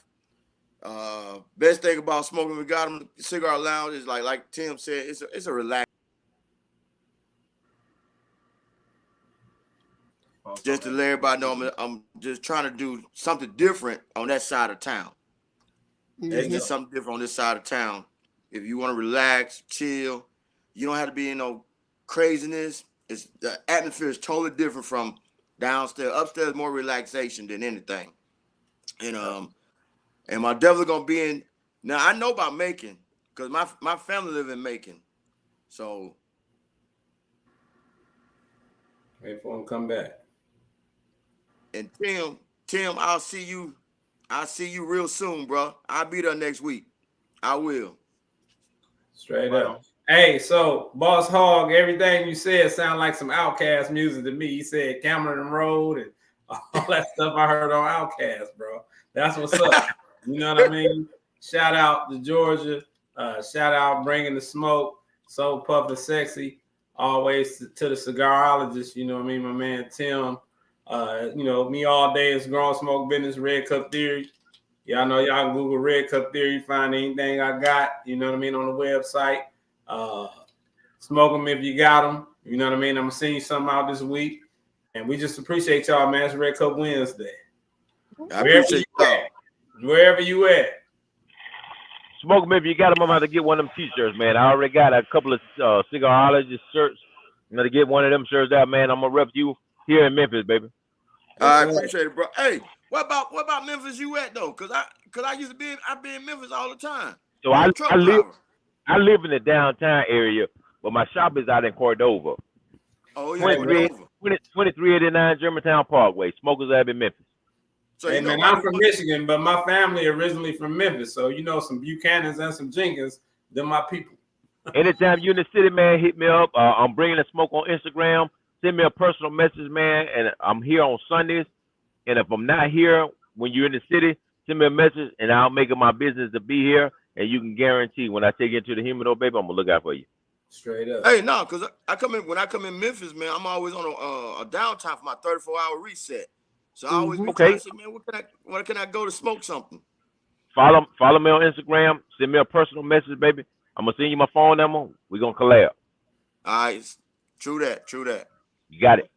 Best thing about smoking with got them cigar lounge is like Tim said, it's a relax. Just to let everybody know, I'm just trying to do something different on that side of town. There's just something different on this side of town. If you want to relax, chill, you don't have to be in no craziness. The atmosphere is totally different from downstairs. Upstairs, more relaxation than anything. And I'm definitely gonna be in. Now I know about Macon because my family live in Macon. So wait for him to come back. And Tim, I'll see you real soon, bro. I'll be there next week. I will. Straight up. Hey, so Boss Hog, everything you said sound like some Outkast music to me. He said Cameron Road and all that stuff I heard on Outkast, bro. That's what's up. You know what I mean? Shout out to Georgia. Shout out bringing the smoke. So Puffin Sexy. Always to the cigarologist. You know what I mean? My man Tim. You know, me all day is Growing Smoke Business, Red Cup Theory. Y'all know y'all can Google Red Cup Theory, find anything I got, you know what I mean, on the website. Smoke them if you got them. You know what I mean? I'm going to send you something out this week. And we just appreciate y'all, man. It's Red Cup Wednesday. I appreciate y'all. Wherever you at. Smoke them if you got them. I'm about to get one of them t-shirts, man. I already got a couple of cigarologist shirts. I'm going to get one of them shirts out, man. I'm going to rep you here in Memphis, baby. I appreciate it, bro. Hey, what about Memphis you at though? Cause I used to be in Memphis all the time. So I live in the downtown area, but my shop is out in Cordova. Oh yeah, 2389 Germantown Parkway, Smokers Lab in Memphis. So hey man, I'm from Michigan, but my family originally from Memphis. So you know some Buchanans and some Jenkins, they're my people. Anytime you're in the city, man, hit me up. I'm bringing the smoke on Instagram. Send me a personal message, man, and I'm here on Sundays. And if I'm not here when you're in the city, send me a message, and I'll make it my business to be here. And you can guarantee when I take you into the humidor, baby, I'm gonna look out for you. Straight up. Hey, no, because when I come in Memphis, man, I'm always on a downtime for my 34-hour reset. So I always be trying to say, man, where can I go to smoke something? Follow me on Instagram. Send me a personal message, baby. I'm gonna send you my phone number. We're gonna collab. All right, true that. You got it.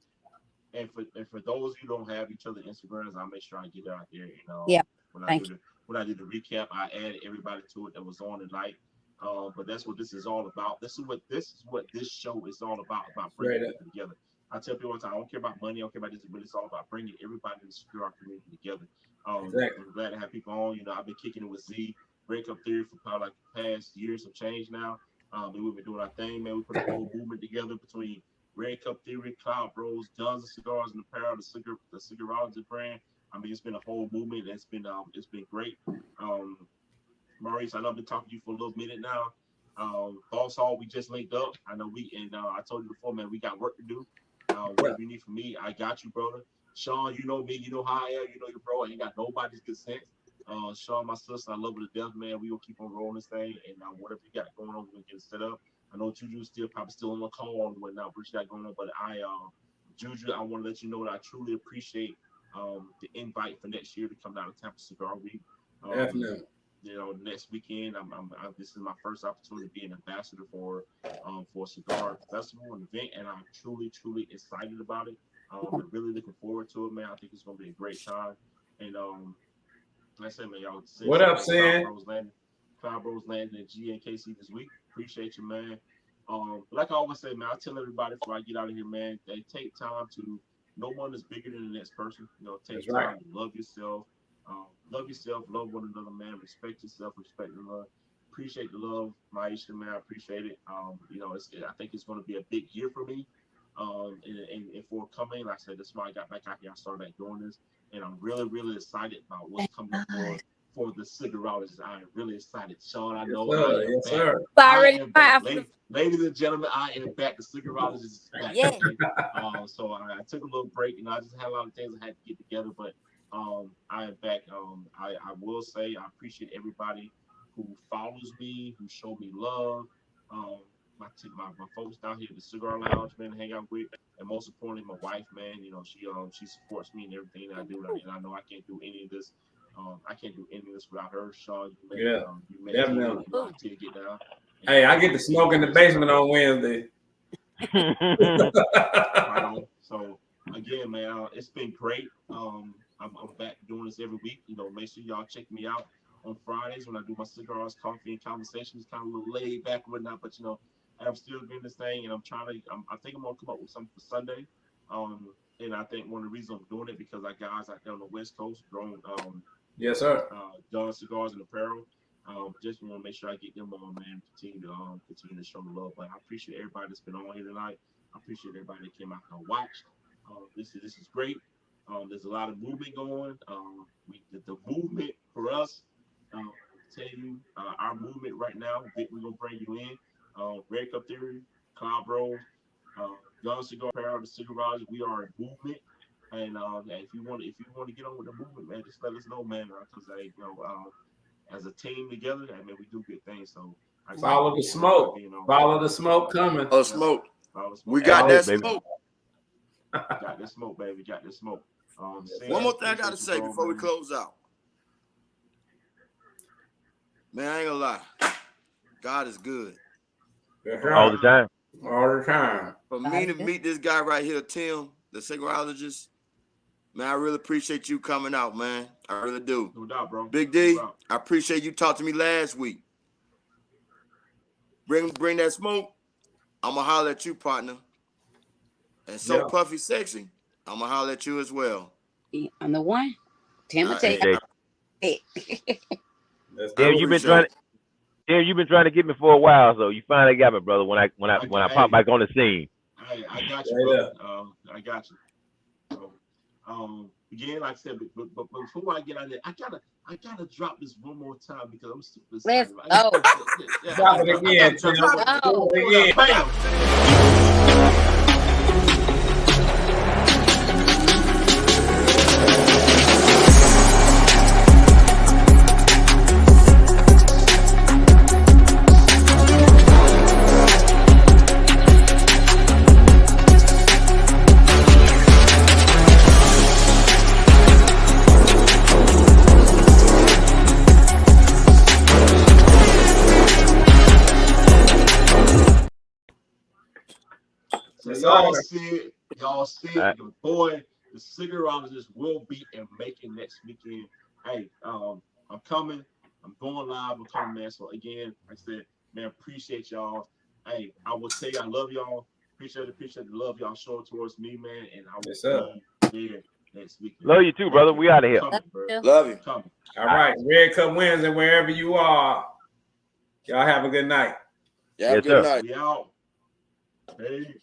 And for those who don't have each other Instagrams, I'll make sure I get out there. Yeah. When I when I did the recap, I added everybody to it that was on tonight. But that's what this is all about. This is what this show is all about bringing people together. I tell people all the time, I don't care about money, I don't care about this, but it's all about bringing everybody in the Secure Art community together. Exactly. I'm glad to have people on. You know, I've been kicking it with Z, Breakup Theory for probably like the past years of change now. And we've been doing our thing, man. We put a whole movement together between Red Cup Theory, Cloud Bros, Guns and Cigars and Apparel, the Cigarology brand. I mean, it's been a whole movement. It's been great. Maurice, I know I've been talking to you for a little minute now. Boss Hall, we just linked up. I know I told you before, man, we got work to do. Whatever you need from me, I got you, brother. Sean, you know me, you know how I am, you know your bro. I ain't got nobody's consent. Sean, my sister, I love her to death, man. We gonna keep on rolling this thing, and whatever you got going on, we're gonna get it set up. I know Juju's probably still on the call and whatnot, what you got going on, but Juju, I want to let you know that I truly appreciate the invite for next year to come down to Tampa Cigar Week. Definitely. You know, next weekend, this is my first opportunity to be an ambassador for a cigar festival and event, and I'm truly excited about it. I'm really looking forward to it, man. I think it's gonna be a great time. And like I said, man, y'all. What up, Sam? Cloud Bros landing at GNKC this week. Appreciate you, man. Like I always say, man, I tell everybody before I get out of here, man, they take time to. No one is bigger than the next person. You know, take time to love yourself. Love one another, man. Respect yourself, respect the love. Appreciate the love, Maisha, man. I appreciate it. You know, I think it's going to be a big year for me. And for coming, like I said, that's why I got back out here. I started back doing this, and I'm really excited about what's coming up for the Cigarologist. I am really excited, Sean. I know. Yes, sir. Ladies and gentlemen, I am back. The Cigarologist is back. Yeah. So I took a little break. You know, I just had a lot of things I had to get together, but. I am back. I will say I appreciate everybody who follows me, who show me love. My folks down here at the Cigar Lounge, man, hang out with, and most importantly, my wife, man. You know, she supports me in everything that I do, and I know I can't do any of this. I can't do any of this without her. Sean, you made definitely. to get down. Hey, I get to smoke in the basement on Wednesday. Right on. So again, man, it's been great. I'm back doing this every week. You know, make sure y'all check me out on Fridays when I do my cigars, coffee, and conversations. Kind of a little laid back and whatnot, but you know, I'm still doing this thing, and I think I'm gonna come up with something for Sunday. And I think one of the reasons I'm doing it because I guys out there on the West Coast growing, yes, sir, John Cigars and Apparel. Just want to make sure I get them on, man. Continue to show the love. But I appreciate everybody that's been on here tonight. I appreciate everybody that came out and watched. This is great. There's a lot of movement going. The movement for us, tell you, our movement right now, we're gonna bring you in. Red Cup Theory, Cloud Bros, Young Cigar Apparel, the Cigarology. We are a movement, and if you want to get on with the movement, man, just let us know, man. Because as a team together, I mean, we do good things. So follow the smoke. Follow the smoke coming. Oh, smoke. We got that smoke. Got this smoke, baby. Got this smoke. One more thing I gotta say before we close out. Man, I ain't gonna lie. God is good. All the time. All the time. For me to meet this guy right here, Tim, the Cigarologist, man, I really appreciate you coming out, man. I really do. No doubt, bro. Big D, I appreciate you talking to me last week. Bring that smoke. I'm gonna holler at you, partner. And so Puffy Sexy, I'm gonna holler at you as well. I'm the one. Timothy. Damn, you've been trying to get me for a while, so you finally got me, brother. When I pop back on the scene. I got you, brother. I got you. So, again, like I said, but before I get out there, I gotta drop this one more time because I'm super excited. Let's go. Drop it again. Go. Y'all see it, your boy, the Cigarologist will be in Macon next weekend. Hey, I'm coming. I'm going live. I'm coming, man. So again, like I said, man, appreciate y'all. Hey, I will tell you, I love y'all. Appreciate the love y'all show towards me, man. And I will be there next week. Love you too, brother. We out of here. Coming, bro. Love you. Coming. All right. Red Cup wins, and wherever you are, y'all have a good night. Yeah, Yes, good sir. night. We out. Hey.